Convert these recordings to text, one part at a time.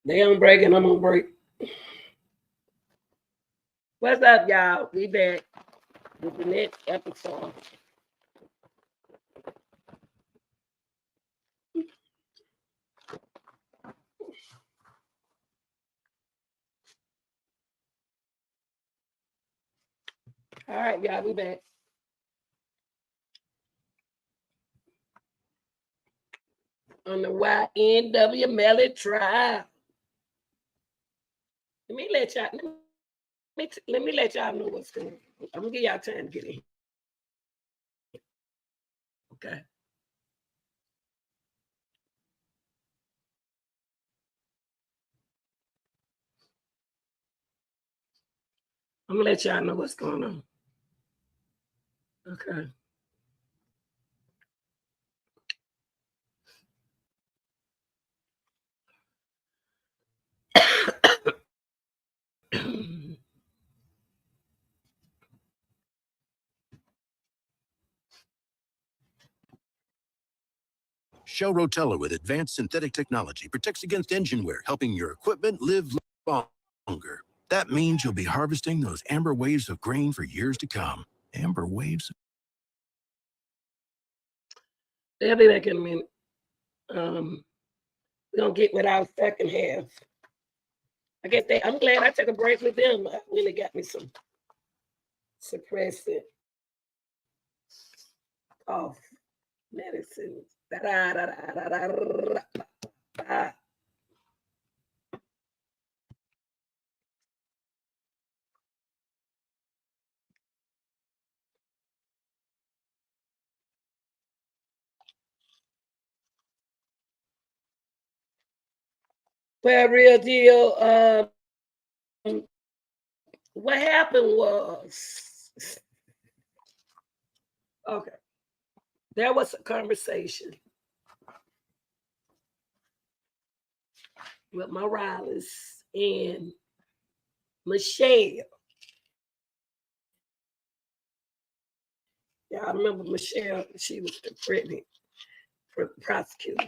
They on break and I'm on break. What's up, y'all? We back with the next episode. All right, y'all, we back. On the YNW Melly trial. Let me let y'all know what's going on. I'm gonna give y'all time to get in. Okay. I'm gonna let y'all know what's going on. Okay. Shell Rotella with advanced synthetic technology protects against engine wear, helping your equipment live longer. That means you'll be harvesting those amber waves of grain for years to come. Amber waves. They'll be back in a minute. We're gonna get with our second half. I guess I'm glad I took a break with them. I really got me some suppressant cough medicine. Well, real deal. What happened was, okay, there was a conversation with Morales and Michelle. Y'all remember Michelle? She was the pregnant prosecutor.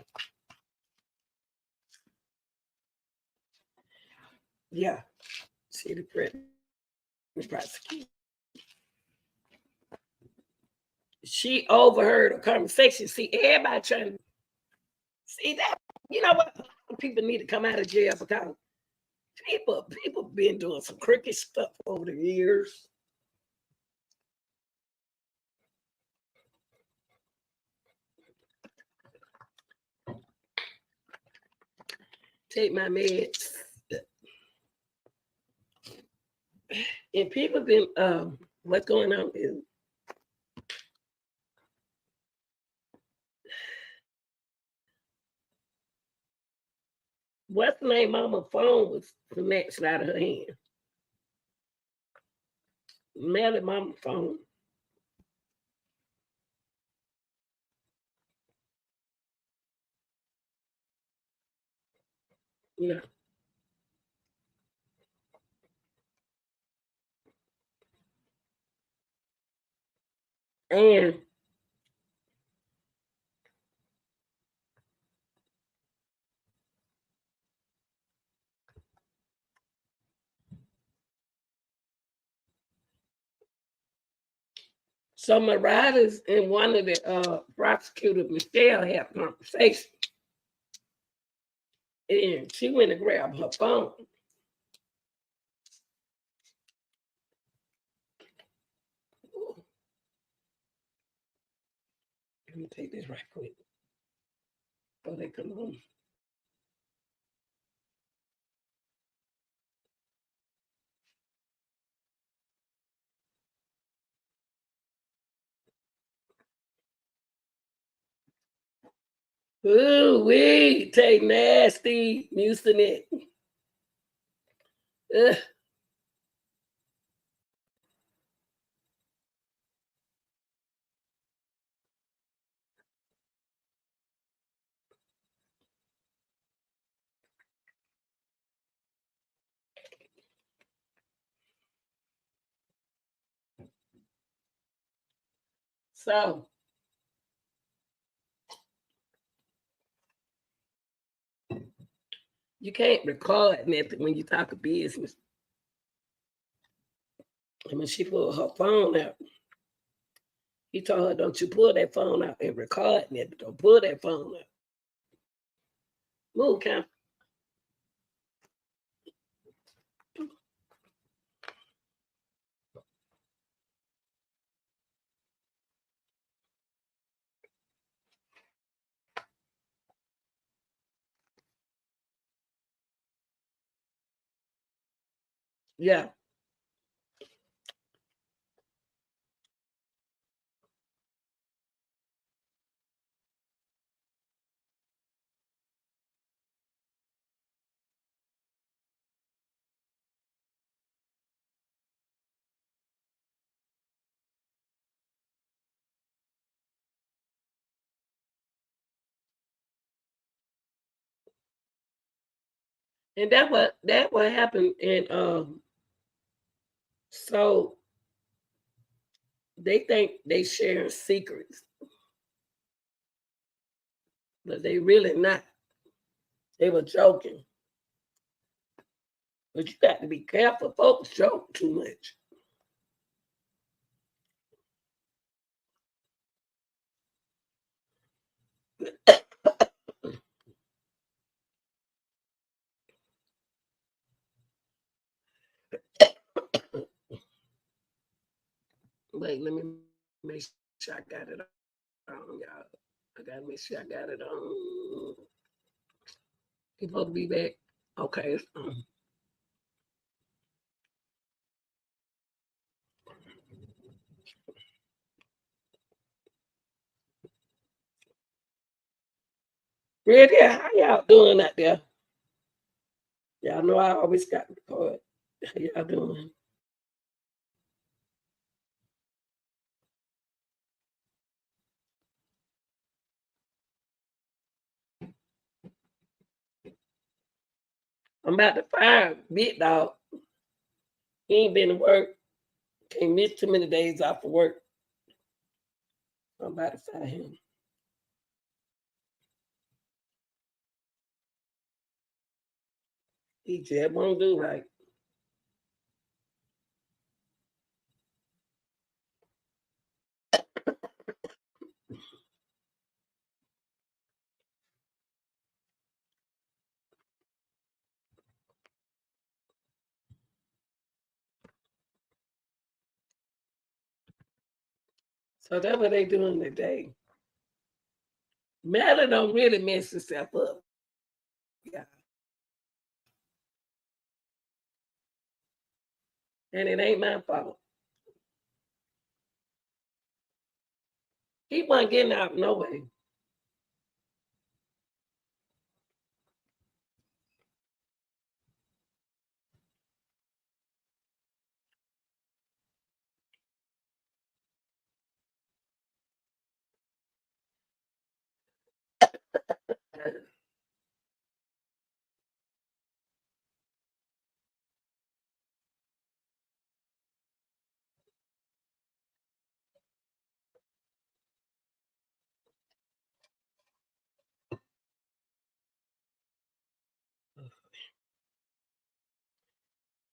Yeah, she the pregnant prosecutor. She overheard a conversation. See, everybody trying to see that. You know what? People need to come out of jail because people been doing some crooked stuff over the years. Take my meds. And people been what's going on is what's the name? Mama's phone was snatched out of her hand. Melly mama's phone. Yeah. And so my riders and one of the prosecutors, Michelle, had a conversation. And she went to grab her phone. Let me take this right quick. Before they come home. Ooh, we take nasty mucinex. Ugh. So You can't record nothing when you talk of business. And when she pulled her phone out, he told her, don't you pull that phone out and record nothing. Don't pull that phone out. Move, Cam. Yeah. And that what happened. And so they think they sharing secrets, but they really not. They were joking. But you got to be careful. Folks joke too much. Wait, let me make sure I got it on, y'all. I gotta make sure I got it on. You supposed to be back. Okay. Red, yeah, how y'all doing out there? Y'all know I always got the record. How y'all doing? I'm about to fire Big Dog. He ain't been to work. Can't miss too many days off of work. I'm about to fire him. He just won't do right. So that's what they doing today. Melly don't really mess herself up. Yeah. And it ain't my fault. He wasn't getting out no way.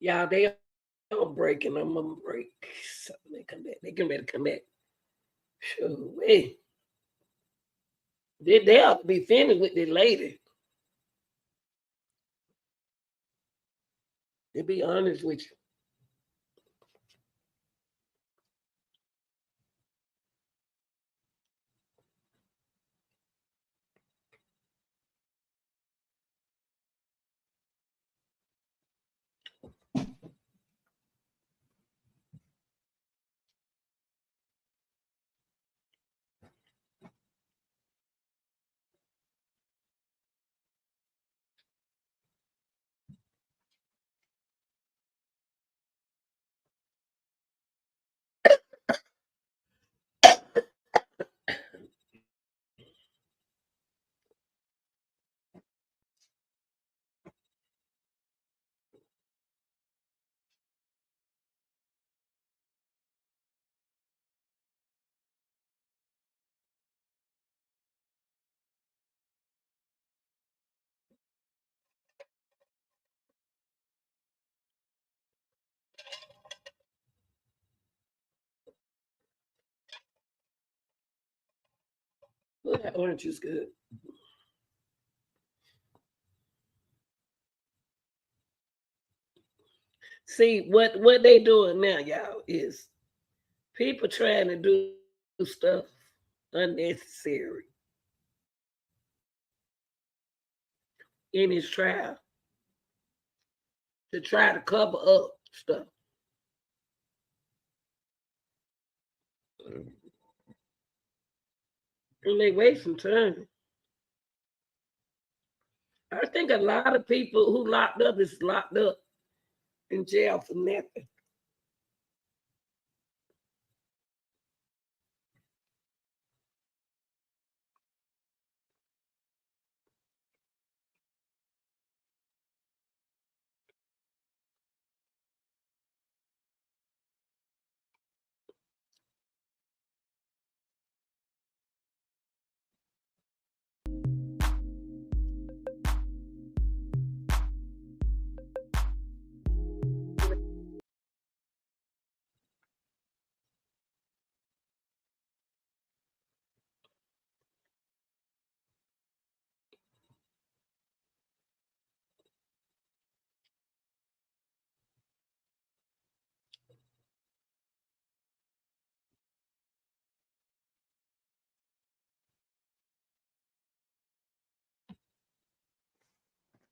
Y'all, they on break and I'm on break. So they come back. They can ready to come back. Sure. Hey. They ought to be finished with this lady. To be honest with you. Well, that orange juice good. See what they doing now, y'all, is people trying to do stuff unnecessary in his trial to try to cover up stuff. And they wasting time. I think a lot of people who locked up is locked up in jail for nothing.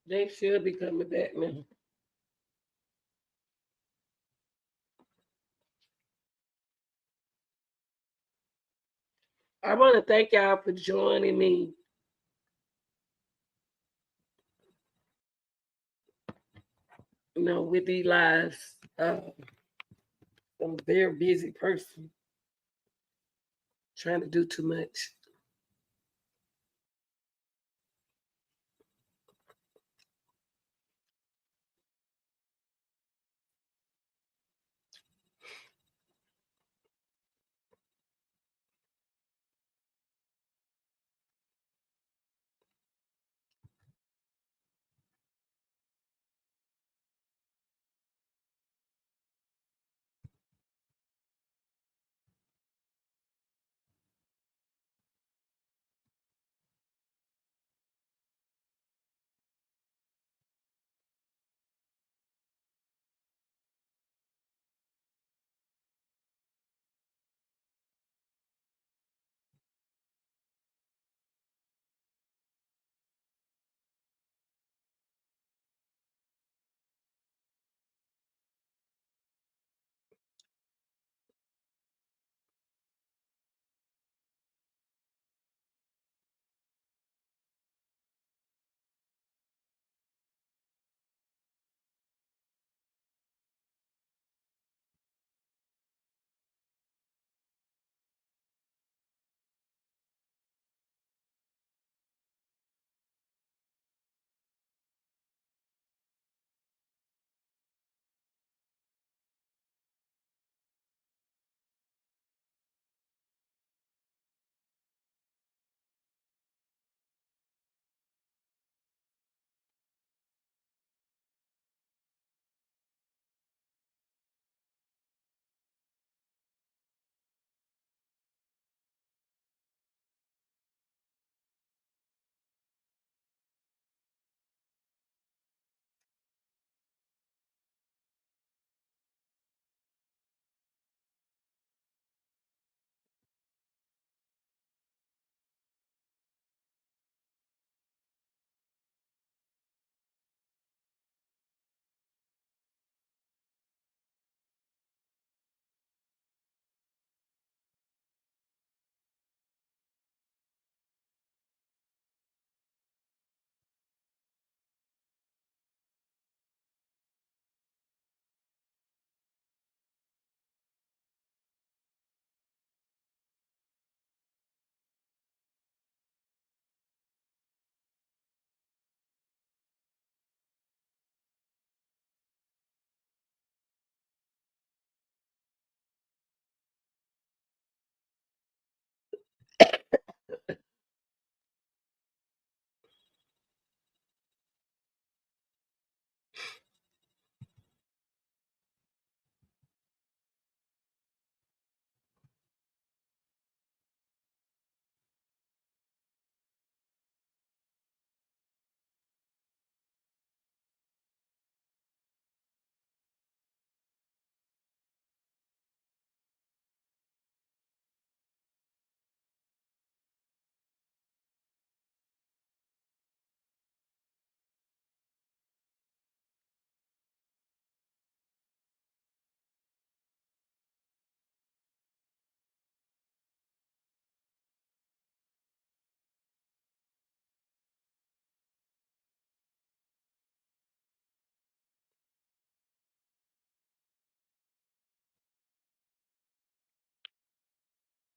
They should be coming back now. I want to thank y'all for joining me. With these lives. I'm a very busy person, trying to do too much.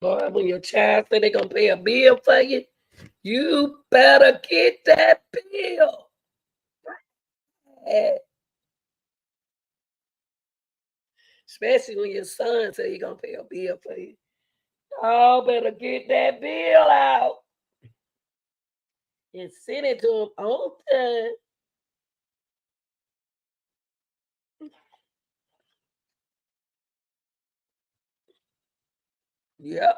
Or when your child say they're gonna pay a bill for you, you better get that bill. Especially when your son say he gonna pay a bill for you. Oh, better get that bill out and send it to him on time. Yep.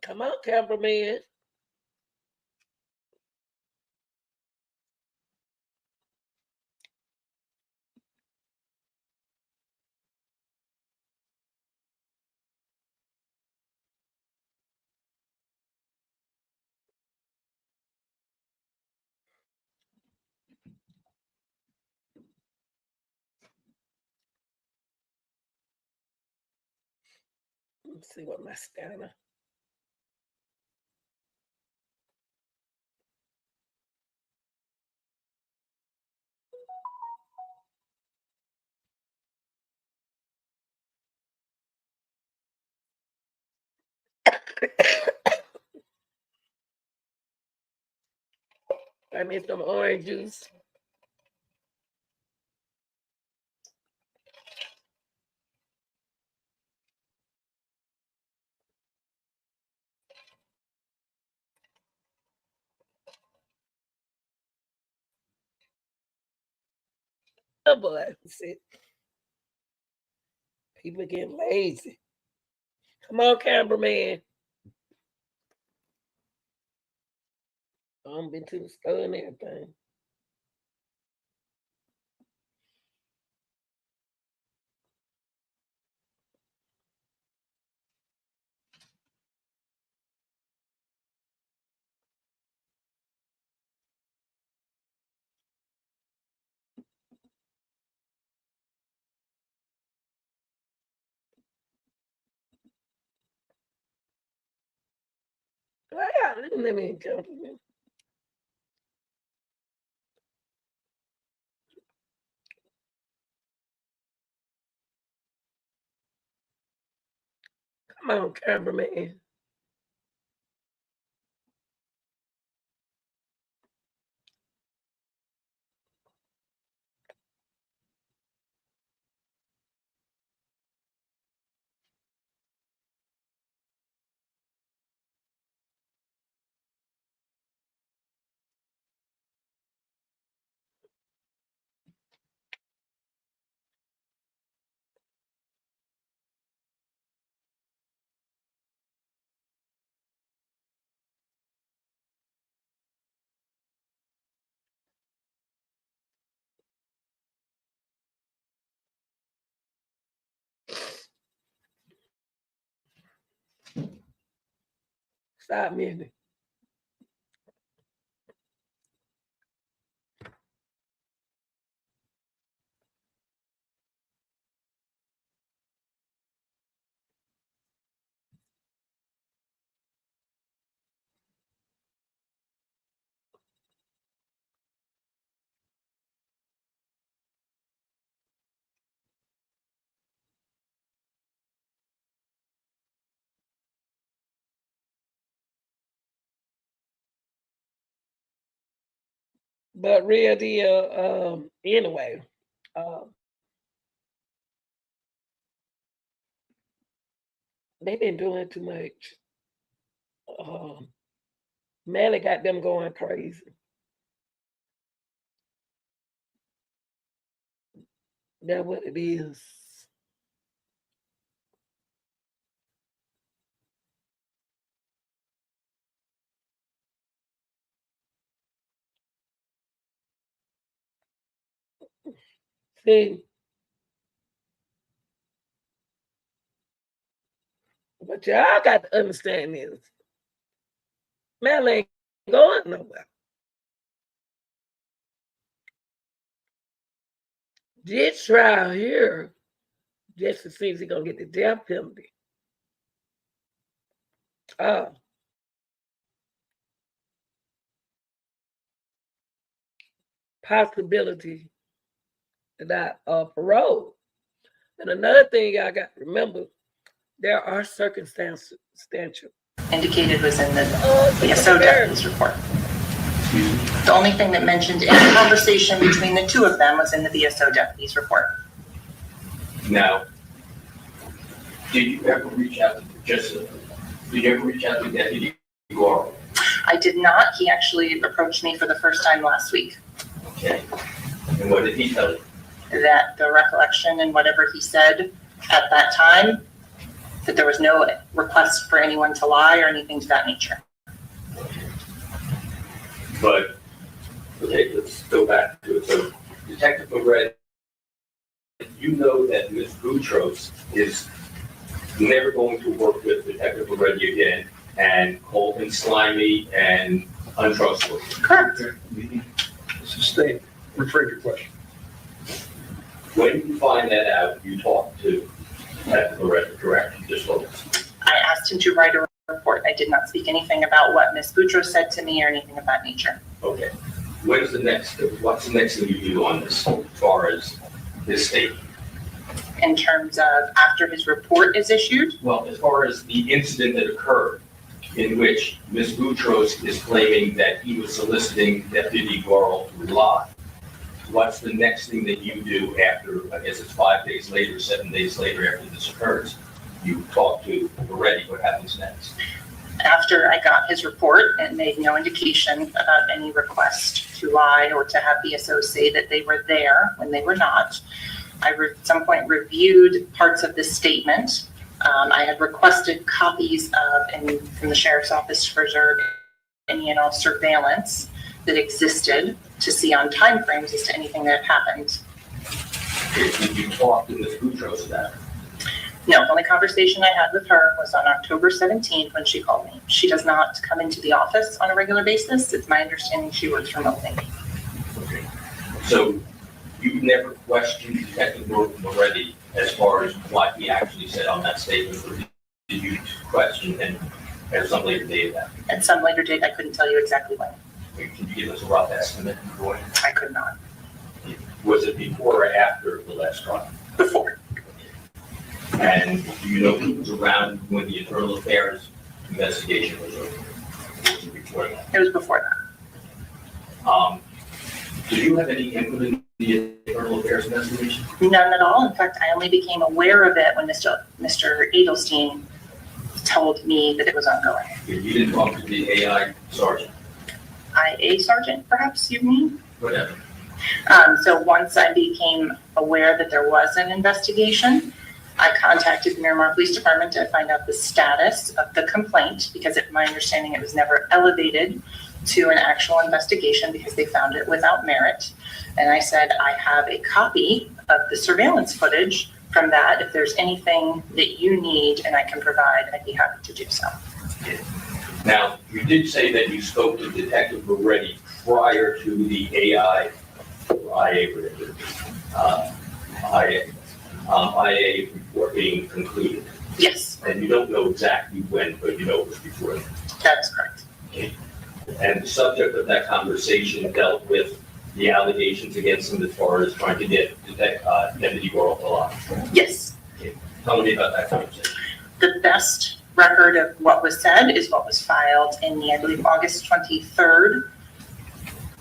Come on, cameraman. Let's see what my scanner. I made some orange juice. Oh boy, people getting lazy. Come on, cameraman. I've been to the store and everything. Let me compliment. Come on, cameraman. Stop me. But real deal, anyway, they've been doing too much. Melly got them going crazy. That's what it is. See, but y'all got to understand this. Melly ain't going nowhere. This trial here, just to see if he's gonna get the death penalty. Possibility that parole. And another thing I got to remember, there are circumstantial. Indicated was in the BSO deputy's report. The only thing that mentioned any conversation between the two of them was in the BSO deputy's report. Now, did you ever reach out to Deputy Gore? I did not. He actually approached me for the first time last week. Okay. And what did he tell you? That the recollection and whatever he said at that time, that there was no request for anyone to lie or anything to that nature. But, okay, let's go back to it. So, Detective McGregor, you know that Ms. Boutros is never going to work with Detective McGregor again and call him slimy and untrustworthy. Correct. Sustain. Rephrase your question. When you find that out, you talk to Detective McGregor, correct? You just focus. I asked him to write a report. I did not speak anything about what Ms. Boutros said to me or anything of that nature. Okay. What's the next thing you do on this as far as his statement? In terms of after his report is issued? Well, as far as the incident that occurred in which Ms. Boutros is claiming that he was soliciting Deputy Gore to lie, what's the next thing that you do after, I guess it's 5 days later, 7 days later after this occurs? You talk to Moretti, what happens next? After I got his report and made no indication about any request to lie or to have BSO say that they were there when they were not, I at some point reviewed parts of this statement. I had requested copies of, and from the Sheriff's Office to preserve any and all surveillance that existed to see on timeframes as to anything that had happened. Did you talk to Ms. Boutros about it? No, the only conversation I had with her was on October 17th when she called me. She does not come into the office on a regular basis. It's my understanding she works remotely. Okay. So you never questioned Detective Moretti as far as what he actually said on that statement, or did you question him at some later date of that? At some later date, I couldn't tell you exactly when. Can you give us a rough estimate? I could not. Was it before or after the last trial? Before. And do you know who was around when the internal affairs investigation was over? Was it before that? It was before that. Did you have any input in the internal affairs investigation? None at all. In fact, I only became aware of it when Mr. Edelstein told me that it was ongoing. You didn't talk to the AI sergeant? IA sergeant, perhaps you mean? Whatever. So once I became aware that there was an investigation, I contacted the Miramar Police Department to find out the status of the complaint, because my understanding it was never elevated to an actual investigation because they found it without merit. And I said, I have a copy of the surveillance footage from that. If there's anything that you need and I can provide, I'd be happy to do so. Now, you did say that you spoke to Detective Moretti prior to the IA report being concluded. Yes, And you don't know exactly when, but you know it was before then. that is correct. Okay. And the subject of that conversation dealt with the allegations against him as far as trying to get Deputy Gore alive. Yes. Okay. Tell me about that conversation. The best record of what was said is what was filed in the, I believe, August 23rd,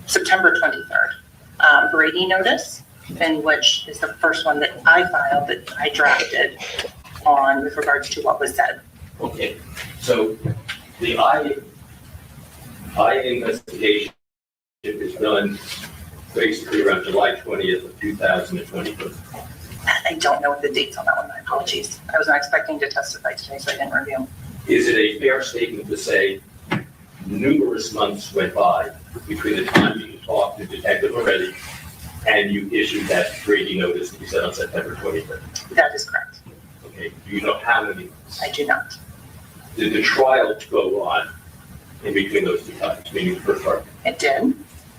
September 23rd, Brady notice, in which is the first one that I filed that I drafted on with regards to what was said. Okay, so the IA investigation is done basically around July 20th of 2022. I don't know what the dates on that one, my apologies. I was not expecting to testify today, so I didn't review. Is it a fair statement to say numerous months went by between the time you talked to Detective Moretti and you issued that Brady notice that you said on September 23rd? That is correct. Okay, do you know how many months? I do not. Did the trial go on in between those two times, meaning the first part? It did.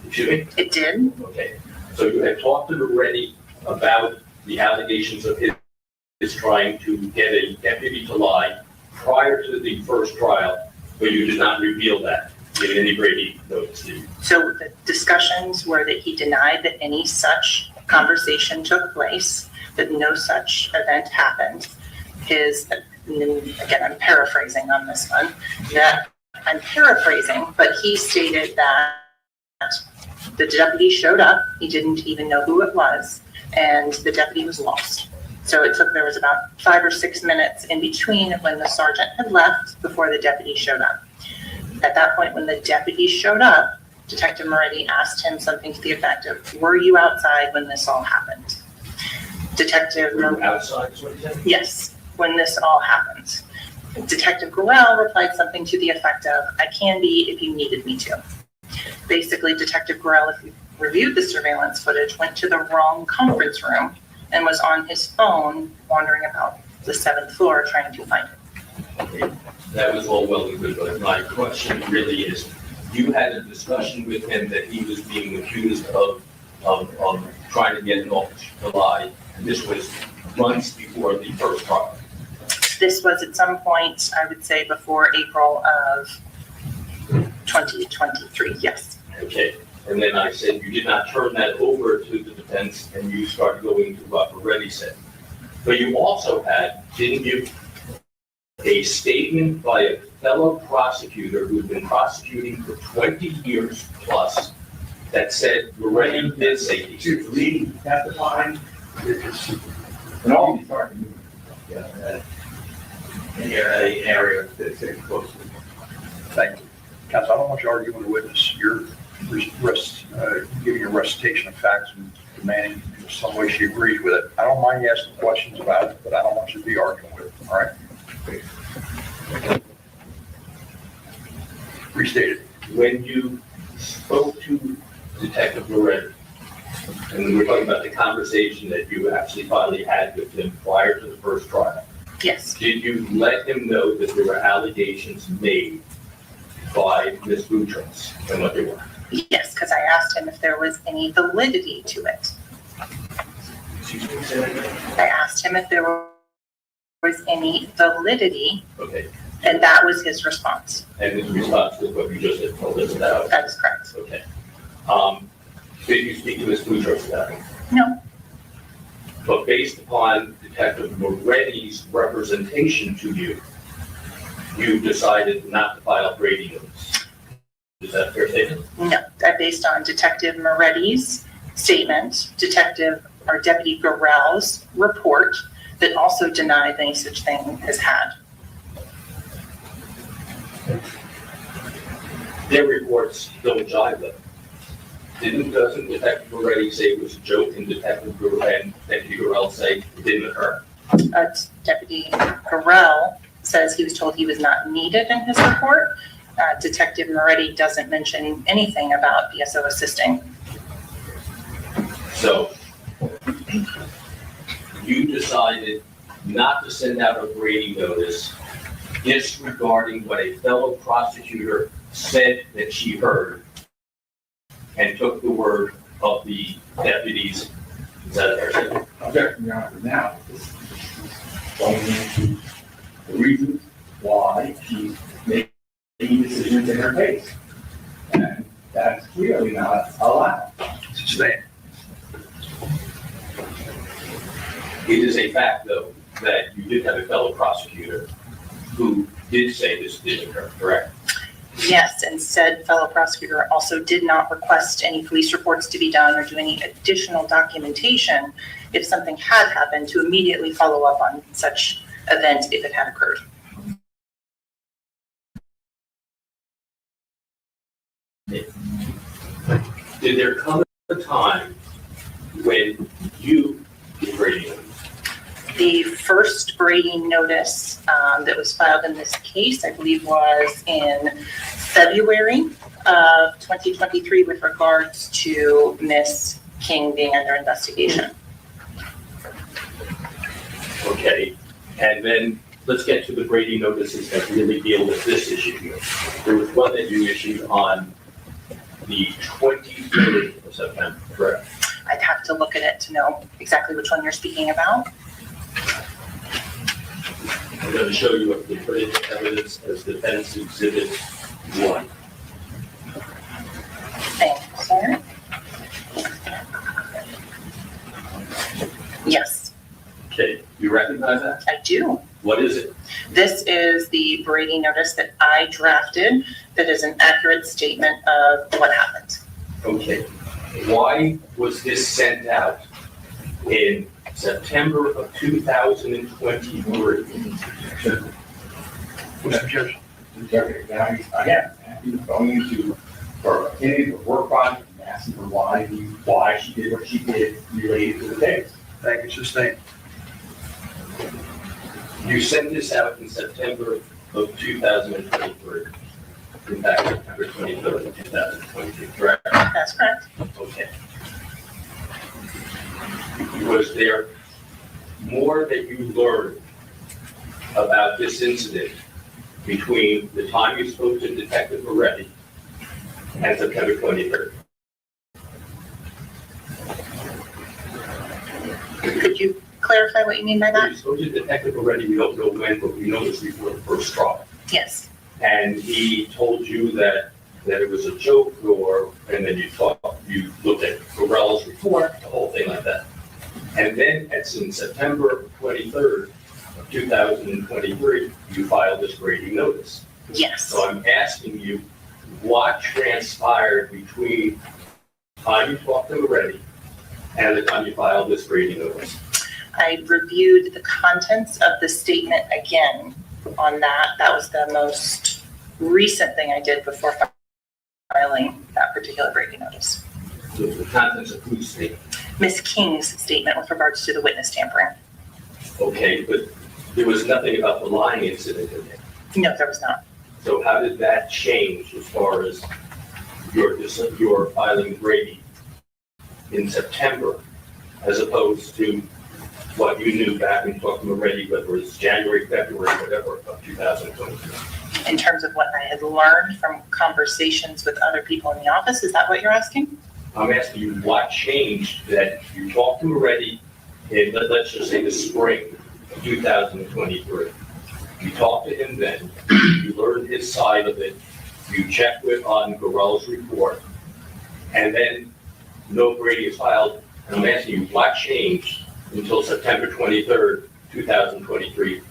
Excuse me? It did. Okay, so you had talked to Moretti about the allegations of his trying to get a deputy to lie prior to the first trial, but you did not reveal that in any Brady notice, did you? So the discussions were that he denied that any such conversation took place, that no such event happened. Again, I'm paraphrasing on this one, but he stated that the deputy showed up, he didn't even know who it was, and the deputy was lost. So there was about 5 or 6 minutes in between when the sergeant had left before the deputy showed up. At that point, when the deputy showed up, Detective Moretti asked him something to the effect of, were you outside when this all happened? Detective Were you outside, is what you said? Yes, when this all happened. Detective Gorell replied something to the effect of, I can be if you needed me to. Basically, Detective Gorell, if you reviewed the surveillance footage, went to the wrong conference room and was on his phone wandering about the 7th floor trying to find it. Okay. That was all well and good, but my question really is, you had a discussion with him that he was being accused of trying to get an officer to lie, and this was months before the first trial. This was at some point, I would say, before April of 2023, yes. Okay, and then I said you did not turn that over to the defense, and you started going to what Moretti said. But you also had, didn't you, a statement by a fellow prosecutor who'd been prosecuting for 20 years plus that said Moretti did say these things. Leading, testifying, and all these arguments. In the area that's close to. Thank you. Counsel, I don't want you arguing with the witness. You're giving a recitation of facts and demanding in some way she agrees with it. I don't mind you asking questions about it, but I don't want you to be arguing with it, all right? Restate it. When you spoke to Detective Moretti, and we were talking about the conversation that you actually finally had with him prior to the first trial, Yes, did you let him know that there were allegations made by Ms. Boutros and what they were? yes, because I asked him if there was any validity to it. I asked him if there was any validity, Okay, and that was his response. and his response was what you just had told us about. That is correct. Okay. Did you speak to Ms. Boutros about it? No, But based upon Detective Moretti's representation to you, you decided not to file Brady notice. Is that a fair statement? no, based on Detective Moretti's statement, Deputy Gorell's report that also denied any such thing has had. Their reports don't jive though. Doesn't Detective Moretti say it was a joke and Detective Gorell say it didn't occur? Deputy Gorell says he was told he was not needed in his report. Detective Moretti doesn't mention anything about BSO assisting. So you decided not to send out a Brady notice disregarding what a fellow prosecutor said that she heard and took the word of the deputies. Is that a fair statement? Objection, Your Honor. Now, this is going into the reasons why she's making decisions in her case. And that's clearly not allowed. Sustain. It is a fact, though, that you did have a fellow prosecutor who did say this did occur, correct? Yes, and said fellow prosecutor also did not request any police reports to be done or do any additional documentation if something had happened to immediately follow up on such event if it had occurred. Did there come a time when you did Brady notice? The first Brady notice that was filed in this case, I believe, was in February of 2023 with regards to Miss King being under investigation. Okay, and then let's get to the Brady notices that really deal with this issue here. There was one that you issued on the 23rd of September, correct? I'd have to look at it to know exactly which one you're speaking about. I'm going to show you what we put into evidence as defense exhibit 1. Thank you, sir. Yes, Okay, you recognize that? I do. What is it? This is the Brady notice that I drafted that is an accurate statement of what happened. Okay. Why was this sent out in September of 2023? What's the objection? Okay, now, again, he's going into, for any of the work project, and asking for why she did what she did related to the case. Thank you, sustained. You sent this out in September of 2023. In fact, September 23rd of 2023, correct? That's correct. Okay. Was there more that you learned about this incident between the time you spoke to Detective Moretti and September 23rd? Could you clarify what you mean by When that? you spoke to Detective Moretti, we don't know when, but we know this before the first trial. Yes, And he told you that it was a joke, and then you looked at Varela's report, the whole thing like that. And then it's in September 23rd of 2023, you filed this Brady notice. yes. So I'm asking you, what transpired between the time you talked to Moretti and the time you filed this Brady notice? I reviewed the contents of the statement again on that. That was the most recent thing I did before filing that particular Brady notice. So the contents of whose statement? Ms. King's statement with regards to the witness tampering. Okay, but there was nothing about the lying incident in there. No, there was not. So how did that change as far as your filing Brady in September, as opposed to what you knew back when you talked to Moretti, whether it was January, February, whatever, of 2023? In terms of what I had learned from conversations with other people in the office, is that what you're asking? I'm asking you, what changed that you talked to Moretti in, let's just say, the spring of 2023? You talked to him then, you learned his side of it, you checked on Varela's report, and then no Brady is filed. And I'm asking you, what changed until September 23rd, 2023?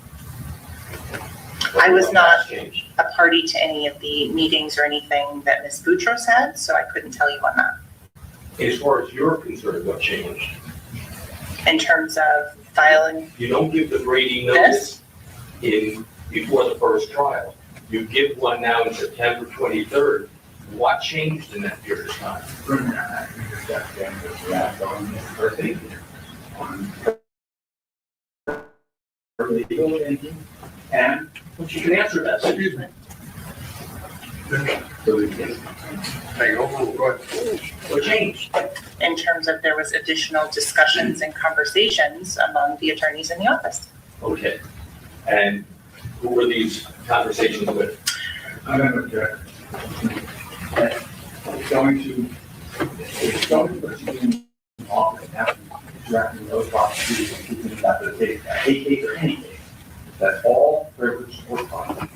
I was not Changed. a party to any of the meetings or anything that Ms. Boutros had, so I couldn't tell you on that. As far as you're concerned, what changed? In terms of filing, You don't give the Brady notice before the first trial. You give one now in September 23rd. What changed in that period of time? And you can answer that. Excuse me. Hey, go ahead. What changed? in terms of there was additional discussions and conversations among the attorneys in the office. Okay. And who were these conversations with? I'm going to object. It's going to put you in office after directing those prosecutions and keeping it after the case, a case or any case. That's all privileged or property.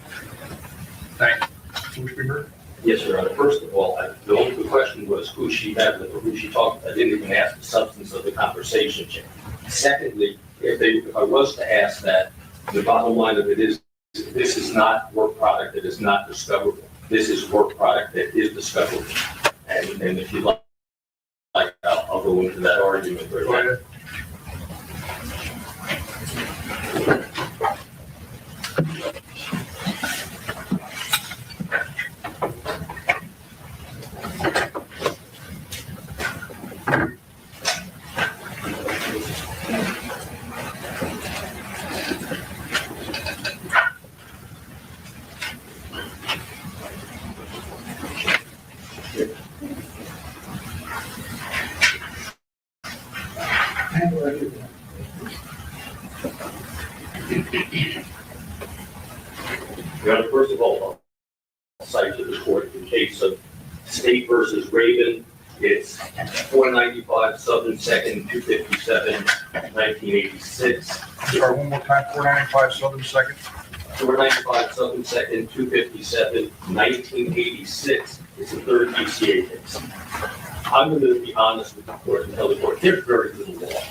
Thank you. Commissioner? Yes, Your Honor. First of all, the only question was who she met with or who she talked to. I didn't even ask the substance of the conversation. Secondly, if I was to ask that, the bottom line of it is, this is not work product that is not discoverable. This is work product that is discoverable. And if you like, I'll go into that argument. Go ahead. Your Honor, first of all, I'll cite to the court the case of State versus Raven, It's 495 Southern 2nd, 257, 1986. Sorry, one more time, 495 Southern Second. 495 Southern 2nd, 257, 1986. It's a third DCA case. I'm going to be honest with the court and tell the court there's very little law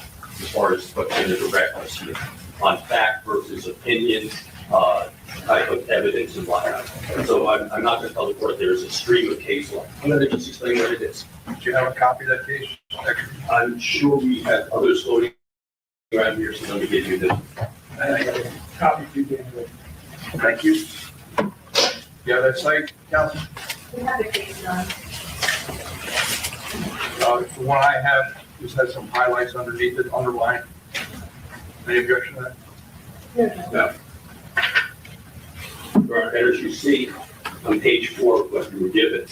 as far as what's in the directness here on fact versus opinion, type of evidence and whatnot. So I'm not going to tell the court there's a stream of case law. I'm going to just explain what it is. Do you have a copy of that case? I'm sure we have others floating around here, so let me give you the. I got a copy for you. Thank you. You have that site, Council? We have the case on. The one I have just has some highlights underneath it, underlined. Any objection to that? No. And as you see on page 4 of what you were given,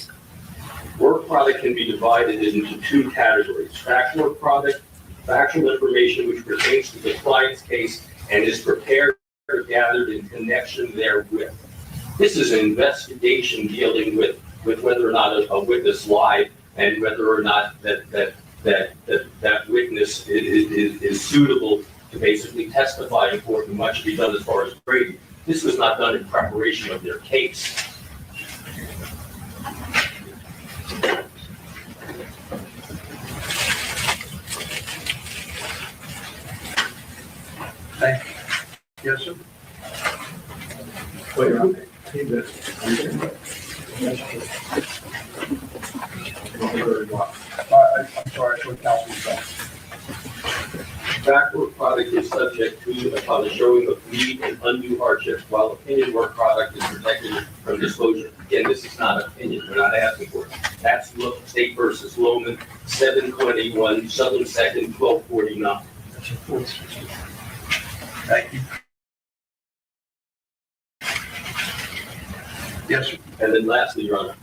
work product can be divided into two categories. Fact work product, factual information which pertains to the client's case and is prepared or gathered in connection therewith. This is an investigation dealing with whether or not a witness lied and whether or not that witness is suitable to basically testify in court, and much to be done as far as grading. This was not done in preparation of their case. Thank you. Yes, sir? Wait, I'm sorry, I thought Council was done. Fact work product is subject to, upon the showing of need and undue hardship, while opinion work product is protected from disclosure. Again, this is not opinion, we're not asking for it. That's State versus Loman, 721 Southern 2nd, 1249. Thank you. Yes, sir. And then lastly, Your Honor,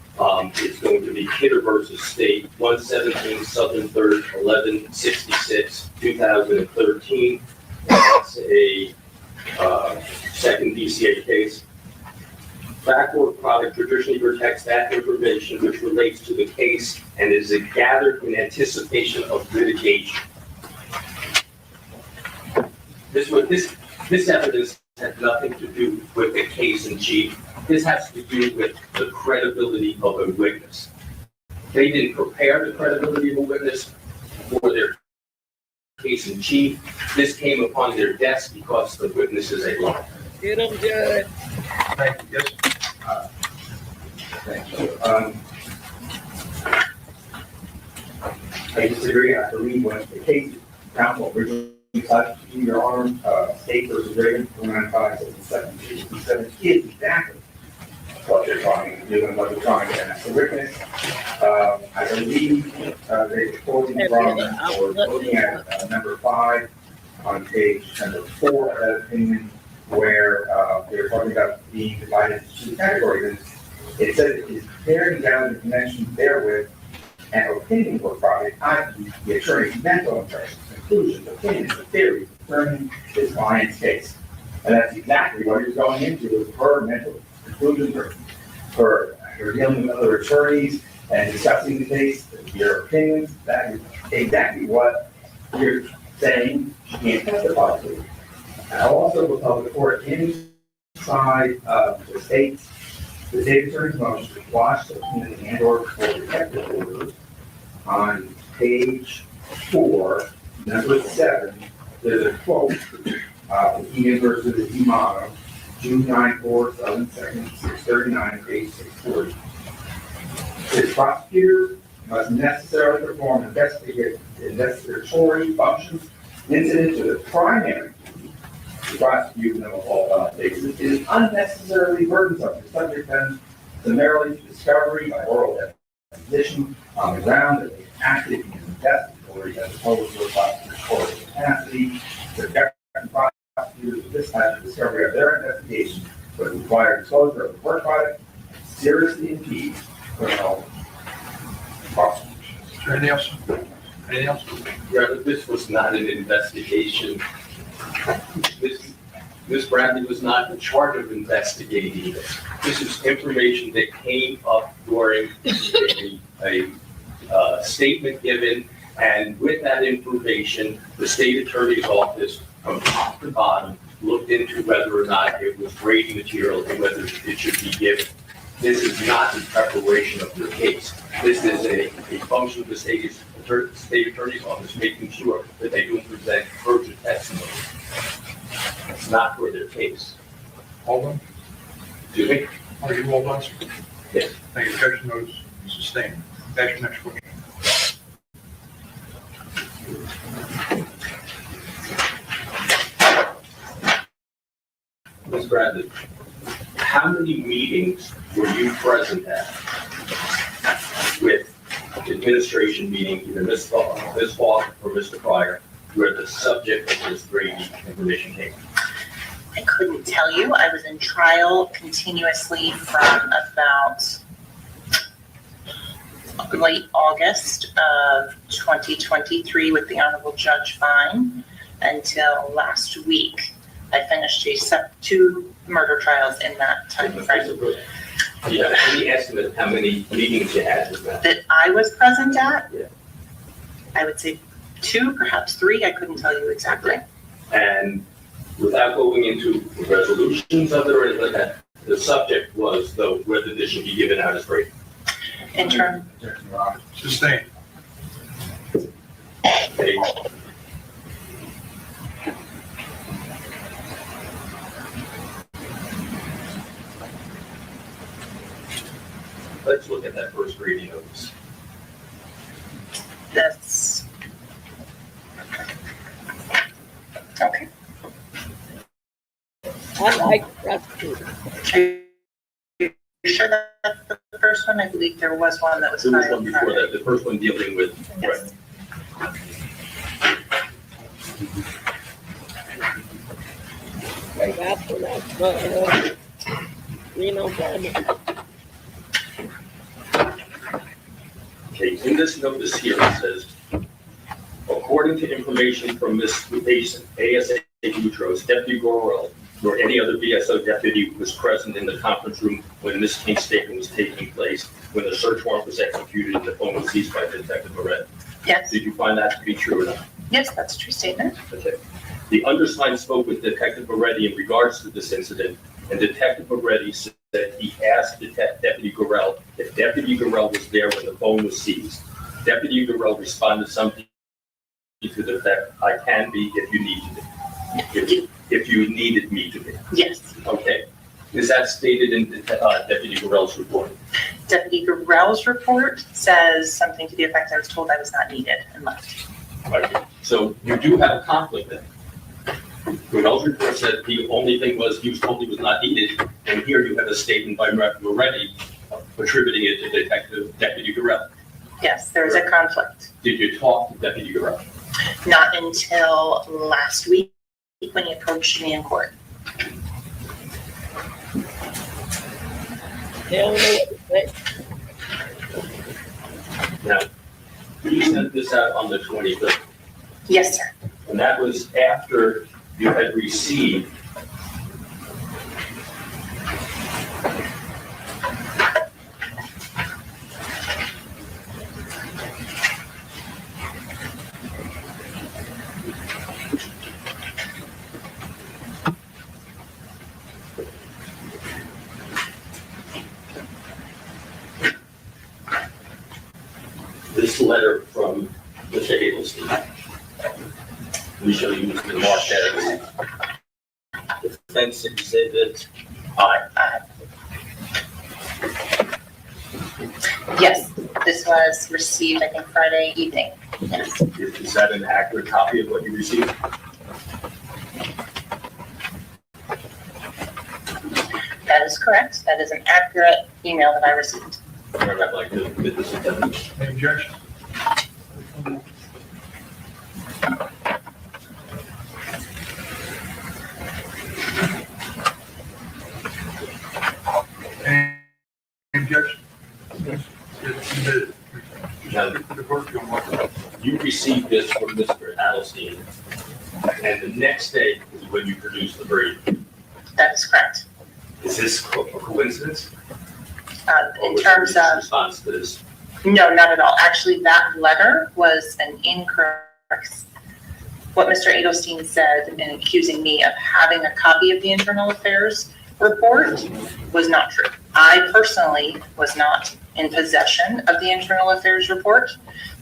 it's going to be Kidder versus State, 117 Southern 3rd, 1166, 2013. That's a second DCA case. Fact work product traditionally protects that information which relates to the case and is gathered in anticipation of litigation. This evidence has nothing to do with the case in chief. This has to do with the credibility of a witness. They didn't prepare the credibility of a witness for their case in chief. This came upon their desk because the witness is a liar. Get them, Judge. Thank you. Yes, thank you. I disagree. I believe when the case counsel originally touched your arm, State versus Reagan, 495, 767 is exactly what they're trying to do and what they're trying to ask the witness. I believe they're quoting from or looking at number 5 on page number 4 of that opinion, where they're talking about being divided into two categories. It says it is tearing down the connection therewith and opinion work product, i.e. the attorney's mental impressions, conclusions, opinions, and theories concerning his client's case. And that's exactly what he's going into with her mental conclusions for dealing with other attorneys and discussing the case, your opinions. That is exactly what you're saying she can't testify to. And also will tell the court inside the state attorney's motion to quash the opinion and/or for protective orders on page 4, number 7. There's a quote, Ian versus Imano, June 9/4, 7/2, 639, page 640. The prosecutor must necessarily perform investigatory functions incident to the primary duty to prosecute in all cases. It is unnecessarily burdensome to subject them summarily to discovery by oral deposition on the ground that they acted in investigatory as opposed to a prosecutorial capacity. The government prosecutors with this type of discovery of their investigation would require disclosure of the work product and seriously impede criminal prosecution. is there anything else? Anything else? Rather, this was not an investigation. Ms. Bradley was not in charge of investigating this. This is information that came up during a statement given, and with that information, the state attorney's office, from top to bottom, looked into whether or not it was Brady material and whether it should be given. This is not in preparation of your case. This is a function of the state attorney's office, making sure that they don't present perjured testimony. It's not for their case. All done? Excuse me? Are you all done, sir? Yes. Thank you. Objection notice sustained. Next question. Ms. Bradley, how many meetings were you present at with administration meeting, either Ms. Falk or Mr. Pryor, where the subject of this Brady information came? I couldn't tell you. I was in trial continuously from about late August of 2023 with the Honorable Judge Fine until last week. I finished two murder trials in that time frame. Do you have any estimate of how many meetings you had with that? That I was present at? Yeah. I would say 2, perhaps 3. I couldn't tell you exactly. And without going into the resolutions of it or anything like that, the subject was, though, whether this should be given out as Brady. In terms, Sustained. Okay. Let's look at that first Brady notice. that's okay. I like prosecutor. Are you sure that's the first one? I believe there was one that was There was filed one before prior. that, the first one dealing with, Yes. Like after that, Reno County. okay, in this notice here, it says, according to information from Ms. Mason, ASA Boutros, Deputy Gorwell, nor any other BSO deputy was present in the conference room when this case statement was taking place, when the search warrant was executed and the phone was seized by Detective Moret. Yes. Did you find that to be true or not? Yes, that's a true statement. Okay. The undersigned spoke with Detective Moretti in regards to this incident, and Detective Moretti said he asked Deputy Gorell if Deputy Gorell was there when the phone was seized. Deputy Gorell responded something to the effect, I can be if you need to be. If you needed me to be. Yes. Okay. Is that stated in Deputy Gorell's report? Deputy Gorell's report says something to the effect I was told I was not needed and left. Okay. So you do have a conflict then. Gorell's report said the only thing was he was told he was not needed, and here you have a statement by Moretti attributing it to Deputy Gorell. Yes, there is a conflict. Did you talk to Deputy Gorell? Not until last week when he approached me in court. They don't know what to say. Now, you sent this out on the 23rd, Yes, sir. and that was after you had received this letter from Mr. Adelstein. We shall use the mark as defense exhibit I. Yes, this was received, I think, Friday evening. Yes. Is that an accurate copy of what you received? That is correct. That is an accurate email that I received. I'd like to admit this to them. Any objection? Any objection? Yes. It's submitted. Now, The clerk, you'll mark. you received this from Mr. Adelstein, and the next day is when you produced the brief. That is correct. Is this a coincidence? In Or was terms there a of, response to this? No, not at all. Actually, that letter was an incorrect. What Mr. Adelstein said in accusing me of having a copy of the internal affairs report was not true. I personally was not in possession of the internal affairs report.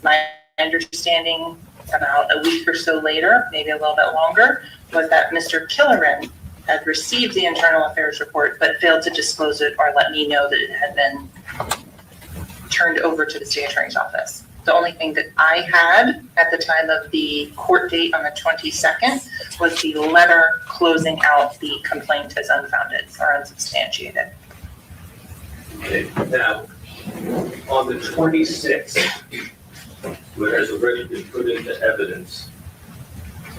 My understanding about a week or so later, maybe a little bit longer, was that Mr. Killeran had received the internal affairs report but failed to disclose it or let me know that it had been turned over to the state attorney's office. The only thing that I had at the time of the court date on the 22nd was the letter closing out the complaint as unfounded or unsubstantiated. Okay, now, on the 26th, what has already been put into evidence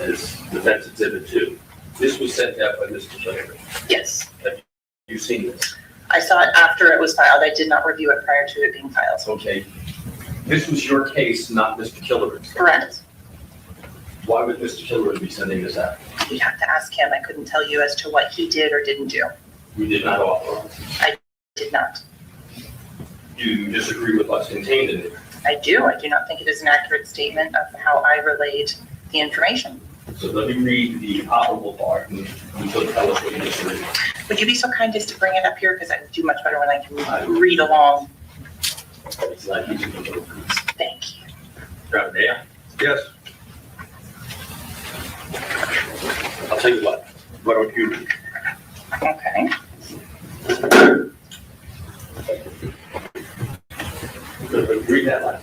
as defense exhibit 2, this was sent out by Mr. Killeran. Yes, Have you seen this? I saw it after it was filed. I did not review it prior to it being filed. Okay. This was your case, not Mr. Killeran's. Correct. Why would Mr. Killeran be sending this out? You'd have to ask him. I couldn't tell you as to what he did or didn't do. We did not authorize. Did not. Do you disagree with what's contained in it? I do. I do not think it is an accurate statement of how I relayed the information. So let me read the operable part and you can tell us what you disagree. Would you be so kind as to bring it up here? Because I do much better when I can read along. It's not easy to do. Thank you. Right there. Yes. I'll tell you what. Why don't you? Okay. Read that line.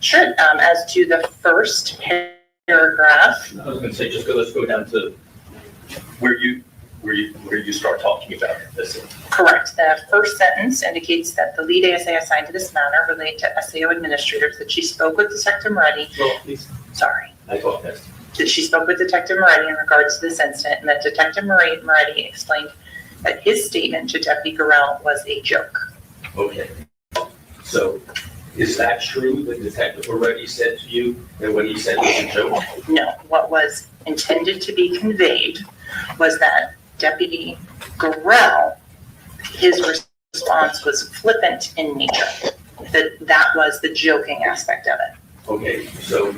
Sure. As to the first paragraph, I was going to say, let's go down to where you start talking about this. correct. The first sentence indicates that the lead ASA assigned to this matter related to SAO administrators, that she spoke with Detective Moretti. Well, please. Sorry. I thought that. That she spoke with Detective Moretti in regards to this incident, and that Detective Moretti explained that his statement to Deputy Gorell was a joke. Okay. So is that true that Detective already said to you that when he said it was a joke? No, what was intended to be conveyed was that Deputy Gorell, his response was flippant in nature. That was the joking aspect of it. Okay, so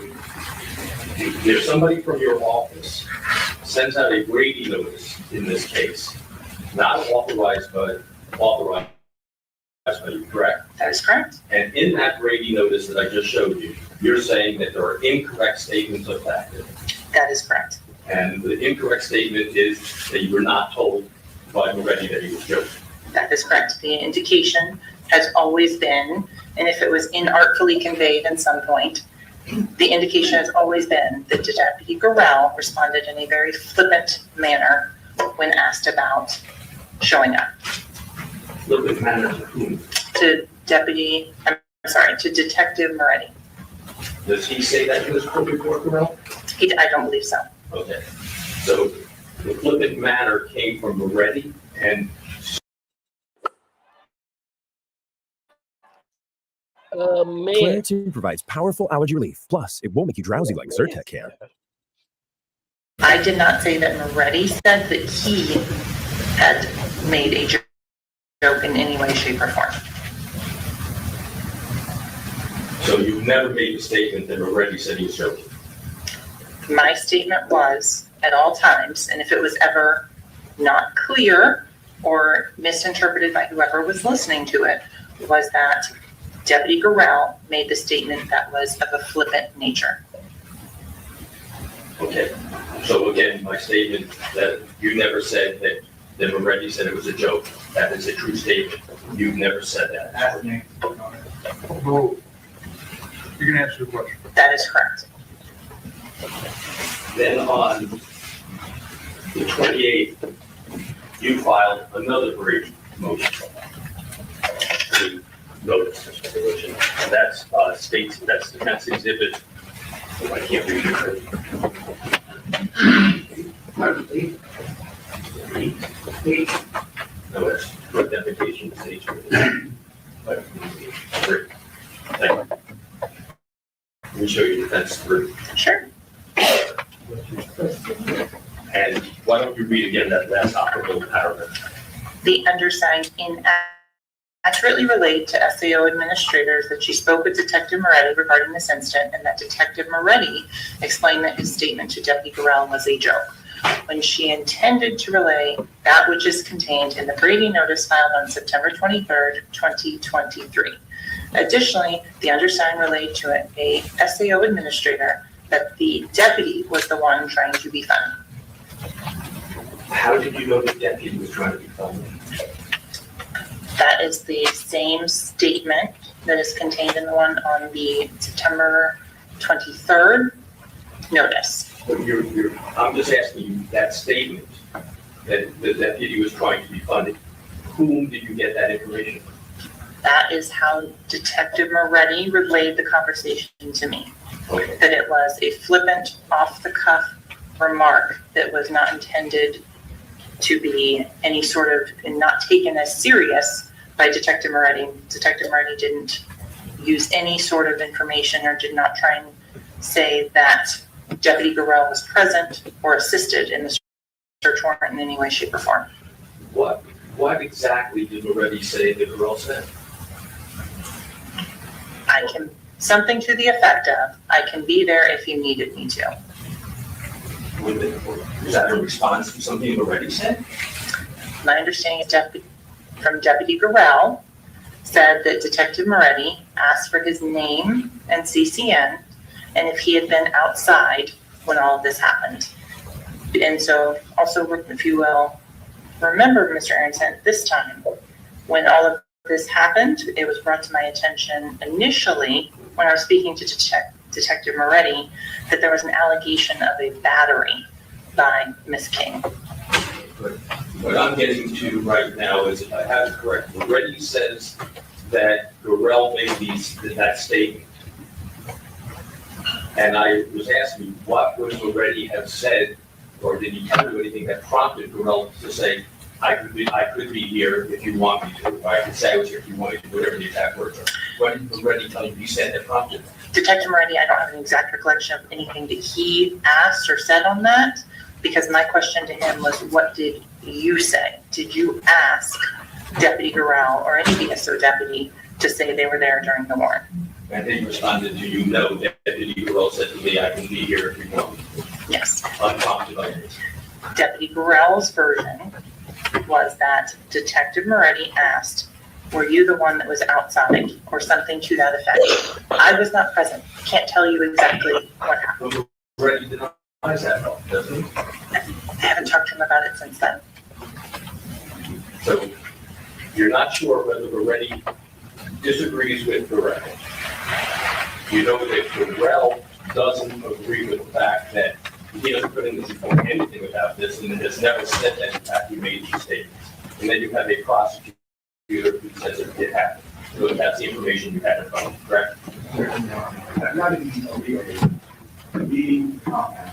if somebody from your office sends out a Brady notice in this case, not authorized but authorized by you, correct? That is correct. And in that Brady notice that I just showed you, you're saying that there are incorrect statements of fact. That is correct. And the incorrect statement is that you were not told by Moretti that he was joking. That is correct. The indication has always been, and if it was inartfully conveyed at some point, the indication has always been that Deputy Gorell responded in a very flippant manner when asked about showing up. Flippant manner to whom? To Detective Moretti. Does he say that in his court report, Gorell? I don't believe so. Okay. So the flippant manner came from Moretti and Man. COURTTV provides powerful allergy relief. Plus, it won't make you drowsy like Zyrtec can. I did not say that Moretti said that he had made a joke in any way, shape, or form. so you've never made the statement that Moretti said he was joking. My statement was, at all times, and if it was ever not clear or misinterpreted by whoever was listening to it, was that Deputy Gorell made the statement that was of a flippant nature. Okay. So again, my statement that you never said that Moretti said it was a joke, that is a true statement. You've never said that. Well, you can answer the question. That is correct. Then on the 28th, you filed another Brady motion. To notice, and that's that's defense exhibit. Oh, I can't read it. No, it's drug deputation. Let me show you defense 3. Sure. And why don't you read again that last operable paragraph? The undersigned inaccurate accurately relayed to SAO administrators that she spoke with Detective Moretti regarding this incident and that Detective Moretti explained that his statement to Deputy Gorell was a joke, when she intended to relay that which is contained in the Brady notice filed on September 23rd, 2023. Additionally, the undersigned relayed to a SAO administrator that the deputy was the one trying to be funny. How did you know the deputy was trying to be funny? That is the same statement that is contained in the one on the September 23rd notice. But I'm just asking you that statement that the deputy was trying to be funny. Whom did you get that information from? That is how Detective Moretti relayed the conversation to me. Okay. That it was a flippant, off-the-cuff remark that was not intended to be any sort of, and not taken as serious by Detective Moretti. Detective Moretti didn't use any sort of information or did not try and say that Deputy Gorell was present or assisted in the search warrant in any way, shape, or form. What exactly did Moretti say that Gorell said? Something to the effect of, I can be there if you needed me to. Was that a response to something Moretti said? My understanding is from Deputy Gorell said that Detective Moretti asked for his name and CCN and if he had been outside when all of this happened. And so also, if you will remember, Mr. Aronson, this time when all of this happened, it was brought to my attention initially when I was speaking to Detective Moretti that there was an allegation of a battery by Miss King. What I'm getting to right now is, if I have it correct, Moretti says that Gorell made that statement. And I was asking, what would Moretti have said, or did he tell you anything that prompted Gorell to say, I could be here if you want me to, or I could say I was here if you wanted to, whatever the exact words are. What did Moretti tell you he said that prompted that? Detective Moretti, I don't have an exact recollection of anything that he asked or said on that, because my question to him was, what did you say? Did you ask Deputy Gorell or any BSO deputy to say they were there during the warrant? And he responded, do you know that Deputy Gorell said to me, I can be here if you want me to? Yes. Unprompted by this. Deputy Gorell's version was that Detective Moretti asked, were you the one that was outside, or something to that effect? I was not present. Can't tell you exactly what happened. Moretti denies that, though, doesn't he? I haven't talked to him about it since then. So you're not sure whether Moretti disagrees with Gorell. You know that Gorell doesn't agree with the fact that he doesn't put in anything about this, and has never said that in fact he made these statements. And then you have a prosecutor who says it did happen. So that's the information you had in front of you, correct? Not an easy meeting compound.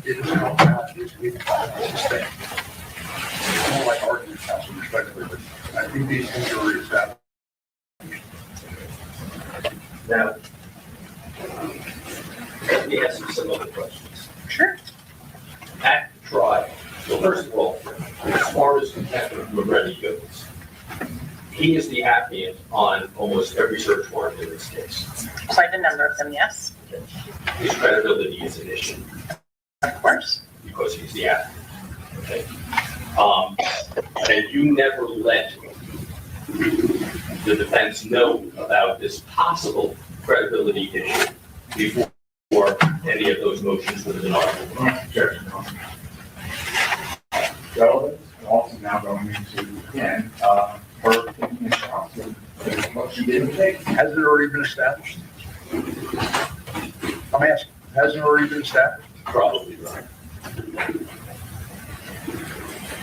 It is not about this, it's sustained. It's more like argument, counsel, respectively, but I think these things are established. Now, let me ask you some other questions. Sure. At the trial, well, first of all, as far as Detective Moretti goes, he is the applicant on almost every search warrant in this case. Quite a number of them, yes. His credibility is an issue Of course. because he's the applicant. Okay. And you never let the defense know about this possible credibility issue before any of those motions would have been argued. Relevance, and also now going into, again, her opinion and counsel, what she didn't take. Hasn't it already been established? I'm asking, hasn't it already been established? Probably right.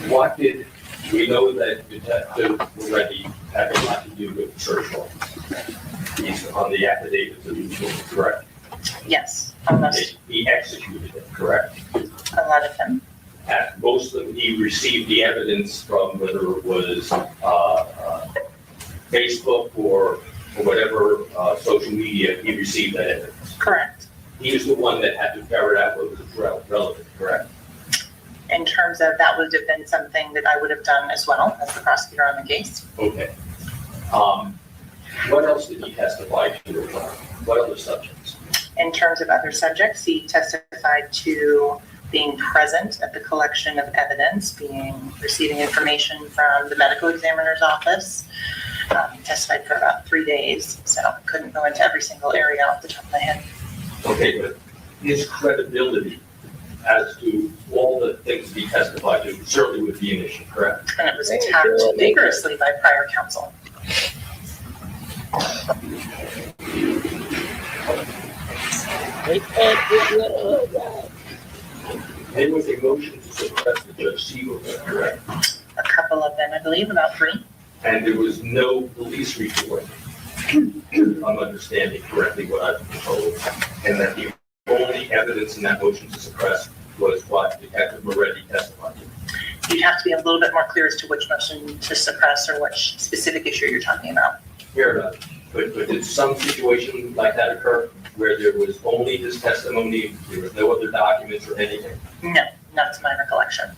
What did, we know that Detective Moretti had a lot to do with the search warrants. He's on the affidavit to the children, correct? Yes, almost He executed it, correct? a lot of them. At most of them, he received the evidence from whether it was Facebook or whatever social media, he received that evidence. Correct. He was the one that had to ferret out what was relevant, correct? In terms of that would have been something that I would have done as well as the prosecutor on the case. Okay. What else did he testify to? What other subjects? In terms of other subjects, he testified to being present at the collection of evidence, receiving information from the medical examiner's office. He testified for about 3 days, so I couldn't go into every single area off the top of my head. Okay, but his credibility as to all the things he testified to certainly would be an issue, correct? And it was attacked vigorously by prior counsel. They can't get rid of her. There was a motion to suppress the Judge Siegel, correct? A couple of them, I believe, about 3. And there was no police report. I'm understanding correctly what I've been told. And that the only evidence in that motion to suppress was what Detective Moretti testified to. You'd have to be a little bit more clear as to which motion to suppress or which specific issue you're talking about. Fair enough. But did some situation like that occur where there was only his testimony, there was no other documents or anything? No, not to my recollection.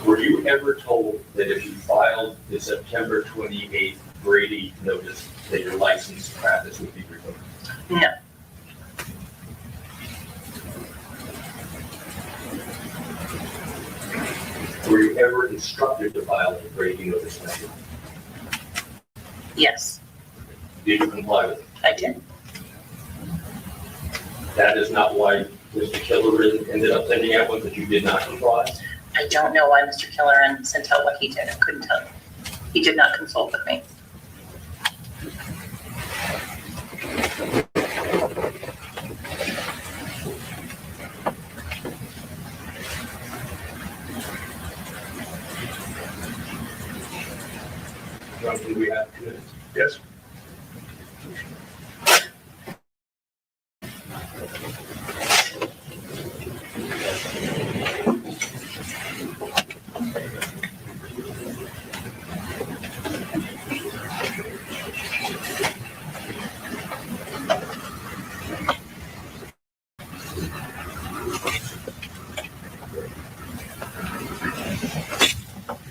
Were you ever told that if you filed the September 28th Brady notice that your license practice would be revoked? No. Were you ever instructed to file a Brady notice? Yes, Did you comply with it? I did. That is not why Mr. Killerin ended up sending out one that you did not comply? I don't know why Mr. Killerin sent out what he did. I couldn't tell you. He did not consult with me. John, do we have 2 minutes? Yes.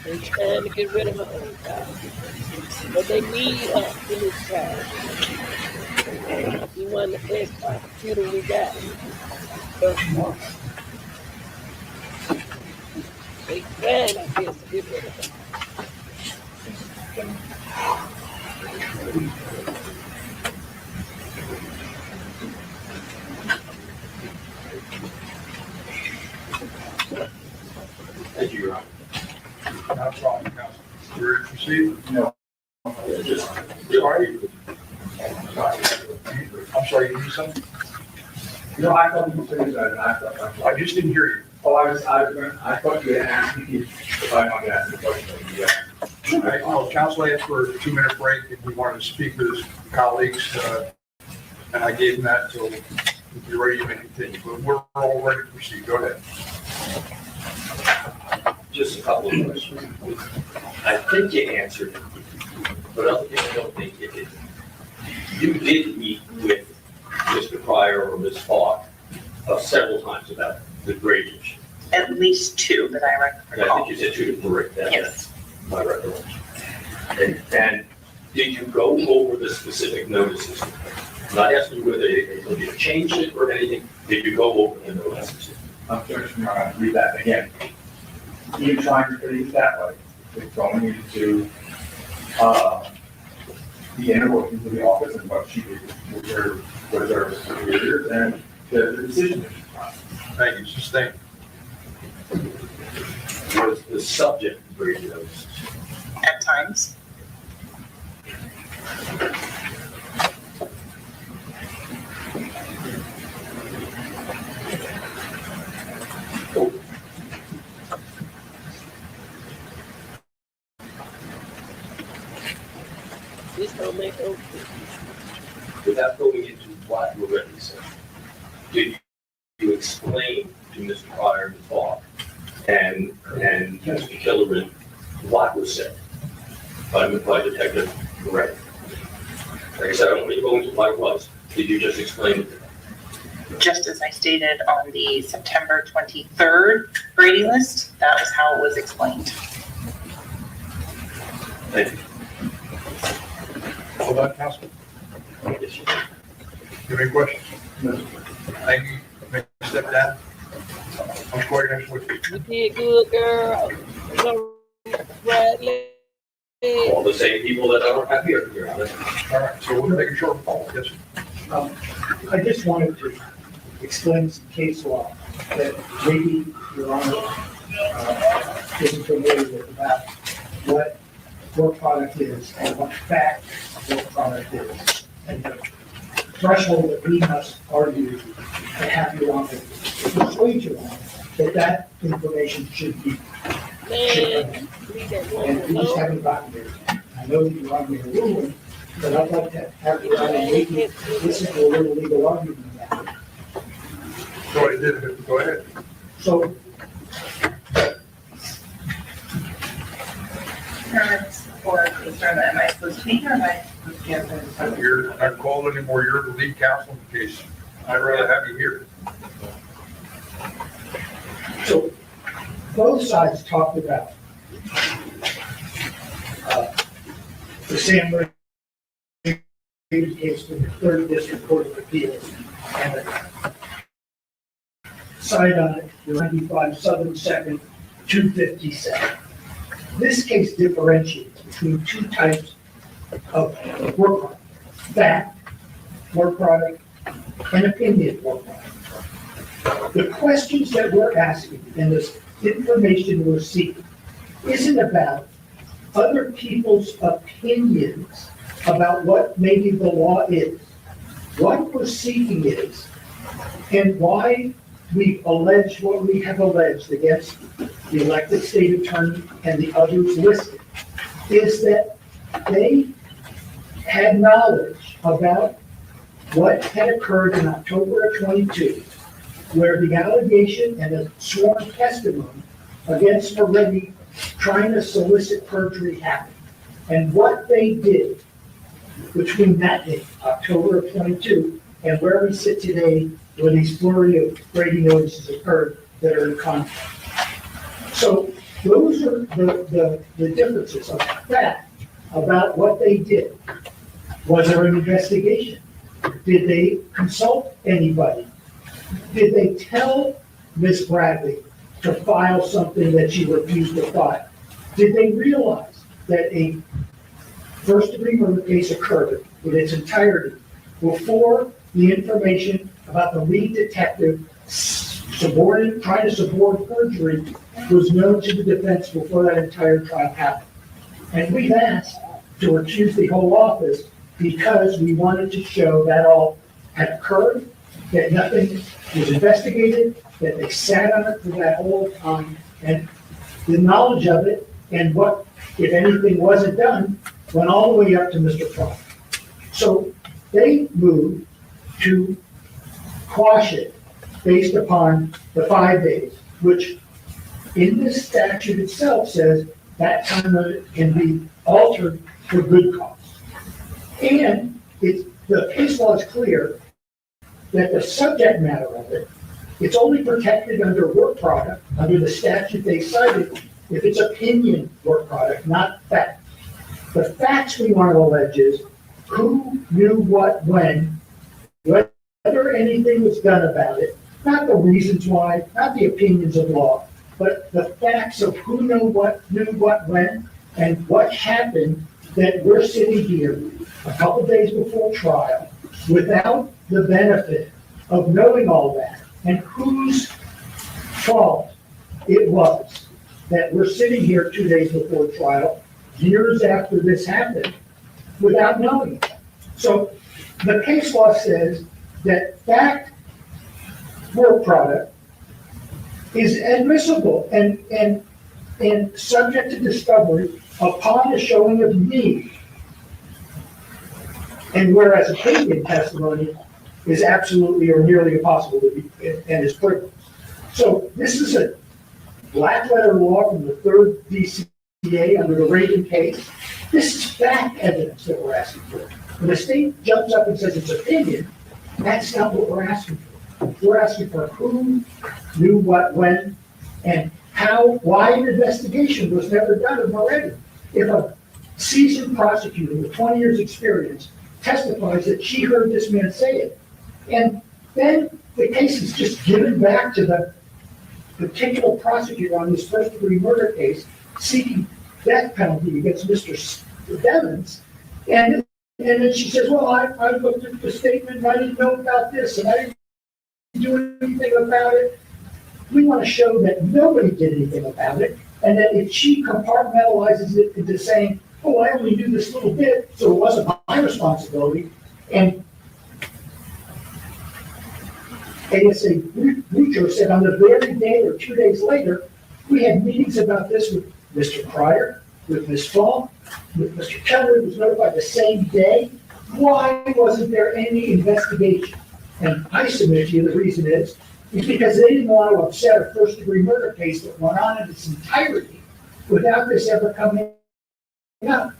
They trying to get rid of her. But they need her in this trial. She won the best prosecutor we got. They trying, I guess, to get rid of her. Thank you, Your Honor. Not a problem, counsel. You ready to proceed? No. Sorry? I'm sorry, you need something? No, I thought you said that, I just didn't hear you. I thought you had asked me if I wanted to ask the question. Yeah. All right, well, counsel asked for a 2-minute break if we wanted to speak with his colleagues, and I gave him that, so if you're ready, you may continue. But we're all ready to proceed. Go ahead. Just a couple of questions. I think you answered it, but I don't think you did. You did meet with Mr. Pryor or Ms. Falk several times about the Brady issue. At least 2 that I And I recall. think you said 2 to 3. Yes. That's my recollection. And did you go over the specific notices? I'm not asking you whether they changed it or anything. Did you go over the notices? I'm just going to read that again. You're trying to put it that way. It's going into the inner workings of the office and what she did with her superiors and the decision making process. Thank you. Sustain. Was the subject of Brady notices? At times. This don't make no sense. Without going into what you already said, did you explain to Mr. Pryor, Ms. Falk, and Mr. Killerin what was said by Detective Moretti? Like I said, I don't want to go into what it was. Did you just explain it? Just as I stated on the September 23rd Brady list, that was how it was explained. Thank you. Hold on, Councilman. You have any questions? No. Thank you. Make a step down. I'm quite next with you. You did good, girl. So, Bradley. All the same people that are here, Your Honor. All right, so we'll make a short call. Yes, sir. I just wanted to explain some case law that maybe Your Honor isn't familiar with about what work product is and what fact work product is. And the threshold that we must argue to have Your Honor persuade Your Honor that information should be Man, leave that woman and we just alone. haven't gotten there. I know that Your Honor made a ruling, but I'd like to have Your Honor maybe listen to a little legal argument about it. Go ahead. So, Or am I supposed to be here or am I? You're not called anymore. You're the lead counsel in the case. I'd rather have you here. so both sides talked about the San Bernardino case from the 3rd District Court of Appeals and the side on it, the 95 Southern 2nd, 257. This case differentiates between two types of work product: fact work product and opinion work product. The questions that we're asking and this information we're seeking isn't about other people's opinions about what maybe the law is. What we're seeking is, and why we've alleged what we have alleged against the elected state attorney and the others listed, is that they had knowledge about what had occurred in October of 22, where the allegation and the sworn testimony against Melly trying to solicit perjury happened. And what they did between that date, October of 22, and where we sit today, where these flurry of Brady notices occurred that are in conflict. So those are the differences of fact about what they did. Was there an investigation? Did they consult anybody? Did they tell Ms. Bradley to file something that she refused to file? Did they realize that a first-degree murder case occurred in its entirety before the information about the lead detective trying to suborn perjury was known to the defense before that entire trial happened? And we've asked to recuse the whole office because we wanted to show that all had occurred, that nothing was investigated, that they sat on it for that whole time, and the knowledge of it and what, if anything, wasn't done went all the way up to Mr. Frost. So they moved to quash it based upon the 5 days, which in this statute itself says that time limit can be altered for good cause. And the case law is clear that the subject matter of it, it's only protected under work product, under the statute they cited, if it's opinion work product, not fact. The facts we want to allege is who knew what when, whether anything was done about it, not the reasons why, not the opinions of law, but the facts of who knew what when, and what happened that we're sitting here a couple days before trial without the benefit of knowing all that, and whose fault it was that we're sitting here 2 days before trial, years after this happened, without knowing it. So the case law says that fact work product is admissible and subject to discovery upon the showing of need. And whereas opinion testimony is absolutely or nearly impossible to be and is privileged. So this is a black letter law from the 3rd DCA under the Reagan case. This is fact evidence that we're asking for. When the state jumps up and says it's opinion, that's not what we're asking for. We're asking for who knew what, when, and how, why an investigation was never done of Moretti. If a seasoned prosecutor with 20 years experience testifies that she heard this man say it, and then the case is just given back to the particular prosecutor on this first-degree murder case seeking death penalty against Mr. Devins, and then she says, well, I looked at the statement and I didn't know about this and I didn't do anything about it. We want to show that nobody did anything about it, and that if she compartmentalizes it into saying, oh, I only knew this little bit, so it wasn't my responsibility, and ASA Lucho said on the very day or 2 days later, we had meetings about this with Mr. Pryor, with Ms. Fall, with Mr. Keller, who was notified the same day. Why wasn't there any investigation? And I submit to you the reason is because they didn't want to upset a first-degree murder case that went on in its entirety without this ever coming up.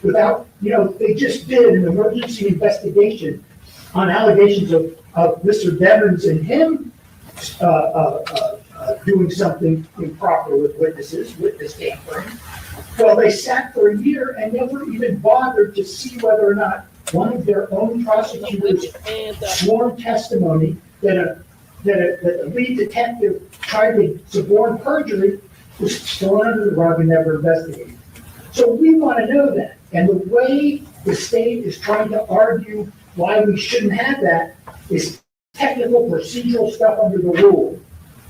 Without, they just did an emergency investigation on allegations of Mr. Devins and him doing something improper with witness tampering. Well, they sat for a year and never even bothered to see whether or not one of their own prosecutors' sworn testimony that the lead detective tried to suborn perjury was thrown under the rug and never investigated. So we want to know that. And the way the state is trying to argue why we shouldn't have that is technical procedural stuff under the rule,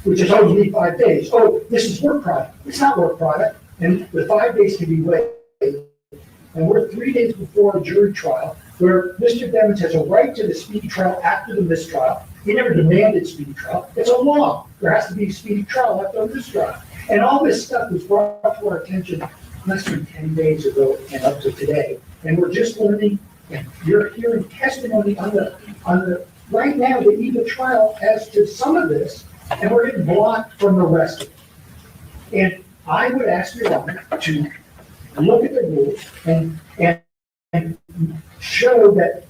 which is, oh, you need 5 days. Oh, this is work product. It's not work product. And the 5 days can be waived. And we're 3 days before a jury trial where Mr. Devins has a right to the speedy trial after the mistrial. He never demanded speedy trial. It's a law. There has to be a speedy trial after a mistrial. And all this stuff was brought to our attention less than 10 days ago and up to today. And we're just learning, and you're hearing testimony on the right now, the EVA trial as to some of this, and we're getting blocked from the rest of it. And I would ask Your Honor to look at the rules and show that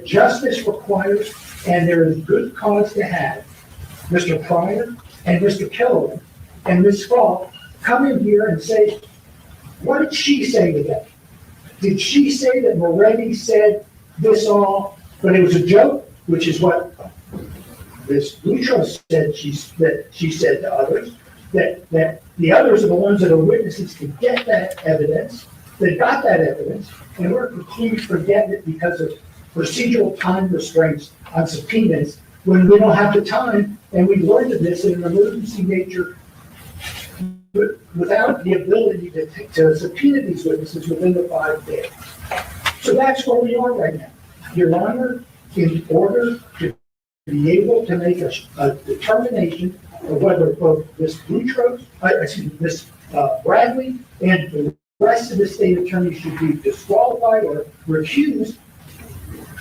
justice requires, and there is good cause to have, Mr. Pryor and Mr. Keller and Ms. Fall come in here and say, what did she say to them? Did she say that Moretti said this all, but it was a joke, which is what Ms. Lucho said she said to others, that the others are the ones that are witnesses to get that evidence, they got that evidence, and we're completely forgetting it because of procedural time restraints on subpoenas when we don't have the time, and we learned of this in an emergency nature without the ability to subpoena these witnesses within the 5 days. So that's where we are right now. Your Honor, in order to be able to make a determination of whether both Ms. Bradley and the rest of the state attorney should be disqualified or recused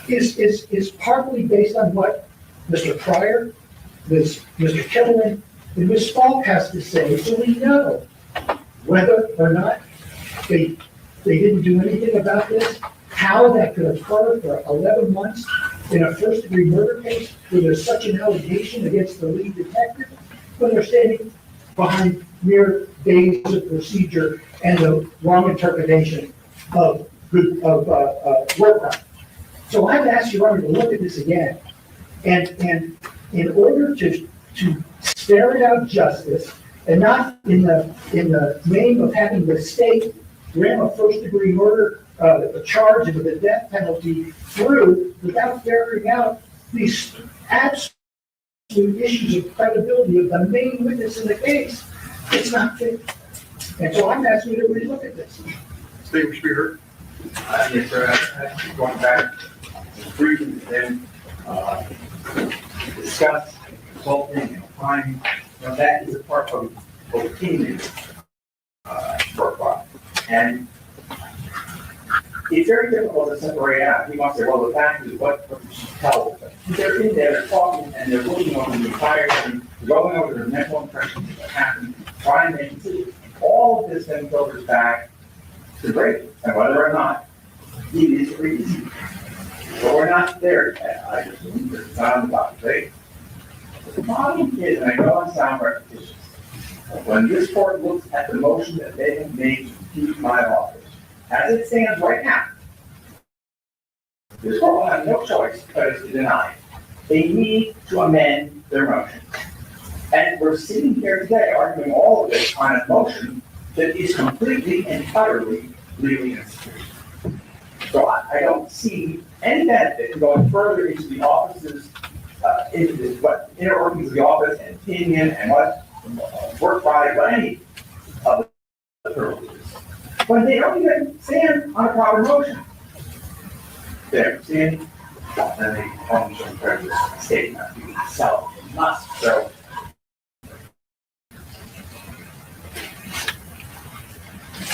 is partly based on what Mr. Pryor, Mr. Keller, and Ms. Falk has to say, so we know whether or not they didn't do anything about this, how that could occur for 11 months in a first-degree murder case where there's such an allegation against the lead detective, when they're standing behind mere days of procedure and the wrong interpretation of work product. So I've asked Your Honor to look at this again, and in order to ferret out justice, and not in the name of having the state ram a first-degree murder charge with a death penalty through without ferreting out these absolute issues of credibility of the main witness in the case, it's not fair. And so I'm asking you to relook at this. Statement be heard. Yes, sir. Going back briefly to them, discuss consulting and applying. That is a part of opinion work product. And it's very difficult to separate out. You might say, well, the fact is what she tells us. They're in there, they're talking, and they're looking over the entire thing, going over their mental impressions of what happened, trying to make decisions. All of this then filters back to Brady, and whether or not it is reasonable. So we're not there yet. I just believe it's not about today. The problem is, and I know I sound repetitious, but when this court looks at the motion that they have made to keep my office, as it stands right now, this court will have no choice but to deny it. They need to amend their motion. And we're sitting here today arguing all of this on a motion that is completely and utterly legally insufficient. So I don't see any benefit in going further into the office's, into what inner workings of the office and opinion and what work product, what any of the privileges. When they don't even stand on a proper motion. They're standing, then they come to prejudice statement, so must, so.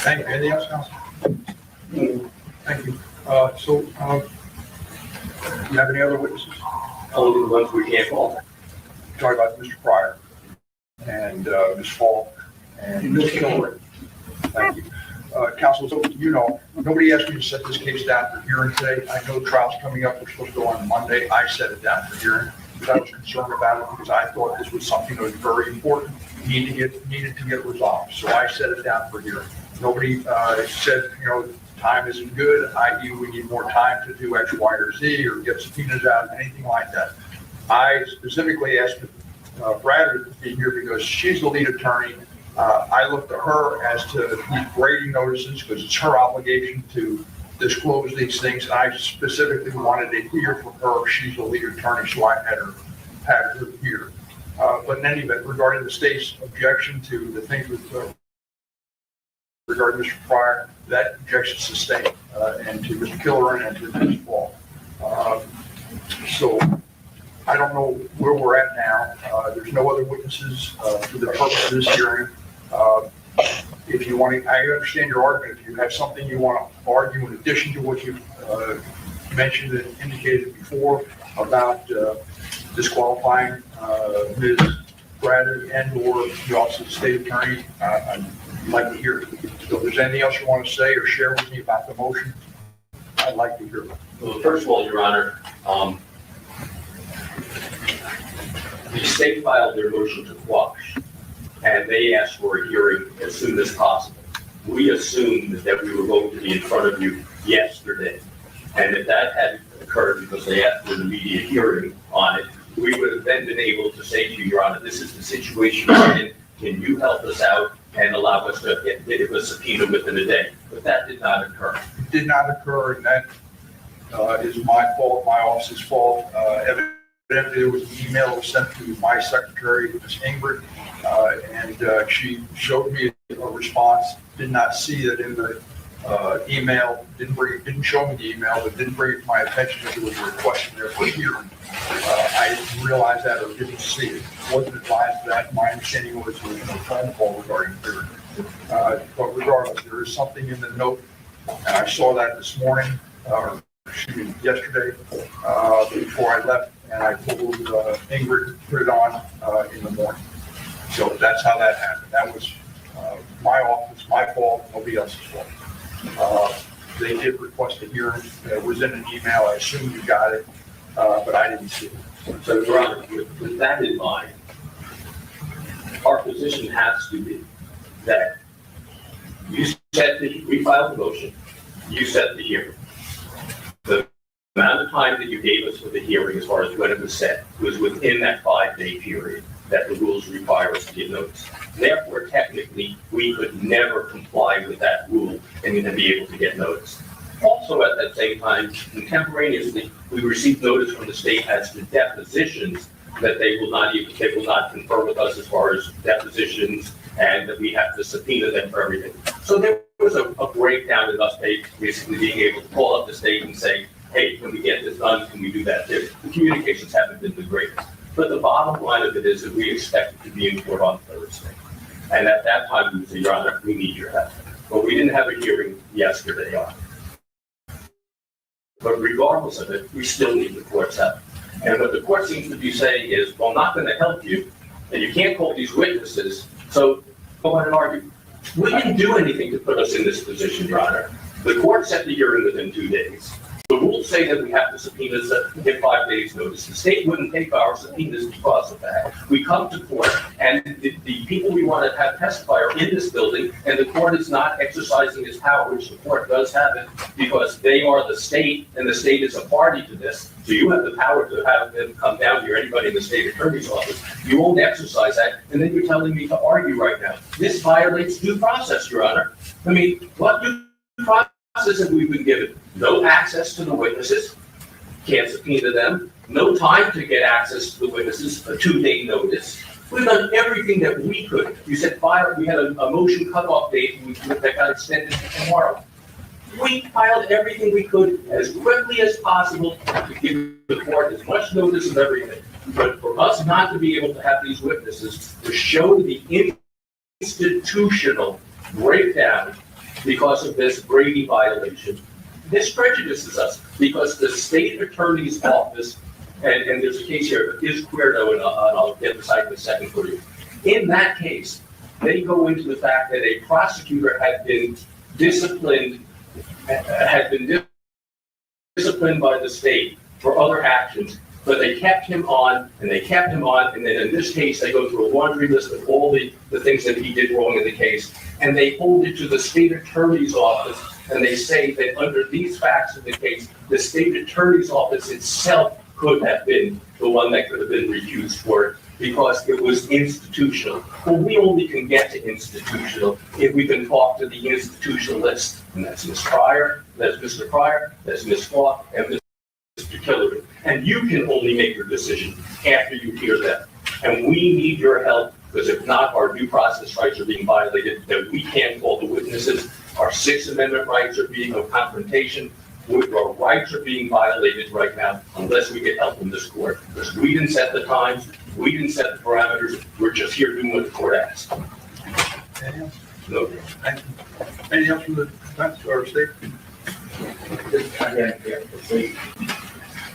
Thank you. Anything else, Council? Thank you. Do you have any other witnesses? Only the ones we can't call. Talking about Mr. Pryor and Ms. Falk and Ms. Kilroy. Thank you. Council, so you know, nobody asked me to set this case down for hearing today. I know the trial's coming up. We're supposed to go on Monday. I set it down for hearing because I was concerned about it because I thought this was something that was very important, needed to get resolved. So I set it down for hearing. Nobody said, you know, time isn't good, i.e. we need more time to do X, Y, or Z, or get subpoenas out, anything like that. I specifically asked Bradley to be here because she's the lead attorney. I looked to her as to the grading notices because it's her obligation to disclose these things. I specifically wanted to hear from her. She's the lead attorney, so I had her here. But in any event, regarding the state's objection to the things with regarding Mr. Pryor, that objection sustained, and to Mr. Killoran and to Ms. Falk. So I don't know where we're at now. There's no other witnesses for the purpose of this hearing. If you want to, I understand your argument. If you have something you want to argue in addition to what you've mentioned and indicated before about disqualifying Ms. Bradley and or the Office of the State Attorney, I'd like to hear it. So if there's anything else you want to say or share with me about the motion, I'd like to hear it. Well, first of all, Your Honor, the state filed their motion to quash, and they asked for a hearing as soon as possible. We assumed that we were going to be in front of you yesterday, and if that had occurred because they asked for an immediate hearing on it, we would have then been able to say to you, Your Honor, this is the situation we're in. Can you help us out and allow us to get a subpoena within a day? But that did not occur. It did not occur, and that is my fault, my office's fault. Evidently, there was an email that was sent to my secretary, Ms. Ingrid, and she showed me a response. Did not see that in the email. Didn't show me the email, but didn't bring it to my attention that there was a request there for hearing. I didn't realize that or didn't see it. Wasn't advised of that. My understanding was there was no phone call regarding hearing. But regardless, there is something in the note, and I saw that this morning, yesterday, before I left, and I told Ingrid to put it on in the morning. So that's how that happened. That was my office, my fault, nobody else's fault. They did request a hearing. It was in an email. I assume you got it, but I didn't see it. So, Your Honor, with that in mind, our position has to be that you said that we filed the motion, you set the hearing. The amount of time that you gave us for the hearing, as far as when it was set, was within that 5-day period that the rules require us to give notice. Therefore, technically, we could never comply with that rule and be able to get notice. Also, at that same time, contemporaneously, we received notice from the state as to depositions that they will not confer with us as far as depositions, and that we have to subpoena them for everything. So there was a breakdown in us basically being able to call up the state and say, hey, can we get this done? Can we do that too? The communications haven't been the greatest. But the bottom line of it is that we expected to be in court on Thursday. And at that time, we would say, Your Honor, we need your help. But we didn't have a hearing yesterday on it. But regardless of it, we still need the court's help. And what the court seems to be saying is, well, I'm not going to help you, and you can't call these witnesses, so go ahead and argue. We didn't do anything to put us in this position, Your Honor. The court set the hearing within 2 days. The rules say that we have to subpoena, give 5 days notice. The state wouldn't take our subpoenas because of that. We come to court, and the people we want to have testify are in this building, and the court is not exercising its power, which the court does have it, because they are the state, and the state is a party to this. So you have the power to have them come down here, anybody in the state attorney's office. You won't exercise that, and then you're telling me to argue right now. This violates due process, Your Honor. I mean, what due process have we been given? No access to the witnesses, can't subpoena them, no time to get access to the witnesses, a 2-day notice. We've done everything that we could. You said we had a motion cutoff date that got extended to tomorrow. We filed everything we could as quickly as possible to give the court as much notice of everything. But for us not to be able to have these witnesses to show the institutional breakdown because of this Brady violation, this prejudices us, because the state attorney's office, and there's a case here, is Cuerto, and I'll get the site in a second for you. In that case, they go into the fact that a prosecutor had been disciplined by the state for other actions, but they kept him on, and then in this case, they go through a laundry list of all the things that he did wrong in the case, and they hold it to the state attorney's office, and they say that under these facts of the case, the state attorney's office itself could have been the one that could have been recused for it, because it was institutional. Well, we only can get to institutional if we can talk to the institutionalist, and that's Ms. Pryor, that's Mr. Pryor, that's Ms. Faulk, and Mr. Tillery. And you can only make your decision after you hear them. And we need your help, because if not, our due process rights are being violated, that we can't call the witnesses. Our Sixth Amendment rights are being of confrontation. Our rights are being violated right now unless we get help from this court. Because we didn't set the times, we didn't set the parameters, we're just here doing what the court asks. Anything else? No. Thank you. Anything else from the defense or state? Again, yeah, the state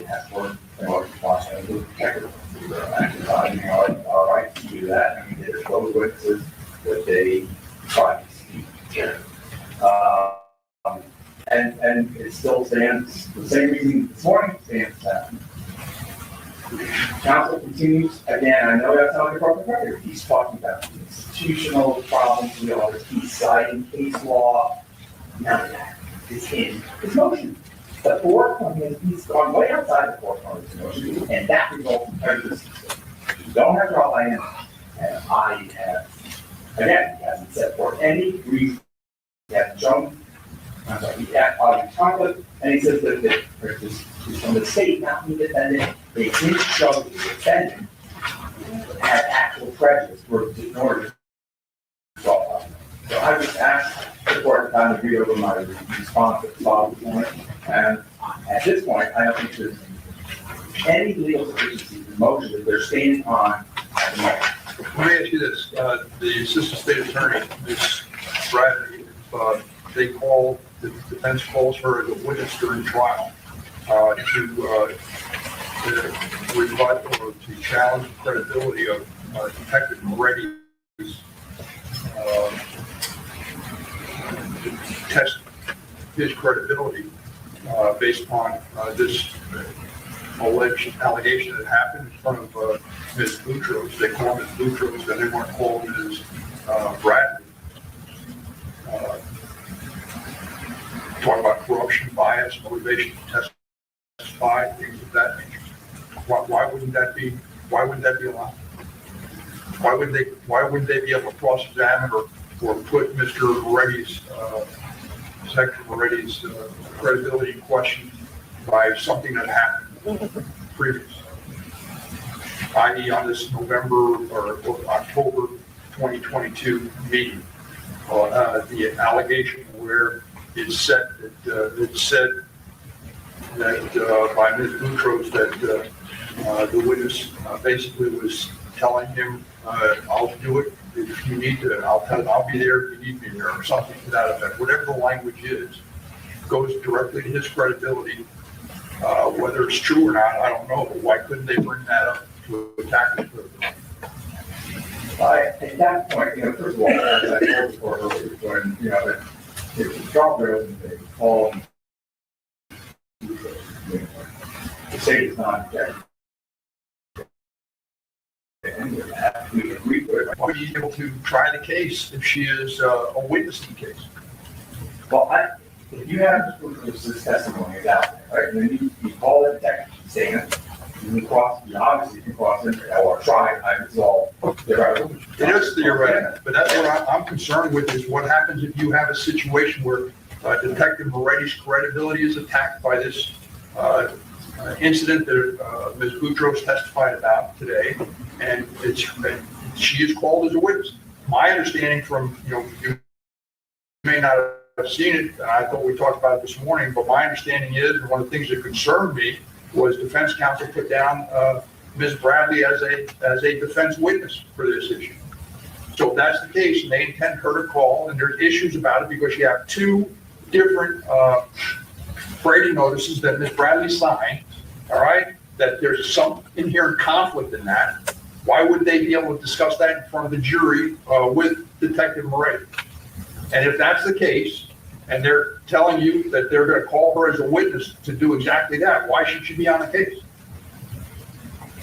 has worked in order to watch and do exercising our right to do that. I mean, there's those witnesses with a privacy. And it still stands, the same reason this morning stands that. Counsel continues, again, I know that's not the corporate record, he's talking about the institutional problems, he's citing case law, none of that is in his motion. The four, he's gone way outside the four corners of his motion, and that results in prejudice. You don't have to draw by him, and I have, again, he hasn't set forth any reason, he hasn't shown, I'm sorry, he had conflict, and he says that from the state, not the defendant, they didn't show the defendant had actual prejudice in order to draw. So I just asked the court to kind of read over my response to the law this morning, and at this point, I don't think there's any legal sufficiency in the motion that they're standing on at the moment. Let me ask you this, the assistant state attorney, Ms. Bradley, the defense calls her as a witness during trial to rebut or to challenge the credibility of Detective Moretti's test his credibility based upon this alleged allegation that happened in front of Ms. Boutros. They call Ms. Boutros, and they weren't called Ms. Bradley. Talk about corruption, bias, motivation to testify, things of that nature. Why wouldn't that be allowed? Why wouldn't they be able to cross-examine or put Mr. Moretti's, Detective Moretti's credibility in question by something that happened previously? I.e. on this November or October 2022 meeting, the allegation where it said that by Ms. Boutros that the witness basically was telling him, "I'll do it if you need to. I'll be there if you need me there," or something to that effect. Whatever the language is, goes directly to his credibility. Whether it's true or not, I don't know. But why couldn't they bring that up to attack his credibility? At that point, first of all, as I told the court earlier, when, if the job doesn't pay, all the state is not objecting. Any of that, we agree with it. Are you able to try the case if she is a witness in the case? Well, if you have this testimony is out there, right, and then you call the detective stand, you obviously can cross it or try, it's all theoretical. It is theoretical, but that's what I'm concerned with is what happens if you have a situation where Detective Moretti's credibility is attacked by this incident that Ms. Boutros testified about today, and she is called as a witness. My understanding from, you may not have seen it, and I thought we talked about it this morning, but my understanding is, and one of the things that concerned me was defense counsel put down Ms. Bradley as a defense witness for this issue. So if that's the case, and they intend her to call, and there's issues about it because you have two different Brady notices that Ms. Bradley signed, all right, that there's some inherent conflict in that. Why would they be able to discuss that in front of the jury with Detective Moretti? And if that's the case, and they're telling you that they're going to call her as a witness to do exactly that, why should she be on the case?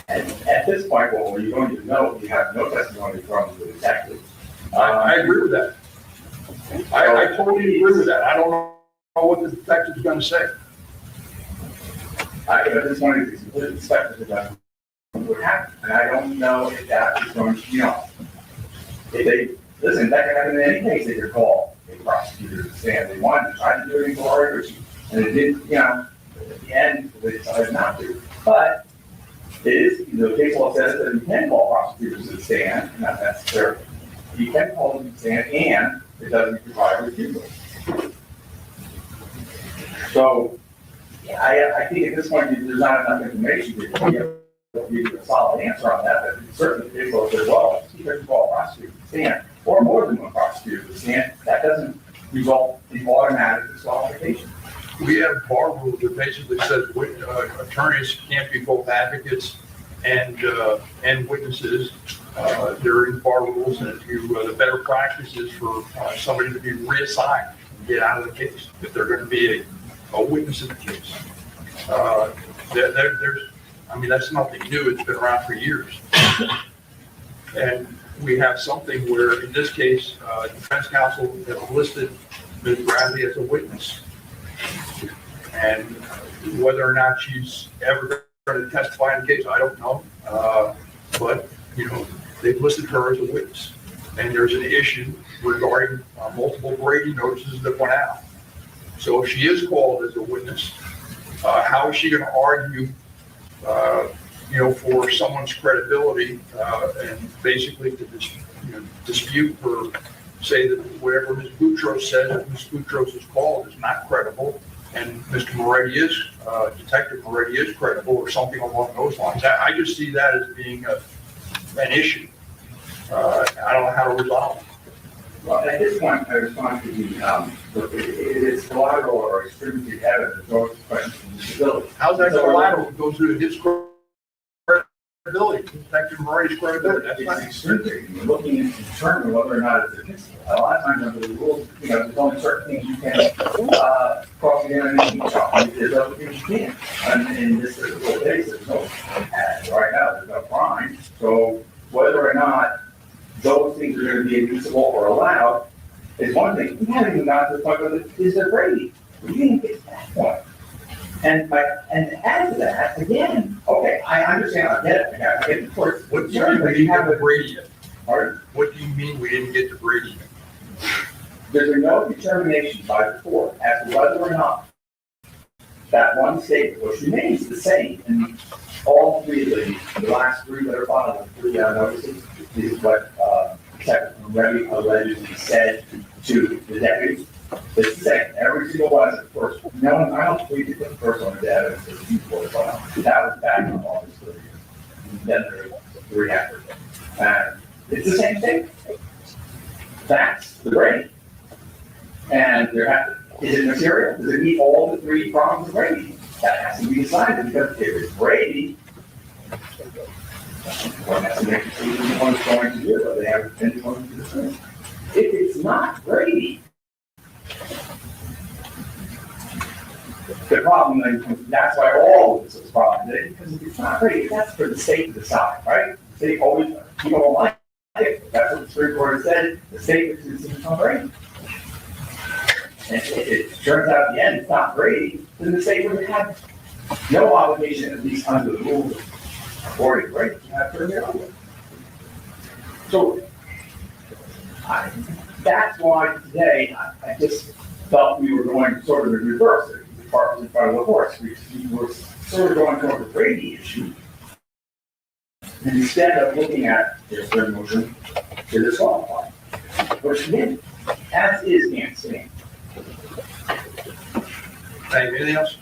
And at this point, well, you're going to know you have no testimony from the detective. I agree with that. I totally agree with that. I don't know what the detective's going to say. I just wanted to completely expect that would happen, and I don't know if that is going to, if they, listen, that could happen in any case they could call a prosecutor to stand. They wanted to try to do it in court, and it didn't, at the end, they decided not to. But it is, the case law says that you can call prosecutors to stand, not necessarily. You can call them to stand, and it doesn't provide refusal. So, I think at this point, there's not enough information to give you a solid answer on that, but certainly the case law says, well, you can call a prosecutor to stand, or more than one prosecutor to stand. That doesn't result in automatic disqualification. We have bar rules that basically says attorneys can't be both advocates and witnesses. There are bar rules, and if the better practice is for somebody to be reassigned and get out of the case if they're going to be a witness in the case. That's nothing new. It's been around for years. And we have something where, in this case, defense counsel has listed Ms. Bradley as a witness. And whether or not she's ever going to testify in the case, I don't know. But, they've listed her as a witness. And there's an issue regarding multiple Brady notices that went out. So if she is called as a witness, how is she going to argue, for someone's credibility and basically to dispute or say that whatever Ms. Boutros said that Ms. Boutros is called is not credible, and Mr. Moretti is, Detective Moretti is credible, or something along those lines. I just see that as being an issue. I don't know how to resolve it. Well, at this point, I respond to it is collateral or extrinsic evidence, those questions of disability. How's that collateral? It goes to his credibility, Detective Moretti's credibility. It's extrinsic. You're looking to determine whether or not it's admissible. A lot of times under the rules, there's only certain things you can cross-examine each other. There's other things you can't. And in this particular case, there's no, right now, there's no crime. So whether or not those things are going to be admissible or allowed is one thing. We haven't even gotten to the point of is there Brady? We didn't get to that point. And add to that, again, okay, I understand, I get it. I get the court. What do you mean we didn't get to Brady yet? Pardon? What do you mean we didn't get to Brady yet? There's no determination by the court as to whether or not that one statement, which remains the same in all three of the last three that are filed, three notices, is what Detective Moretti allegedly said to the deputy. It's the same. Every single one is the first. No one, I don't believe you put the first one into evidence as before. That was back in August 30th. Then there was three after. And it's the same thing. That's the Brady. And is it material? Does it meet all the three problems of Brady? That has to be decided, because if it's Brady, one has to make a decision what it's going to do, or they have been going to determine. If it's not Brady, The problem, then, that's why all of this is a problem, because if it's not Brady, that's for the state to decide, right? The state always, people don't like it, that's what the Supreme Court has said, the state is not Brady. And if it turns out at the end it's not Brady, then the state would have no obligation, at least under the rules according to Brady, to have to turn it over. So, that's why today, I just felt we were going sort of in reverse. The cart was in front of the horse. We were sort of going toward the Brady issue. And instead of looking at their third motion to disqualify, which again, as is can't stand. Anything else?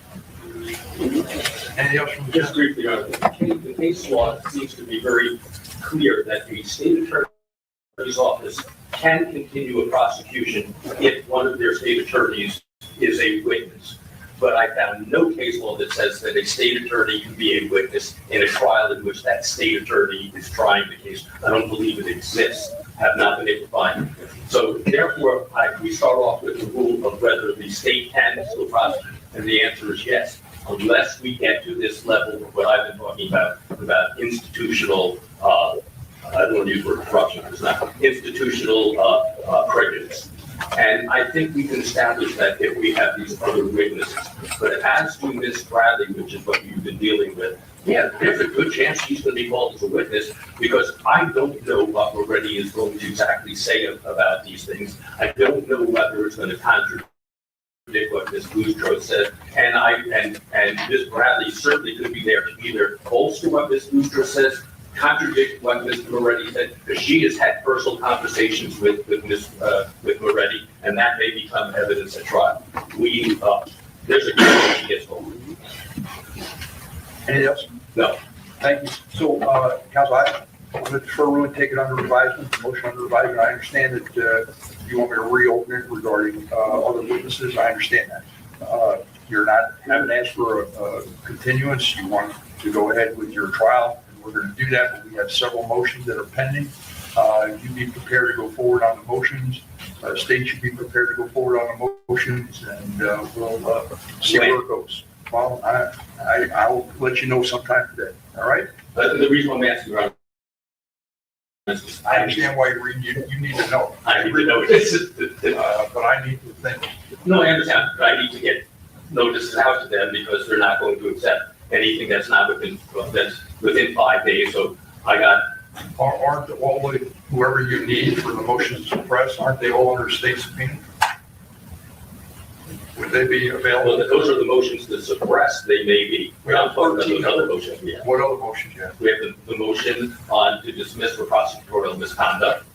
Anything else from Just briefly, the case law seems to be very clear that the state attorney's office can continue a prosecution if one of their state attorneys is a witness. But I found no case law that says that a state attorney can be a witness in a trial in which that state attorney is trying the case. I don't believe it exists, have not been able to find it. So therefore, we start off with the rule of whether the state can still prosecute, and the answer is yes, unless we get to this level of what I've been talking about institutional, I don't want to use the word corruption, it's not institutional prejudice. And I think we can establish that if we have these other witnesses. But as to Ms. Bradley, which is what you've been dealing with, yeah, there's a good chance she's going to be called as a witness because I don't know what Moretti is going to exactly say about these things. I don't know whether it's going to contradict what Ms. Boudreaux said, and Ms. Bradley certainly could be there to either bolster what Ms. Boudreaux says, contradict what Ms. Moretti said, because she has had personal conversations with Moretti, and that may become evidence at trial. There's a good chance she gets home. Anything else? No. Thank you. So, Council, I'm going to defer and take it under advisement, motion under advisement. I understand that you want me to reopen it regarding other witnesses. I understand that. You're not having asked for a continuance. You want to go ahead with your trial. We're going to do that, but we have several motions that are pending. You be prepared to go forward on the motions. State should be prepared to go forward on the motions, and we'll see where it goes. Well, I'll let you know sometime today. All right? The reason I'm asking around is I understand why you're reading. You need to know. I need to know this. But I need to think. No, I understand, but I need to get notices out to them because they're not going to accept anything that's not within 5 days. So I got. Aren't all the, whoever you need for the motion to suppress, aren't they all under state subpoena? Would they be available? Well, those are the motions to suppress. They may be. We're not talking about those other motions. Yeah. What other motions you have? We have the motion on to dismiss for prosecutorial misconduct.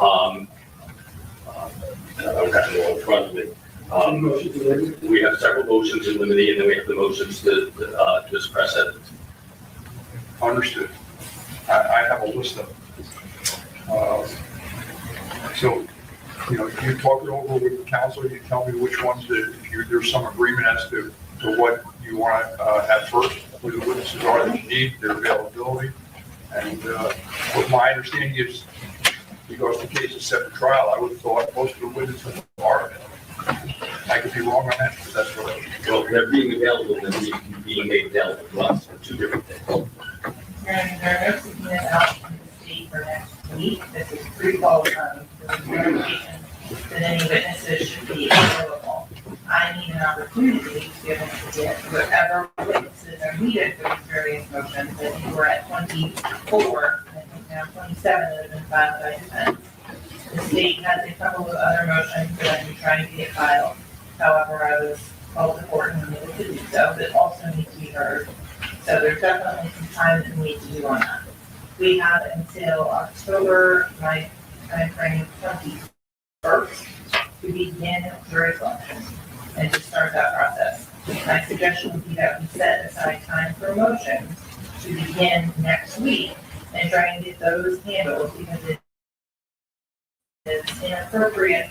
I don't have them all in front of me. We have several motions in limine, and then we have the motions to suppress evidence. Understood. I have a list of them. So, you talk it over with the council, you tell me which ones that, if there's some agreement as to what you want to have first, who the witnesses are that you need, their availability. And what my understanding is, because the case is set for trial, I would have thought most of the witnesses are available. I could be wrong on that, but that's what I was. Well, they're being available and being made available to us for two different things. And there are no subpoenas out from the state for next week. This is pre-qualifying for the verification that any witnesses should be available. I need an opportunity to be able to get whatever witnesses are needed for these various motions. I think we're at 24, and I think now 27 that have been filed by defense. The state has a couple of other motions that I'm trying to get filed. However, I was called to court and unable to do so, that also need to be heard. So there's definitely some time that we need to do on that. We have until October, my timeframe, 21st, to begin jury selection and to start that process. My suggestion would be that we set aside time for motions to begin next week and try and get those handled, because it's inappropriate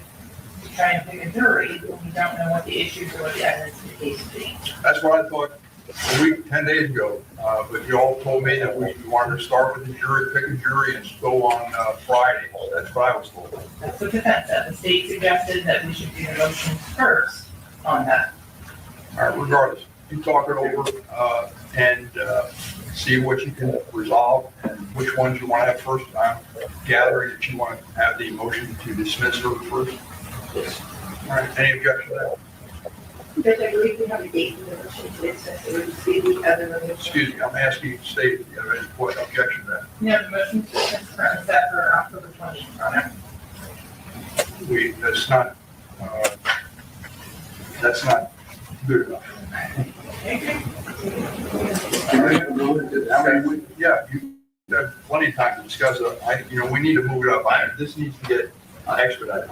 to try and pick a jury when we don't know what the issues or what the evidence of the case would be. That's what I thought a week, 10 days ago, but you all told me that we wanted to start with the jury, pick a jury, and go on Friday. That's what I was told. That's what defense said. The state suggested that we should do the motions first on that. All right, regardless, you talk it over, and, see what you can resolve and which ones you want to have first. I'm gathering that you want to have the motion to dismiss her first. All right, any objection to that? Because I believe we have a date for the motion to discuss it, would see the other motion. Excuse me, I'm asking you to state if you have any objection to that. No, the motion to dismiss currently set for October 20th, Your Honor. That's not good enough. Yeah, you have plenty of time to discuss it. We need to move it up. This needs to get expedited.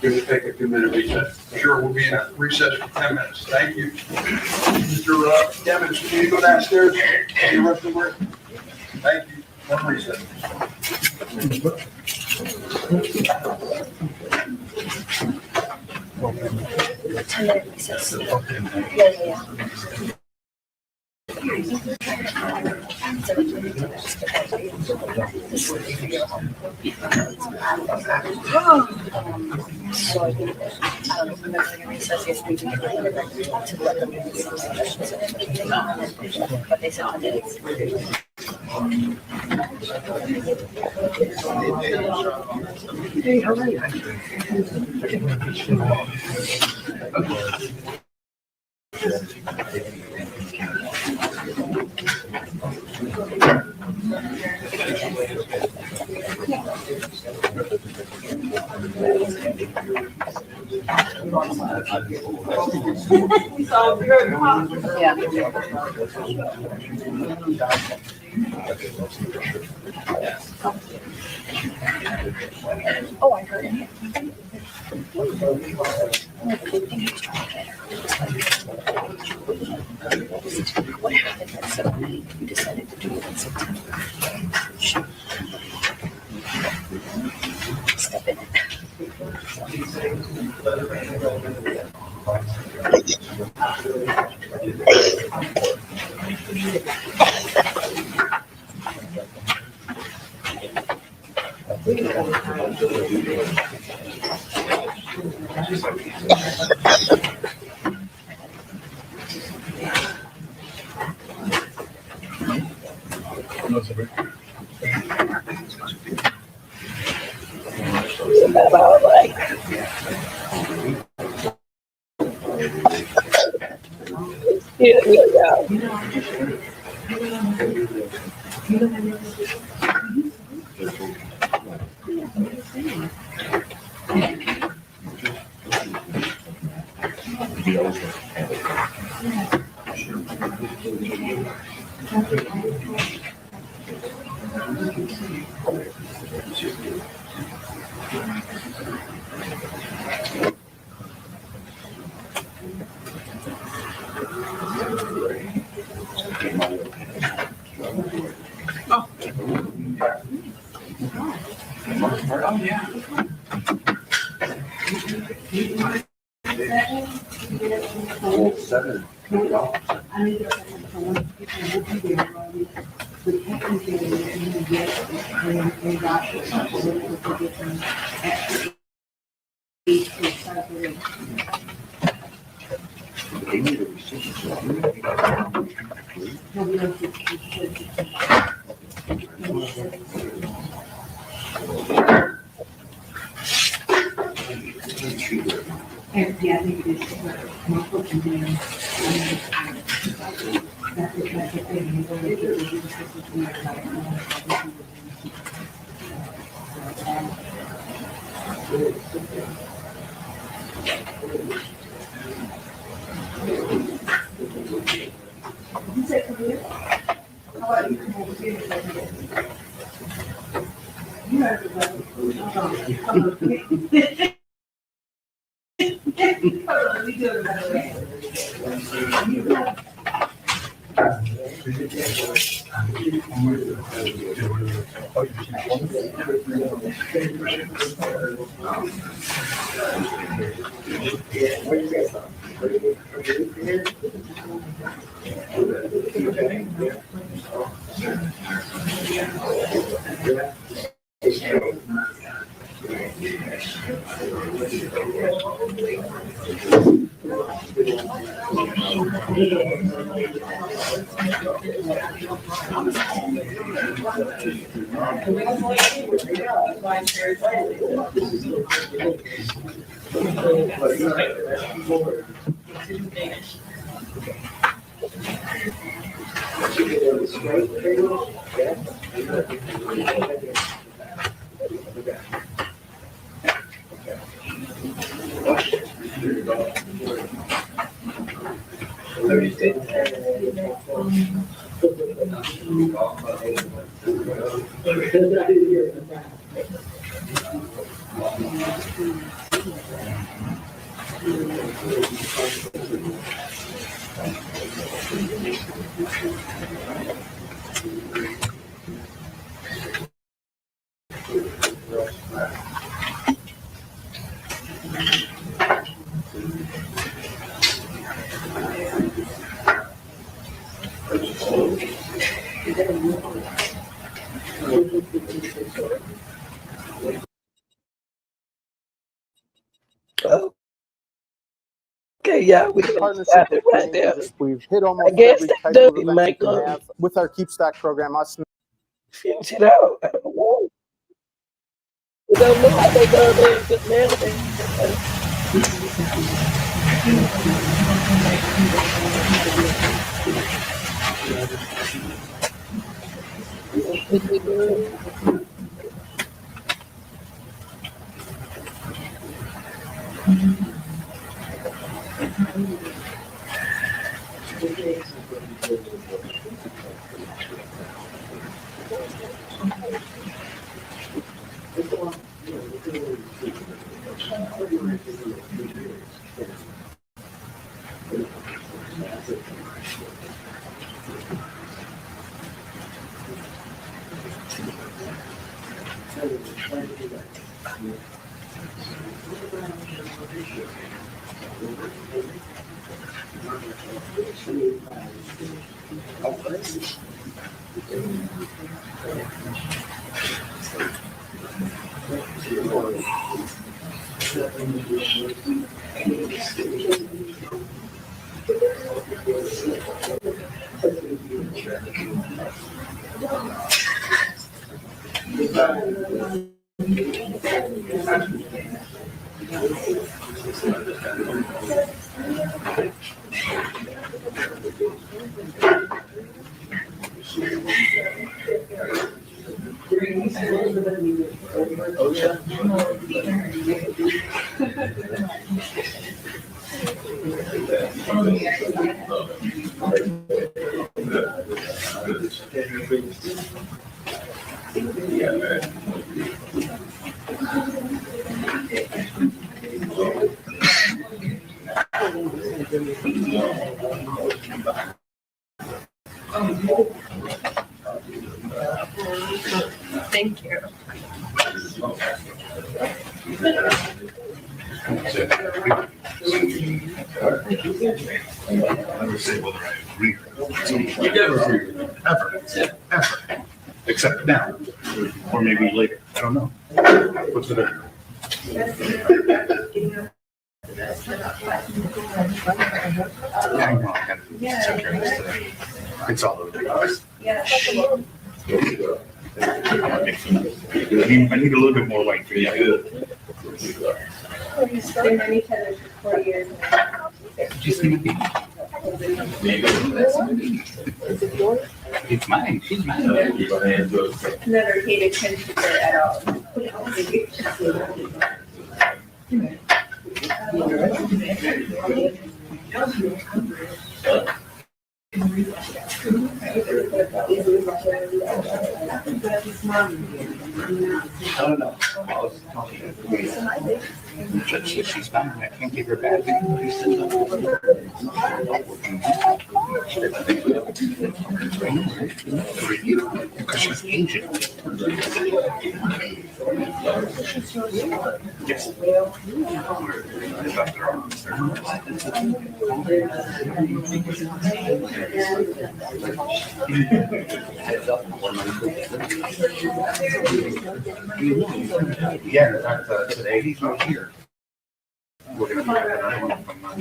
Can we take a 2-minute recess? Sure, we'll be in recess for 10 minutes. Thank you. Mr. Devins, can you go downstairs? Do the rest of the work? Thank you. One recess. A 10-minute recess. Yeah. So I think I'm going to recess yesterday to let them know some questions. But they said 10 minutes. Hey, how are you? Yeah. Oh, I heard it. What happened that suddenly you decided to do it in September? Step in it. Okay, yeah, we can stop it right there. We've hit I almost guess every that type does of it, event Mike. you can have with our Keep Stack program. Us Finish it out. I don't know. It don't look like they done that good Thank you. I would say whether I agree or not. We never agree. Ever. Except now, or maybe later. I don't know. What's the difference? Yeah, I know. I gotta do this. Okay. It's all over the place. I need a little bit more white for you. They've known each other for 4 years now. Just need to It's mine. She's mine. Never paid attention to it at all. I don't know. I was talking to the judge said she's fine. I can't give her back. Because she's Asian. Yes. Yeah, today he's not here. We're gonna be back. I don't know if I'm not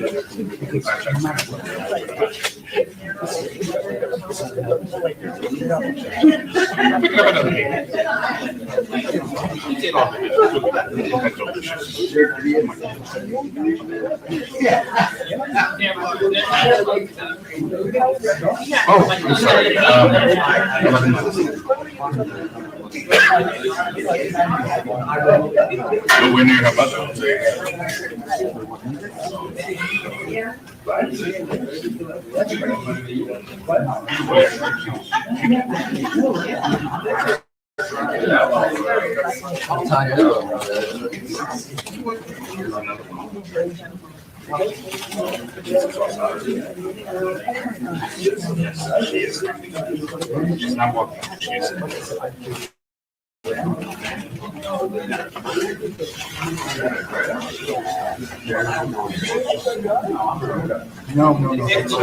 Oh, I'm sorry. Nowhere near her mother. She's not walking. She's no. It's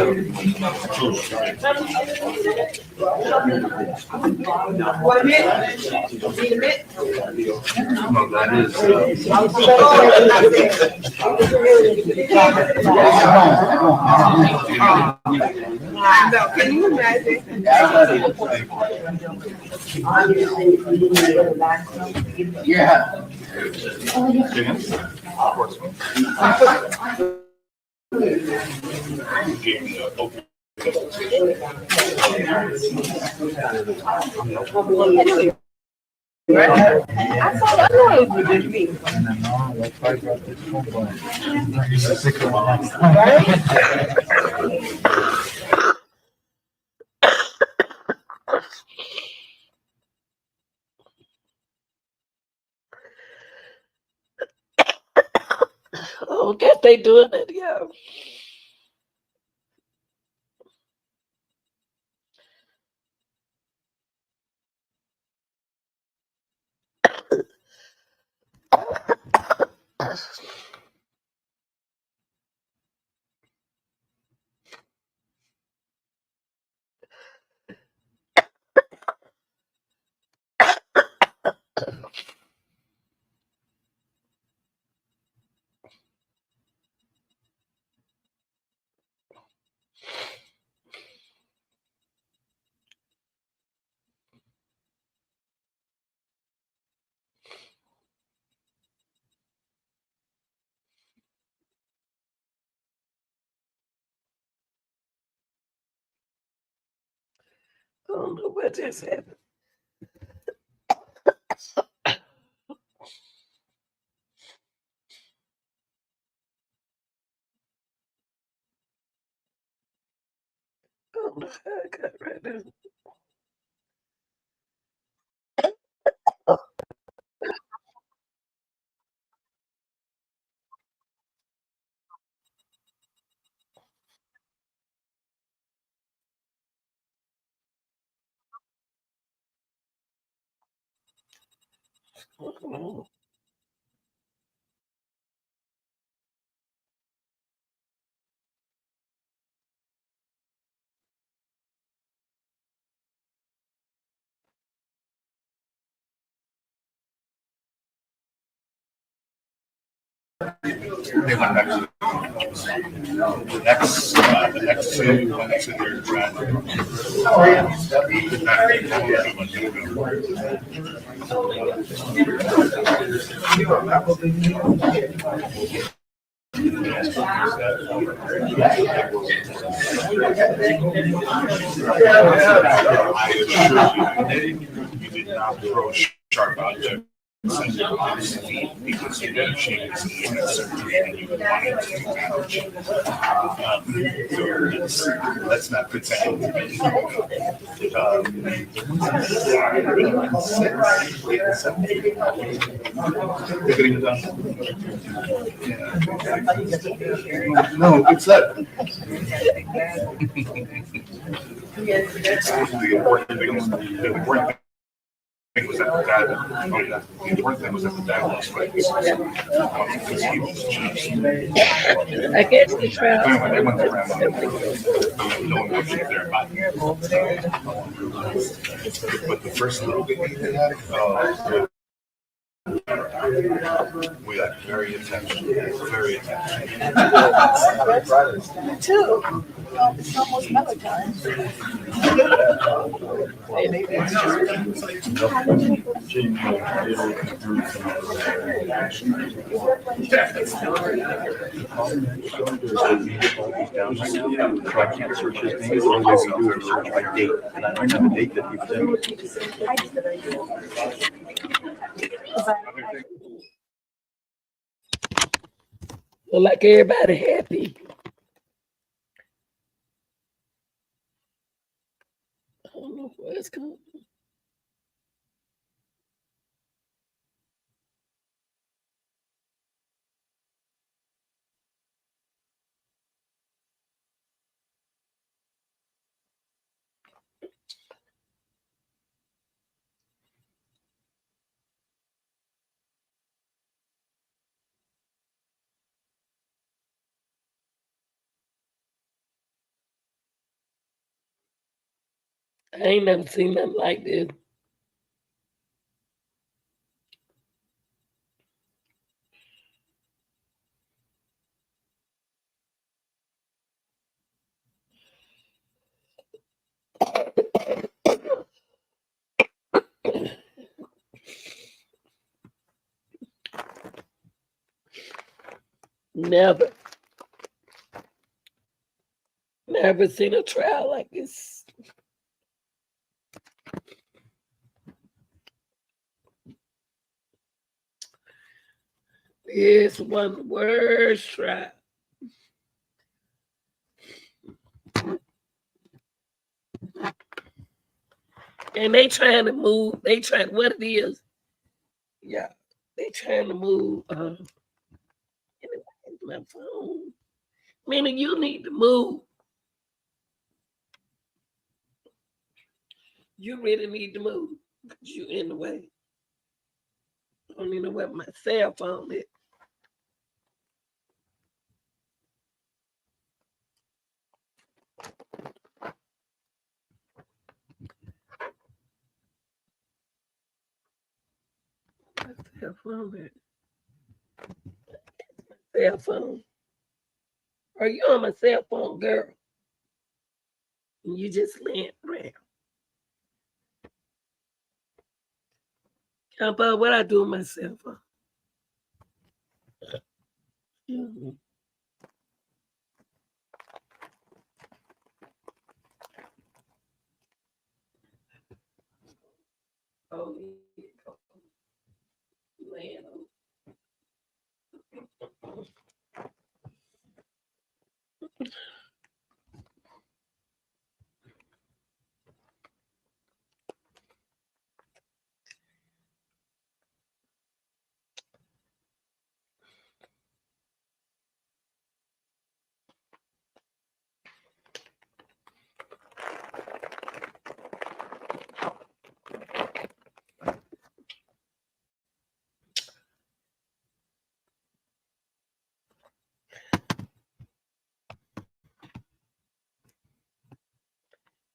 no, that is. Can you imagine? Yeah. I thought I knew it was just me. Oh, guess they doing it, yeah. I don't know what just happened. I don't know how I got right now. Oh. They went back to the next two went to their draft. I assure you, you did not throw a sharp object. Because you know she was in a certain and you wanted to manage. So let's not pretend. No, it's that. The important thing was that the dad, the important thing was that the dad was right. Because he was just. I guess they tried. Anyway, they went to grandma. No one was there. But the first little bit, We are very attentive, very attentive. Me too. Well, it's almost Melly time. Maybe it's So I can't search his name. The only way we do it is search by date. And I don't have a date that he was in. Well, like everybody happy. I don't know where it's coming from. I ain't never seen nothing like this. Never seen a trial like this. It's one of the worst trial. And they trying to move, what it is. Yeah, they trying to move. Anyway, my phone. Meaning you need to move. You really need to move. You in the way. I don't even know where my cell phone is. My cell phone is. Cell phone. Are you on my cell phone, girl? You just laying around. About what I do with my cell phone. Mm-hmm. Oh, yeah. Laying on.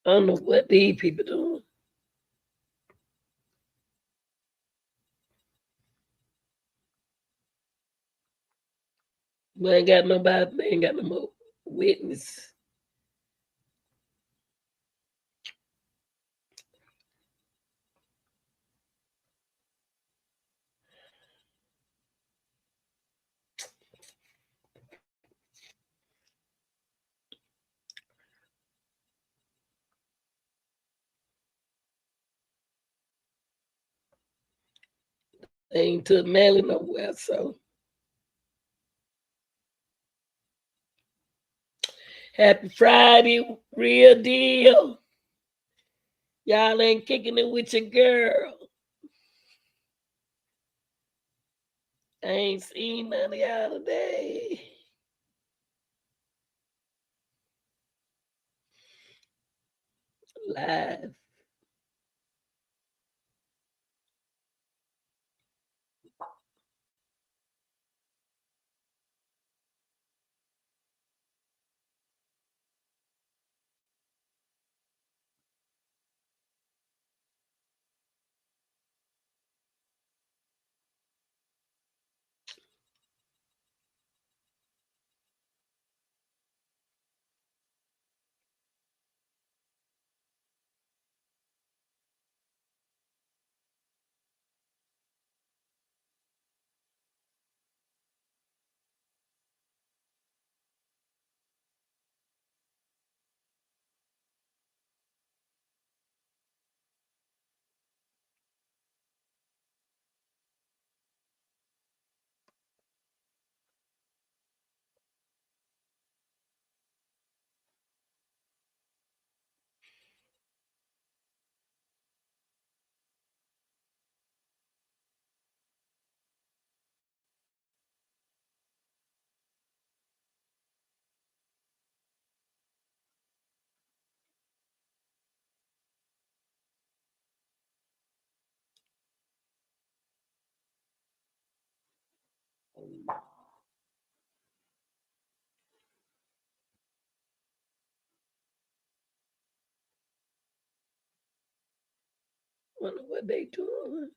I don't know what these people doing. They ain't got nobody, they ain't got no more witness. They ain't took Melly nowhere, so. Happy Friday, real deal. Y'all ain't kicking it with your girl. I ain't seen none of y'all today. Live. Wonder what they doing.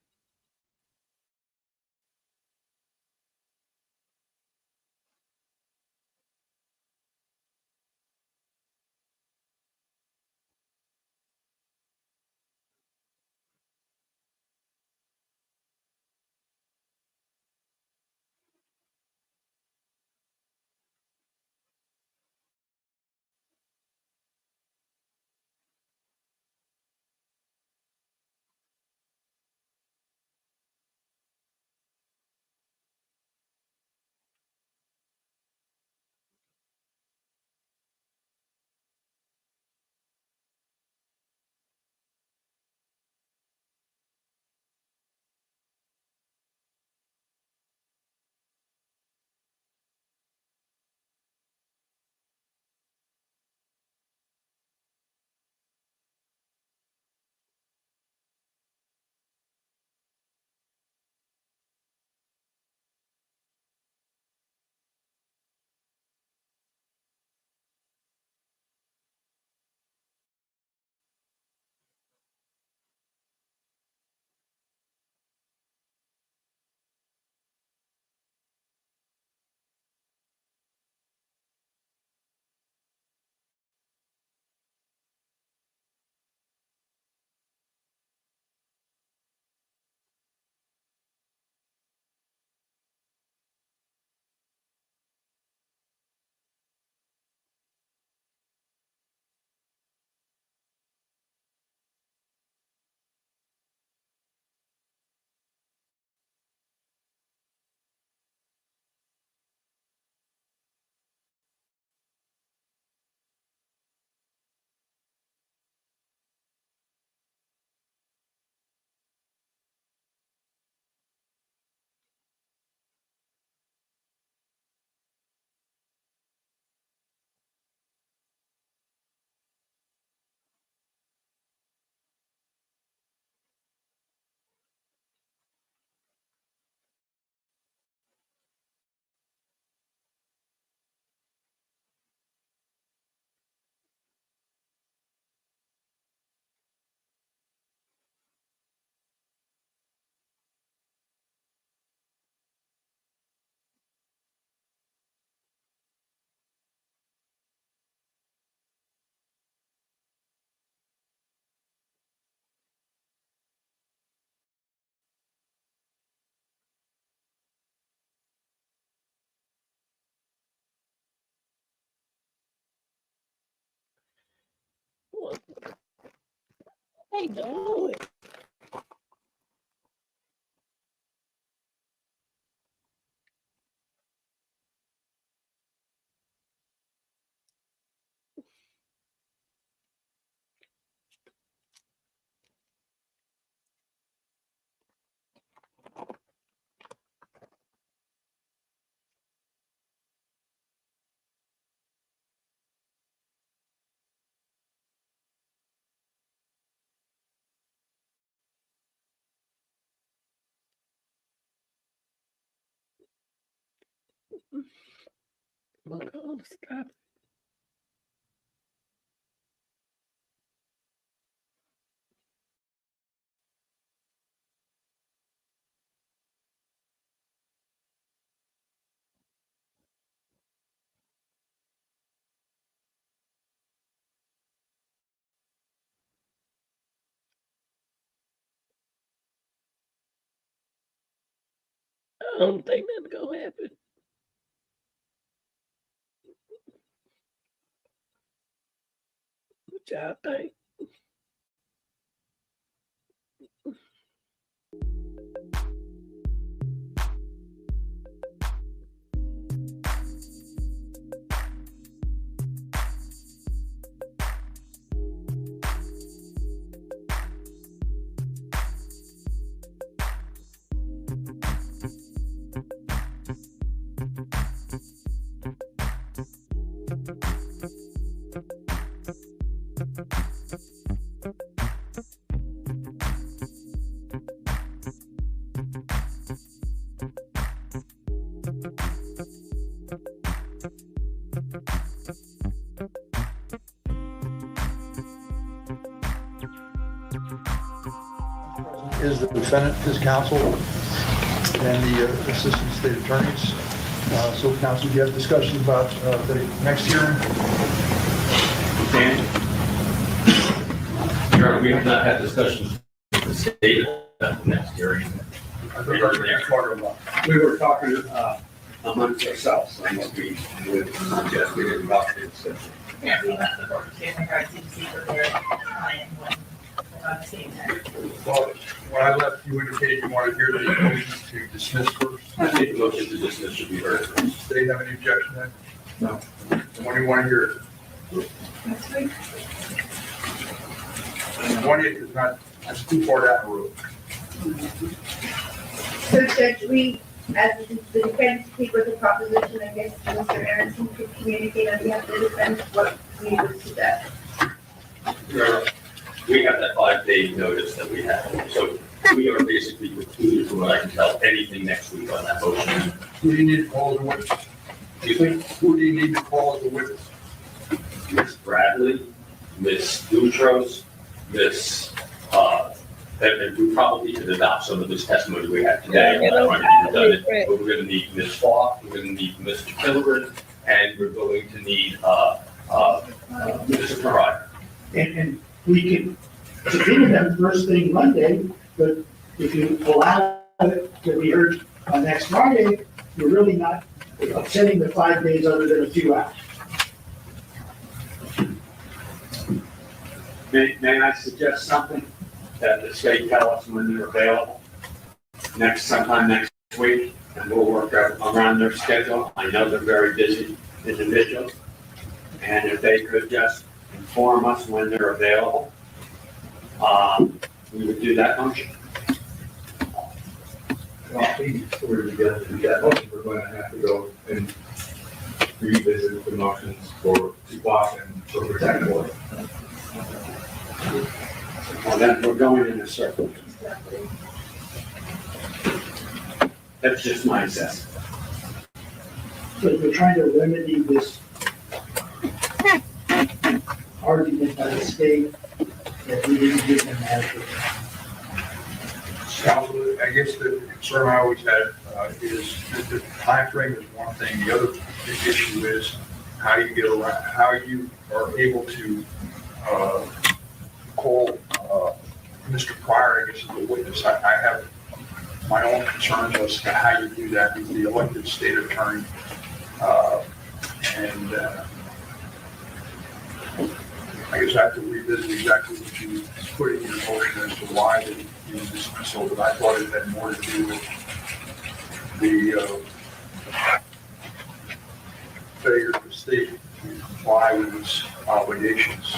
What they doing? But stop. I don't think that's gonna happen. What y'all think? Is the defendant, his counsel, and the assistant state attorneys. So, counsel, do you have discussions about the next hearing? Your Honor, we have not had discussions with the state about the next hearing. We were talking amongst ourselves on what we would suggest we didn't talk to. So. Yeah, we left the board in regards to see what their client was on the same time. Well, when I left, you indicated you wanted to hear the motion to dismiss first. I think the motion to dismiss should be heard. Do they have any objection then? No. When do you want to hear it? Next week. 20th is not, that's too far down the road. So Judge, we, as the defense speak with the proposition, I guess Mr. Aronson could communicate on behalf of the defense what we would suggest. Your Honor, we have that 5-day notice that we have. So we are basically precluded from what I can tell anything next week on that motion. Who do you need to call as a witness? Excuse me? Who do you need to call as a witness? Ms. Bradley, Ms. Boutros, Ms. And we probably could adopt some of this testimony we had today. We're not trying to be redundant, but we're going to need Ms. Falk, we're going to need Mr. Kilburn, and we're going to need Mr. Pryor. And we can subpoena them first thing Monday, but if you allow it to be heard on next Friday, you're really not upsetting the 5 days other than a few hours. May I suggest something that the state tell us when they're available? Sometime next week, and we'll work around their schedule. I know they're very busy individuals. And if they could just inform us when they're available, we would do that motion. Well, I think in order to get to that motion, we're going to have to go and revisit the motions for squash and for protect order. Well, then we're going in a circle. That's just my assessment. So we're trying to remedy this argument by the state that we didn't give them adequate. Counsel, I guess the concern I always had is that the timeframe is one thing. The other issue is how you get around, how you are able to call Mr. Pryor, I guess, as a witness. I have my own concerns as to how you do that with the elected state attorney. I guess I have to revisit exactly what you put in your motion as to why the dismissal, but I thought it had more to do with the failure of the state to comply with its obligations.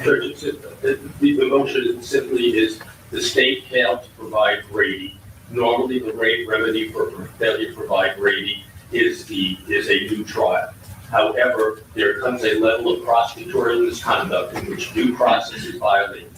The motion simply is the state failed to provide Brady. Normally, the remedy for failure to provide Brady is a new trial. However, there comes a level of prosecutorial misconduct in which due process is violated.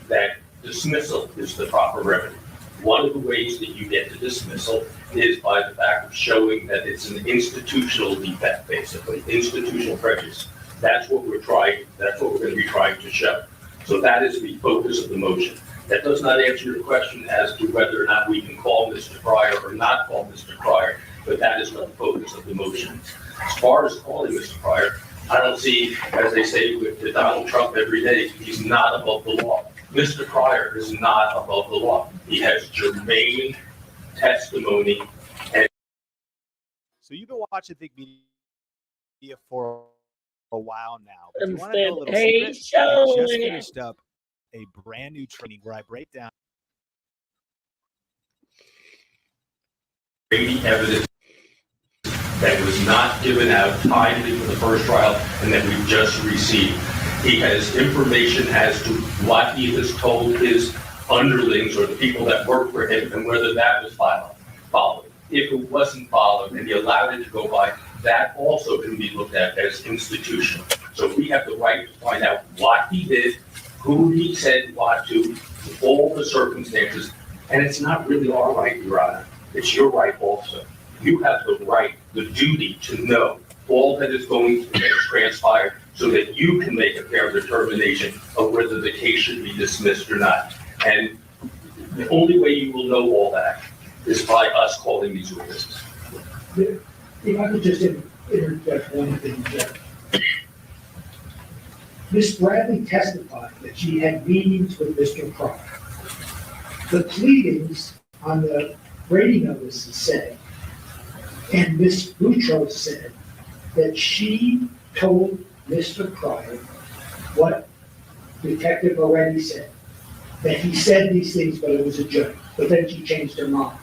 That dismissal is the proper remedy. One of the ways that you get to dismissal is by the fact of showing that it's an institutional defect, basically, institutional prejudice. That's what we're trying, that's what we're going to be trying to show. So that is the focus of the motion. That does not answer your question as to whether or not we can call Mr. Pryor or not call Mr. Pryor, but that is what the focus of the motion is. As far as calling Mr. Pryor, I don't see, as they say with Donald Trump every day, he's not above the law. Mr. Pryor is not above the law. He has germane testimony. So you've been watching Think Media for a while now. But if you want to know a little Hey, secret, I just show. finished up a brand new training where I break down Brady evidence that was not given out timely for the first trial and that we just received. He has information as to what he has told his underlings or the people that work for him and whether that was followed. If it wasn't followed and he allowed it to go by, that also can be looked at as institutional. So we have the right to find out what he did, who he said what to, all the circumstances. And it's not really our right, Your Honor. It's your right also. You have the right, the duty to know all that is going to transpire so that you can make a fair determination of whether the case should be dismissed or not. And The only way you will know all that is by us calling these witnesses. If I could just interject one thing, Jeff. Ms. Bradley testified that she had meetings with Mr. Pryor. The pleadings on the Brady notices say, and Ms. Boutros said, that she told Mr. Pryor what Detective already said, that he said these things, but it was a joke. But then she changed her mind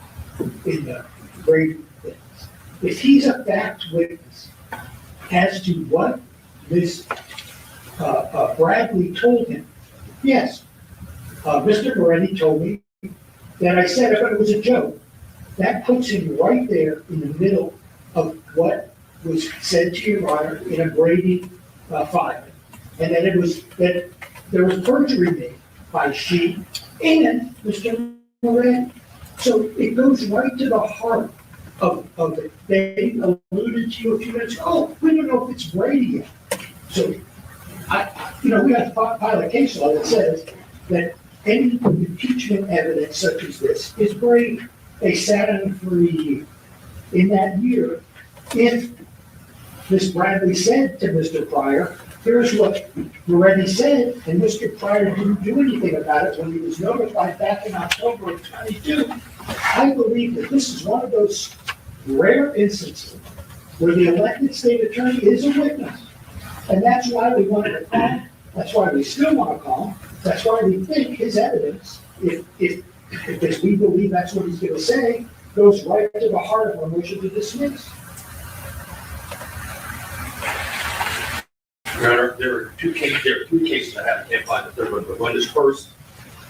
in the Brady things. If he's a fact witness as to what Ms. Bradley told him, yes, Mr. Moretti told me that I said it, but it was a joke. That puts him right there in the middle of what was said to your honor in a Brady filing. And that it was, that there was perjury made by she and Mr. Moretti. So it goes right to the heart of it. They alluded to you a few minutes ago, oh, we don't know if it's Brady yet. So we have to file a case law that says that any impeachment evidence such as this is Brady. They sat on it for a year. In that year, if Ms. Bradley said to Mr. Pryor, here's what Moretti said, and Mr. Pryor didn't do anything about it when he was notified back in October of 22, I believe that this is one of those rare instances where the elected state attorney is a witness. And that's why we wanted to call him. That's why we still want to call him. That's why we think his evidence, if we believe that's what he's going to say, goes right to the heart of our motion to dismiss. Your Honor, there are three cases I can't find the third one, but one is first,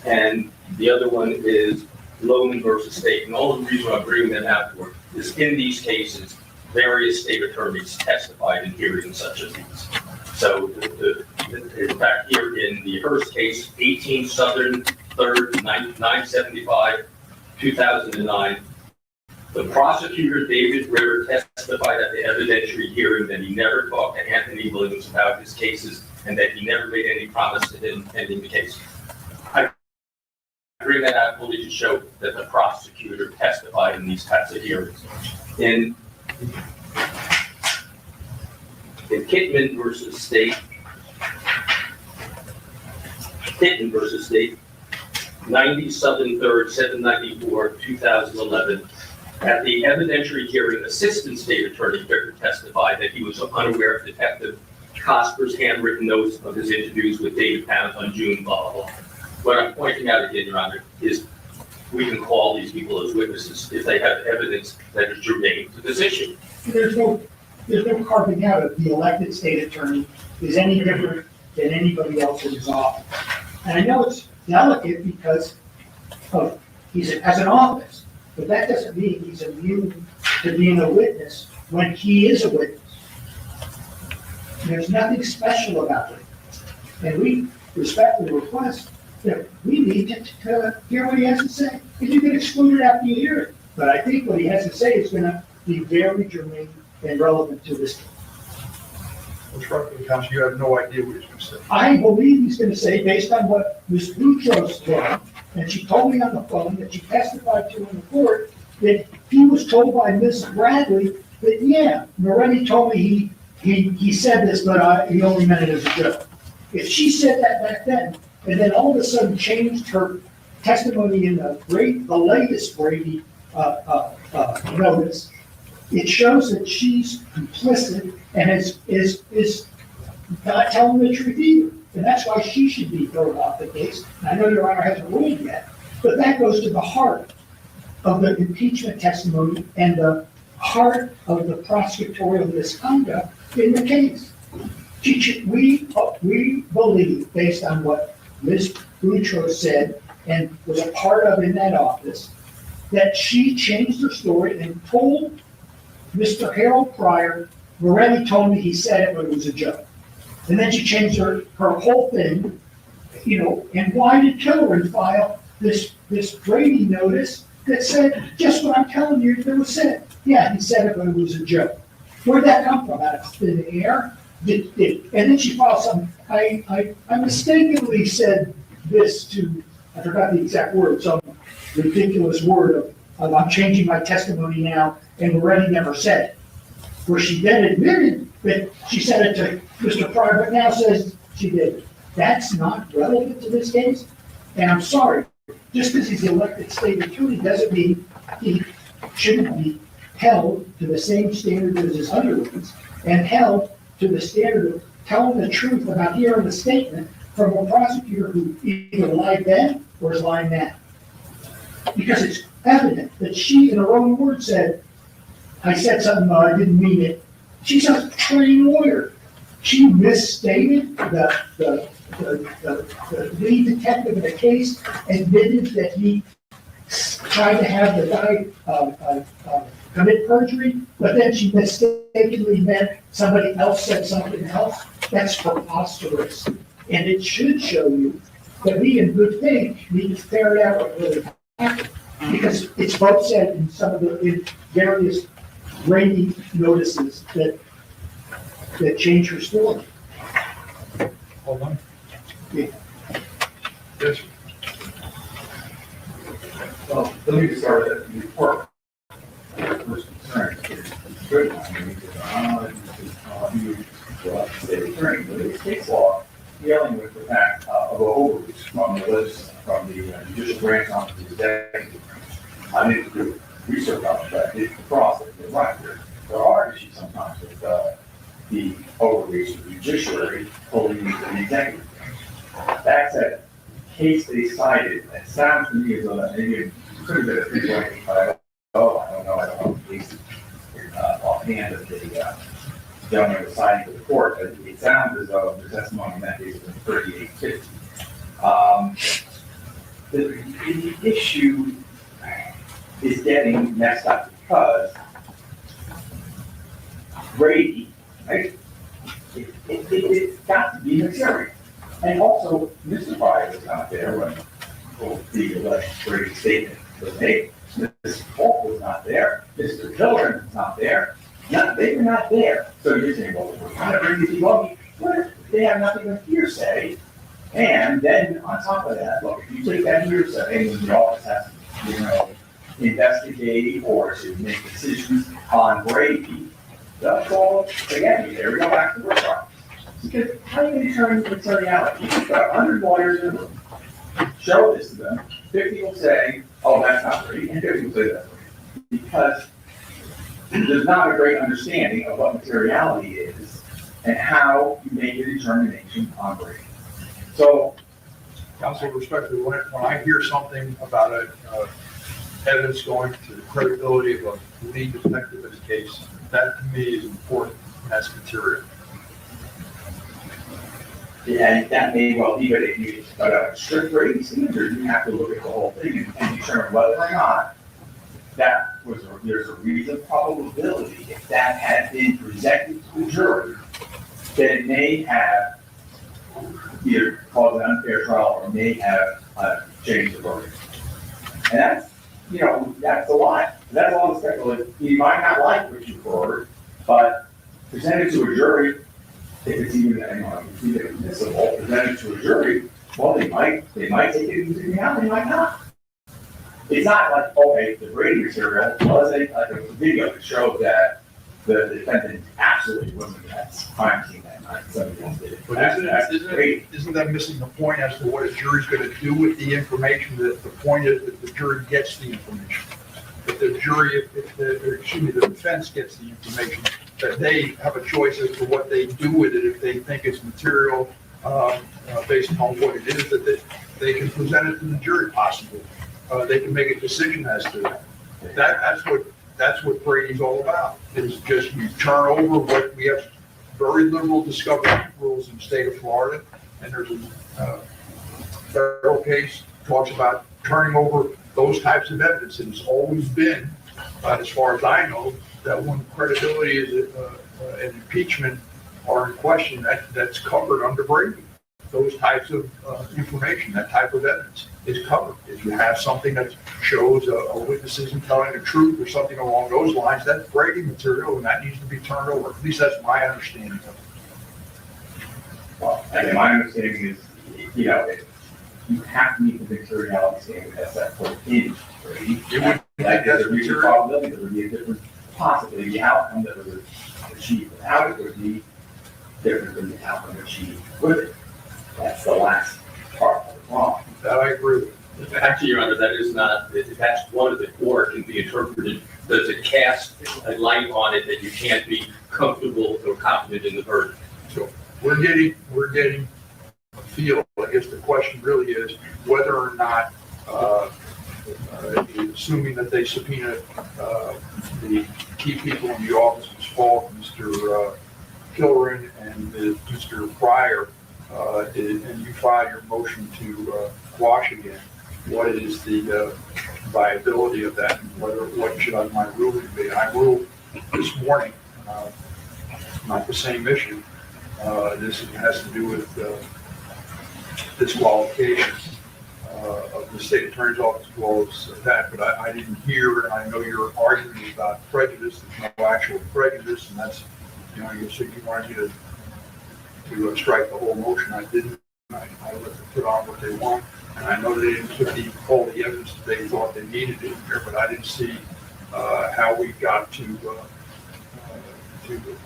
and the other one is Logan versus State. And all the reason I'm bringing them out for is in these cases, various state attorneys testified in hearings such as these. So, in fact, here in the Hearst case, 18 Southern 3rd, 975, 2009, the prosecutor, David Ritter, testified at the evidentiary hearing that he never talked to Anthony Williams about his cases and that he never made any promise to him ending the case. I bring that out only to show that the prosecutor testified in these types of hearings. In Kittman versus State, 90 Southern 3rd, 794, 2011. At the evidentiary hearing, Assistant State Attorney Ritter testified that he was unaware of Detective Cosper's handwritten notes of his interviews with David Pound on June, blah, blah, blah. What I'm pointing out again, Your Honor, is we can call these people as witnesses if they have evidence that is germane to this issue. There's no carving out of the elected state attorney is any different than anybody else in his office. And I know it's delicate because he has an office, but that doesn't mean he's immune to being a witness when he is a witness. There's nothing special about it. And we respectfully request that we need to hear what he has to say. If you can exclude it after you hear it. But I think what he has to say is going to be very germane and relevant to this case. What's right with the counsel? You have no idea what he's going to say. I believe he's going to say, based on what Ms. Boutros told, and she told me on the phone that she testified to in the court, that he was told by Ms. Bradley that, yeah, Moretti told me he said this, but he only meant it as a joke. If she said that back then, and then all of a sudden changed her testimony in the latest Brady notice, it shows that she's complicit and is not telling the truth either. And that's why she should be thrown off the case. And I know Your Honor hasn't ruled yet, but that goes to the heart of the impeachment testimony and the heart of the prosecutorial misconduct in the case. We believe, based on what Ms. Boutros said and was a part of in that office, that she changed her story and told Mr. Harold Pryor, Moretti told me he said it, but it was a joke. And then she changed her whole thing, and why did Killoran file this Brady notice that said, just what I'm telling you, that was said. Yeah, he said it, but it was a joke. Where'd that come from? Out of thin air? And then she filed something. I mistakenly said this to, I forgot the exact word, some ridiculous word of I'm changing my testimony now, and Loretti never said it. Where she then admitted that she said it to Mr. Pryor, but now says she did. That's not relevant to this case. And I'm sorry, just because he's elected state attorney doesn't mean he shouldn't be held to the same standard as his underlings and held to the standard of telling the truth about hearing a statement from a prosecutor who either lied then or is lying now. Because it's evident that she, in her own words, said, I said something, but I didn't mean it. She's a trained lawyer. She misstated the lead detective in the case, admitted that he tried to have the guy commit perjury, but then she mistakenly meant somebody else said something else. That's preposterous. And it should show you that we, in good faith, need to ferret out what really happened. Because it's both said in some of the various rating notices that change her story. Hold on. Yeah. Yes. Well, let me just start with the report. First concern is good. I mean, state attorney, but it's case law dealing with the fact of a overreach from the list from the judicial branch on to the executive branch. I need to do research on that. It's the process. Right. There are issues sometimes with the overreach of the judiciary pulling into the executive branch. That said, the case they cited, it sounds to me as though maybe it could have been a three-way, but I don't know, at least offhand of the gentleman was citing to the court, but it sounds as though the testimony in that case was 3850. The issue is getting messed up because Brady, right? It's got to be material. And also, Mr. Pryor was not there when the alleged Brady statement was made. Mr. Falk was not there. Mr. Pilgrim was not there. They were not there. So you're saying, well, we're trying to bring these people up. Well, they have nothing but hearsay. And then on top of that, look, if you take that hearsay and the office has to, investigate or to make decisions on Brady, that's all, again, there we go back to the work. Because how are you going to determine materiality? You've got 100 lawyers in the room. Show this to them. 50 will say, oh, that's not Brady, and 50 will say that's Brady. Because there's not a great understanding of what materiality is and how you make a determination on Brady. So, Counsel, respectfully, when I hear something about evidence going to the credibility of a lead detective in a case, that to me is important as material. Yeah, that may well be, but if you got a strict Brady standard, you have to look at the whole thing and determine whether or not there's a reasonable probability if that had been presented to the jury, that it may have either caused an unfair trial or may have changed the verdict. And that's a lot. That's all the speculation. You might not like what you heard, but presented to a jury, if it's even admissible, presented to a jury, well, they might take it into account, they might not. It's not like, okay, the Brady material was a video that showed that the defendant absolutely wasn't at the crime scene that night. Somebody else did it. But isn't that missing the point as to what a jury's going to do with the information? That the point is that the jury gets the information. That the jury, the defense gets the information, that they have a choice as to what they do with it if they think it's material based upon what it is, that they can present it to the jury possibly. They can make a decision as to that. That's what Brady's all about. It's just you turn over what we have very liberal discovery rules in the state of Florida, and there's a federal case talks about turning over those types of evidence. And it's always been, as far as I know, that when credibility is and impeachment are in question, that's covered under Brady. Those types of information, that type of evidence is covered. If you have something that shows a witness isn't telling the truth or something along those lines, that's Brady material and that needs to be turned over. At least that's my understanding of it. Well, and my understanding is, you have to meet the materiality standard as set forth in 3. You would That think is that's a reasonable material? probability, there would be a different, possibly the outcome that was achieved without it would be different than the outcome achieved with it. That's the last part of the law. That I agree with. Actually, Your Honor, that is not, that's one of the, or can be interpreted, does it cast a light on it that you can't be comfortable or confident in the verdict? So we're getting a feel. I guess the question really is whether or not, assuming that they subpoena the key people in the office, Ms. Falk, Mr. Killeran, and Mr. Pryor, and you file your motion to quash again, what is the viability of that, and what should my ruling be? I ruled this morning, not the same issue. This has to do with disqualification of the state attorney's office as well as that, but I didn't hear, and I know your argument is about prejudice. There's no actual prejudice, and that's, you said you wanted me to strike the whole motion. I didn't. I let them put on what they want, and I know they didn't put all the evidence that they thought they needed in here, but I didn't see how we got to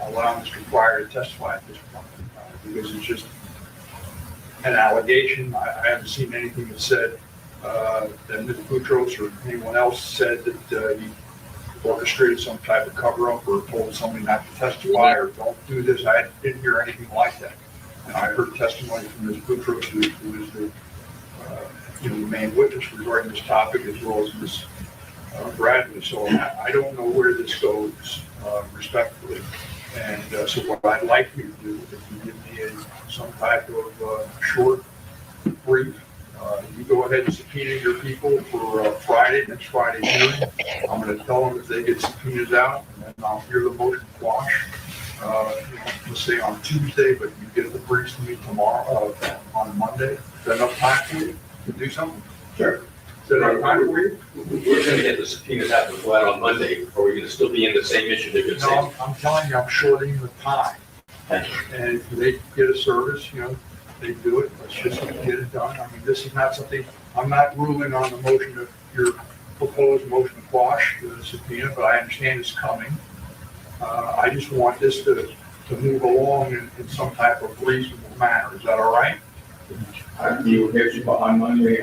allow Mr. Pryor to testify at this point, because it's just an allegation. I haven't seen anything that said that Ms. Boutros or anyone else said that he orchestrated some type of cover-up or told somebody not to testify or don't do this. I didn't hear anything like that. And I heard testimony from Ms. Boutros, who is the main witness regarding this topic, as well as Ms. Bradley. So I don't know where this goes, respectfully. And so what I'd like you to do, if you give me some type of short brief, you go ahead and subpoena your people for next Friday hearing. I'm going to tell them if they get subpoenas out, and then I'll hear the motion quash. Let's say on Tuesday, but you get the briefs to me tomorrow, on Monday. Is that enough time for you to do something? Sure. Is that enough time for you? We're going to get the subpoenas out and go out on Monday, or we're going to still be in the same issue they're going to say. No, I'm telling you, I'm shorting the time. And if they get a service, they do it. Let's just get it done. I mean, this is not something, I'm not ruling on the motion of your proposed motion to quash the subpoena, but I understand it's coming. I just want this to move along in some type of reasonable manner. Is that all right? You will get you on Monday,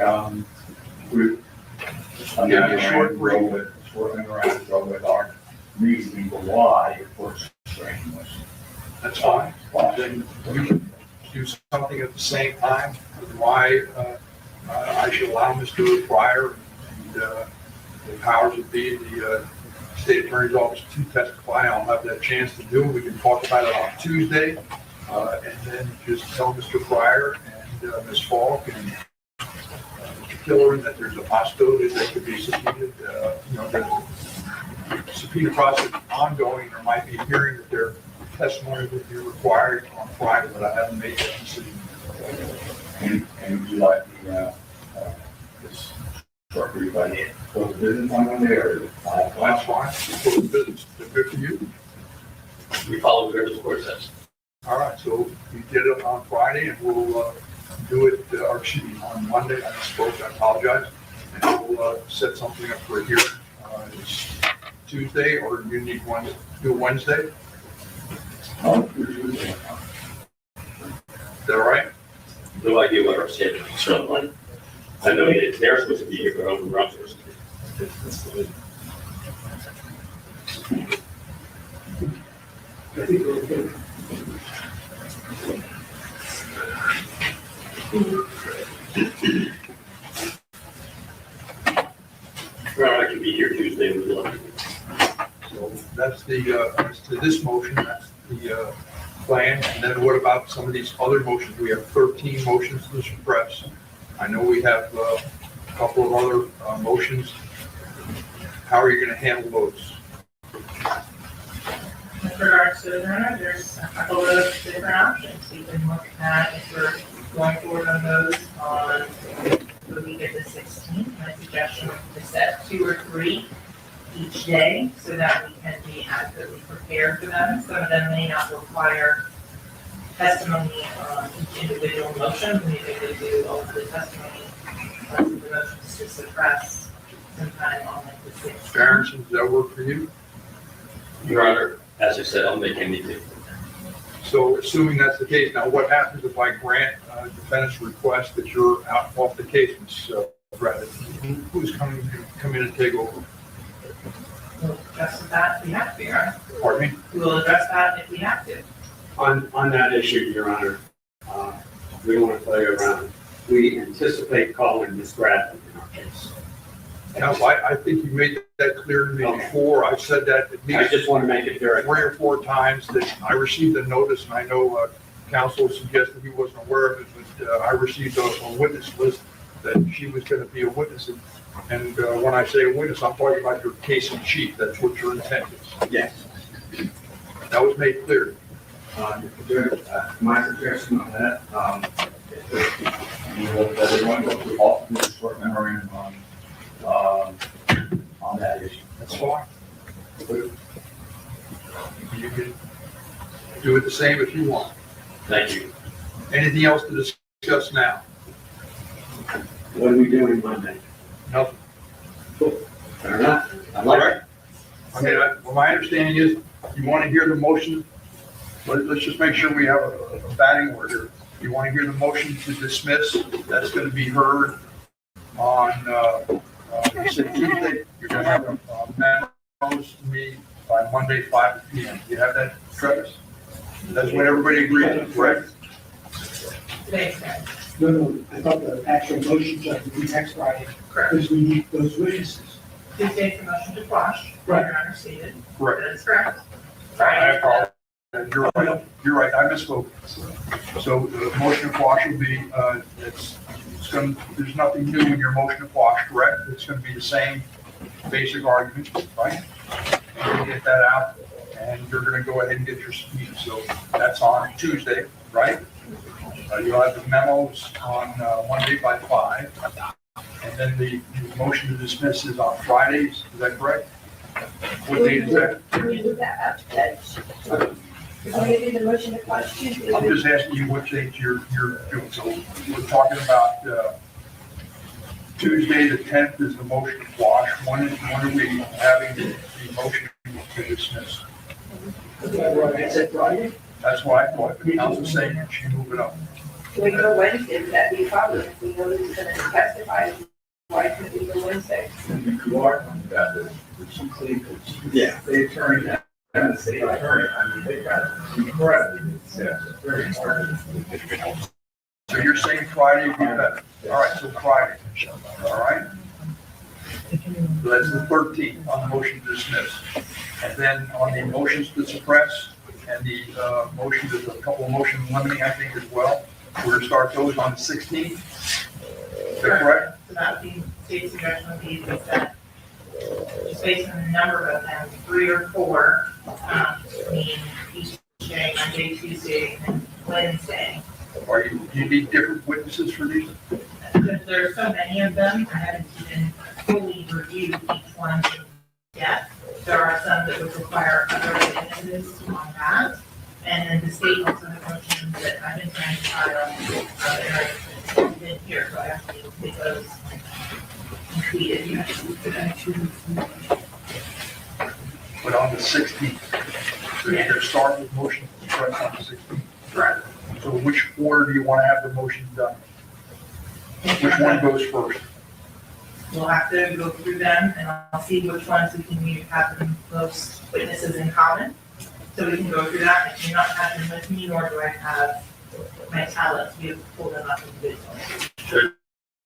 short with our reasoning for why the court's striking this. That's fine. Then we can do something at the same time, why I should allow Mr. Pryor and the powers that be in the state attorney's office to testify. I'll have that chance to do it. We can talk about it on Tuesday, and then just tell Mr. Pryor and Ms. Falk and Mr. Killeran that there's a possibility that they could be subpoenaed. The subpoena process is ongoing. There might be a hearing that their testimony would be required on Friday, but I haven't made that decision. And would you like this short brief by the close of business on Monday, or That's fine. Close business. Is that good for you? We follow whatever the court says. All right, so we get it on Friday, and we'll do it, or excuse me, on Monday. I spoke, I apologize. And we'll set something up for a hearing. It's Tuesday, or you need one to do Wednesday? Is that all right? No idea what our schedule is. So I know they're supposed to be here, but I'm supposed to be. I think we're okay. Well, I can be here Tuesday with lunch. So that's this motion, that's the plan. And then what about some of these other motions? We have 13 motions to suppress. I know we have a couple of other motions. How are you going to handle those? With regards to the runner, there's a couple of different options. We can look at if we're going forward on those on the week of the 16th. My suggestion is to set 2 or 3 each day so that we can be adequately prepared for them. Some of them may not require testimony on each individual motion. Maybe they do all of the testimony requested the motions to suppress sometime on like the 6th. Aronson, does that work for you? Your Honor, as I said, I'll make anything. So assuming that's the case, now what happens if I grant defendant's request that you're out off the case, Ms. Bradley? Who's come in and take over? We'll address that if we have to, Your Honor. Pardon me? We'll address that if we have to. On that issue, Your Honor, we don't want to play around. We anticipate calling Ms. Bradley in our case. Counsel, I think you made that clear to me before. I've said that at I least just want to make it very 3 or 4 times that I received a notice, and I know counsel suggested he wasn't aware of it, but I received a witness list that she was going to be a witness. And when I say a witness, I'm talking about your case in chief. That's what your intent is. Yes. That was made clear. My suggestion on that, everyone go through all the short memorandum on that issue. That's fine. You can do it the same if you want. Thank you. Anything else to discuss now? What are we doing Monday? Nothing. Cool. Fair enough. I like it. I mean, well, my understanding is you want to hear the motion. Let's just make sure we have a batting order. You want to hear the motion to dismiss? That's going to be heard on Tuesday. You're going to have memos to me by Monday, 5 p.m. Do you have that, Travis? That's what everybody agrees on, correct? Thanks, guys. No, I thought the actual motions have to be next Friday, Correct. because we need those witnesses. Tuesday's the motion to quash, Right. Your Honor stated. Correct. That is correct. I Friday. apologize. You're right, I misspoke. So the motion to quash will be, there's nothing new in your motion to quash, correct? It's going to be the same basic argument, right? You're going to get that out, and you're going to go ahead and get your subpoena. So that's on Tuesday, right? You'll have the memos on Monday by 5. And then the motion to dismiss is on Fridays, is that correct? What date is that? Can we move that up, Judge? Maybe the motion to quash Tuesday. I'm just asking you what date you're doing. So we're talking about Tuesday, the 10th is the motion to quash. When are we having the motion to dismiss? I said Friday? That's why I thought the council saying you should move it up. Can we go Wednesday? Would that be a problem? If we know who's going to testify, why couldn't we go Wednesday? You are about this, which you clean, yeah, they attorney, and the state attorney, I mean, they got incredibly good steps, very important. So you're saying Friday would be better? All right, so Friday, all right? So that's the 13th on the motion to dismiss. And then on the motions to suppress and the motion, there's a couple of motions limiting, I think, as well. We're going to start those on the 16th. Is that correct? So that would be, state's suggestion would be that just based on the number of them, 3 or 4, between each day, Monday, Tuesday, and Wednesday. Do you need different witnesses for these? There are so many of them, I haven't even fully reviewed each one yet. There are some that would require other witnesses on that. And then the state also has motions that I've been trying to file, that are in here, so I have to get those completed. But on the 16th. So you're going to start with motion to suppress on the 16th. Right. So which order do you want to have the motion done? Which one goes first? We'll have to go through them and I'll see which ones we can have the most witnesses in common. So we can go through that. I do not have them with me, nor do I have my talents. We have to pull them up individually.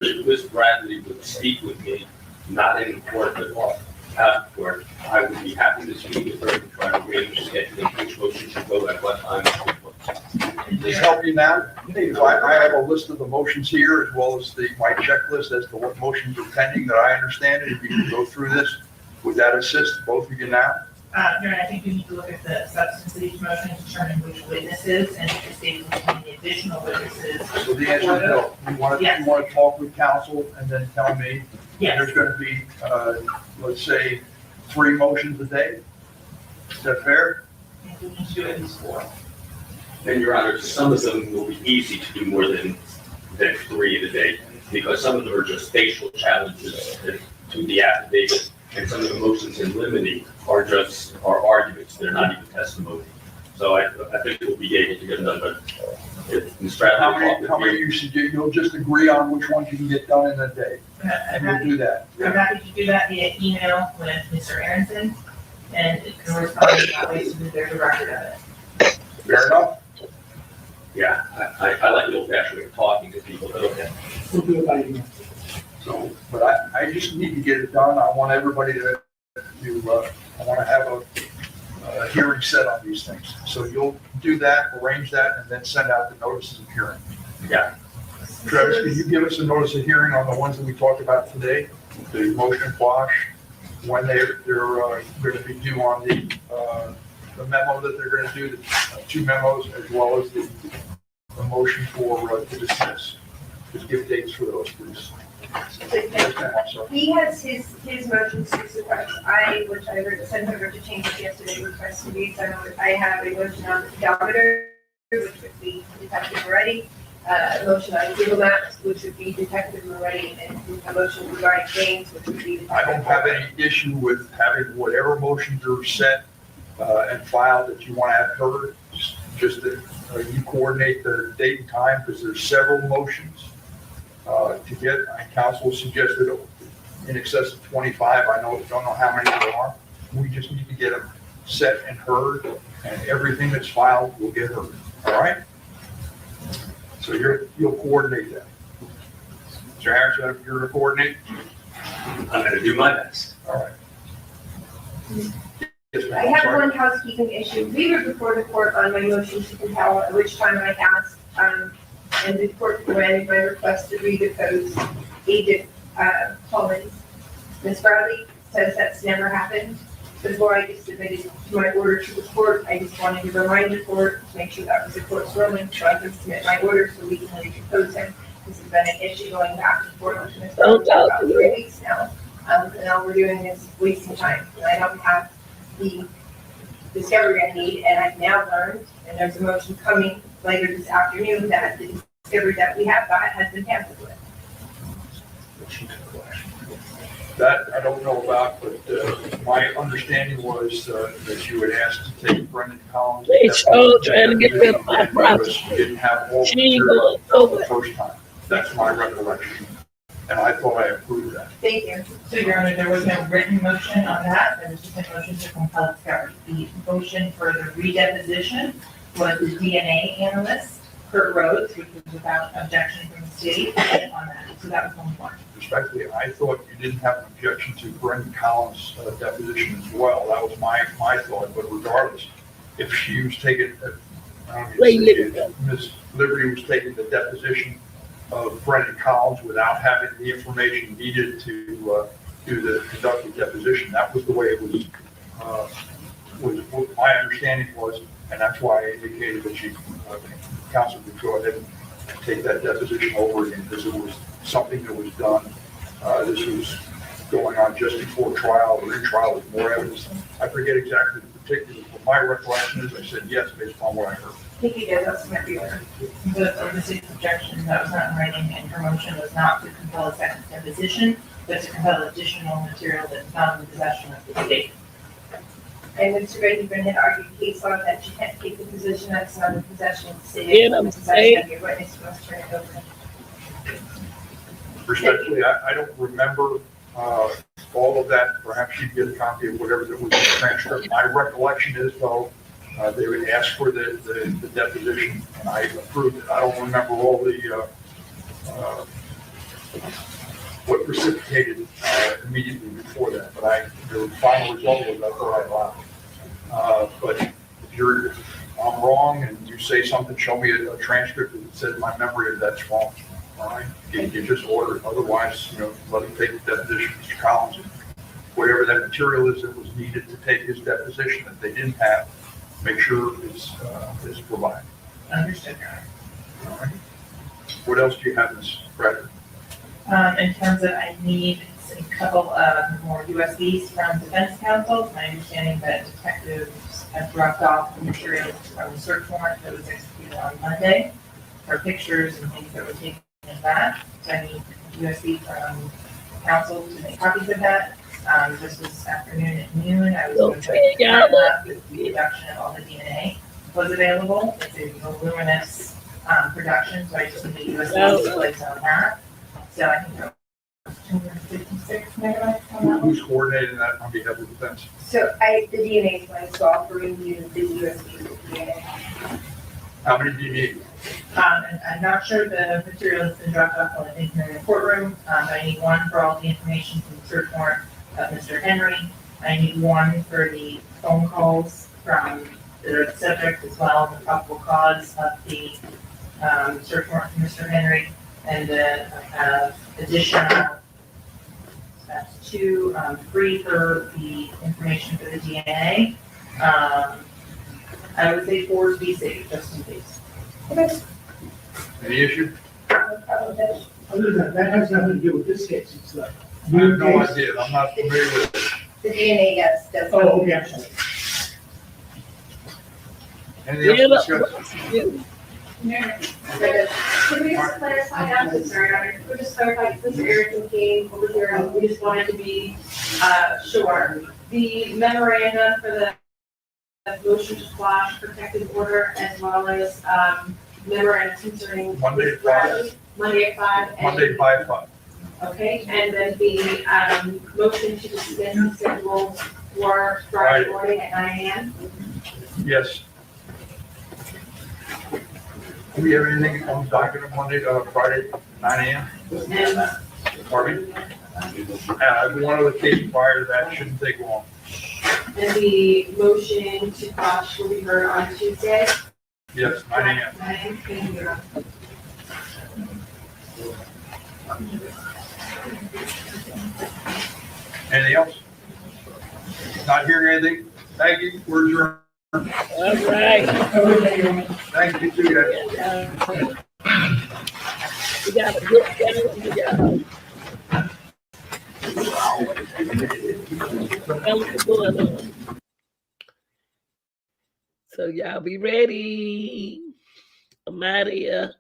Ms. Bradley would speak with me, not in court, but off out of court. I would be happy to speak with her and try to arrange scheduling which motion should go at what time. Does this help you now? I have a list of the motions here as well as my checklist as to what motions are pending that I understand it. If you can go through this, would that assist both of you now? Your Honor, I think we need to look at the substance of each motion to determine which witnesses and if the state will need the additional witnesses. So the answer is no. You want to talk with counsel and then tell me? Yes. There's going to be, let's say, 3 motions a day? Is that fair? I think we need to do at least 4. And Your Honor, some of them will be easy to do more than 3 in a day. because some of them are just facial challenges to the affidavit, and some of the motions in limine are arguments, they're not even testimony. So I think we'll be able to get it done, but if Ms. Bradley. How many you should do? You'll just agree on which ones you can get done in a day, and you'll do that. I'm happy to do that via email with Mr. Aronson, and it can respond in that way so that there's a record of it. Fair enough? Yeah, I like the old fashioned way of talking to people, but okay. We'll do it by email. So, but I just need to get it done. I want everybody to I want to have a hearing set on these things. So you'll do that, arrange that, and then send out the notices of hearing. Yeah. Travis, can you give us a notice of hearing on the ones that we talked about today? The motion quash, when they're going to be due on the memo that they're going to do, the two memos, as well as the motion for to dismiss. Just give dates for those, please. Yes, ma'am, I'm sorry. He has his motions to suppress. Which I sent over to change it yesterday, request to be sent over. I have a motion on the pedometer, which would be detective already. A motion on Google Maps, which would be detective already, and a motion regarding games, which would be. I don't have any issue with having whatever motions are set and filed that you want to have heard. Just that you coordinate the date and time, because there's several motions to get. Council suggested in excess of 25. I don't know how many there are. We just need to get them set and heard, and everything that's filed will get heard. All right? So you'll coordinate that. Mr. Harris, you're going to coordinate? I'm going to do my best. All right. Yes, ma'am. I I'm have sorry. one housekeeping issue. We were before the court on my motion to compel, at which time I asked, and the court granted my request to read the codes. Agent Collins. Ms. Bradley says that's never happened. Before I just submitted my order to the court, I just wanted to remind the court to make sure that was the court's ruling, so I can submit my order so we can depose him. This has been an issue going back and forth with Ms. Bradley for about 3 weeks now. And all we're doing is wasting time. And I don't have the discovery I need, and I've now learned, and there's a motion coming later this afternoon, that the discovery that we have got has been tampered with. That I don't know about, but my understanding was that you had asked to take Brendan Collins. They sure trying to get rid of my property. You didn't have all the She ain't material going the over. first time. That's my recollection. And I thought I approved that. Thank you. So, Your Honor, there was no written motion on that, there was just a motion to compel discovery. The motion for the redeposition was the DNA analyst, Kurt Rhodes, which was without objection from the city on that, so that was one point. Respectfully, I thought you didn't have an objection to Brendan Collins' deposition as well. That was my thought, but regardless, if she was taking, Ms. Liberty was taking the deposition of Brendan Collins without having the information needed to conduct the deposition, that was the way it was what my understanding was, and that's why I indicated that counsel could go ahead and take that deposition over again, because it was something that was done. This was going on just before trial or in trial with more evidence. I forget exactly the particulars, but my recollection is I said yes based upon what I heard. Thank you, guys. That's my order. The city's objection, that was not in writing, and her motion was not to compel a second deposition, but to compel additional material that's found in possession of the state. And Mr. Benjamin had argued case law that you can't keep the position that's not in possession of the city. Yeah, I'm saying. Your witness must turn it over. Respectfully, I don't remember all of that. Perhaps you'd get a copy of whatever that was in the transcript. My recollection is, though, they would ask for the deposition, and I approved it. I don't remember all the what precipitated immediately before that, but the final result was I thought I allowed. But if I'm wrong and you say something, show me a transcript that says my memory of that's wrong. All right, you just order it. Otherwise, let him take the deposition, Mr. Collins, and whatever that material is that was needed to take his deposition that they didn't have, make sure is provided. Understood. All right. What else do you have, Ms. Bradley? In terms of, I need a couple of more USBs from defense counsel. My understanding that detectives have dropped off the materials from the search warrant that was executed on Monday for pictures and things that were taken in that. So I need USB from council to make copies of that. This was afternoon at noon. I was going to wrap up with the reduction of all the DNA was available. It's a voluminous production, so I just need USB displays on that. So I think that was 256 megabytes on that one. Who's coordinating that on behalf of the defense? So the DNA is my so I'll bring you the USB with DNA. How many do you need? And I'm not sure the material has been dropped off in the courtroom, but I need one for all the information from the search warrant of Mr. Henry. I need one for the phone calls from the subject as well, the probable cause of the search warrant for Mr. Henry, and additional, that's 2, 3 for the information for the DNA. I would say 4 to be safe, just in case. Okay. Any issue? Other than that has nothing to do with this case. It's like. I have no idea. I'm not familiar with it. The DNA, yes, does. Oh, okay. Anything else to discuss? Could we just clarify, I'm sorry, could we just clarify, since Eric came over here, and we just wanted to be sure. The memorandum for the motion to quash protective order, as well as memorandum concerning. Monday at 5. Monday at 5. and- Monday, 5. Okay, and then the motion to suspend the schedule for Friday morning at 9 a.m. Yes. Do we have anything on document Monday, Friday, 9 a.m.? And, Pardon me? One other case prior to that shouldn't take long. and the motion to quash will be heard on Tuesday. Yes, 9 a.m. 9 a.m. Thank you. Anything else? Not hearing anything? Thank you. We're adjourned. All right. Thank you too, guys. We got a good game. So y'all be ready. I'm out of here.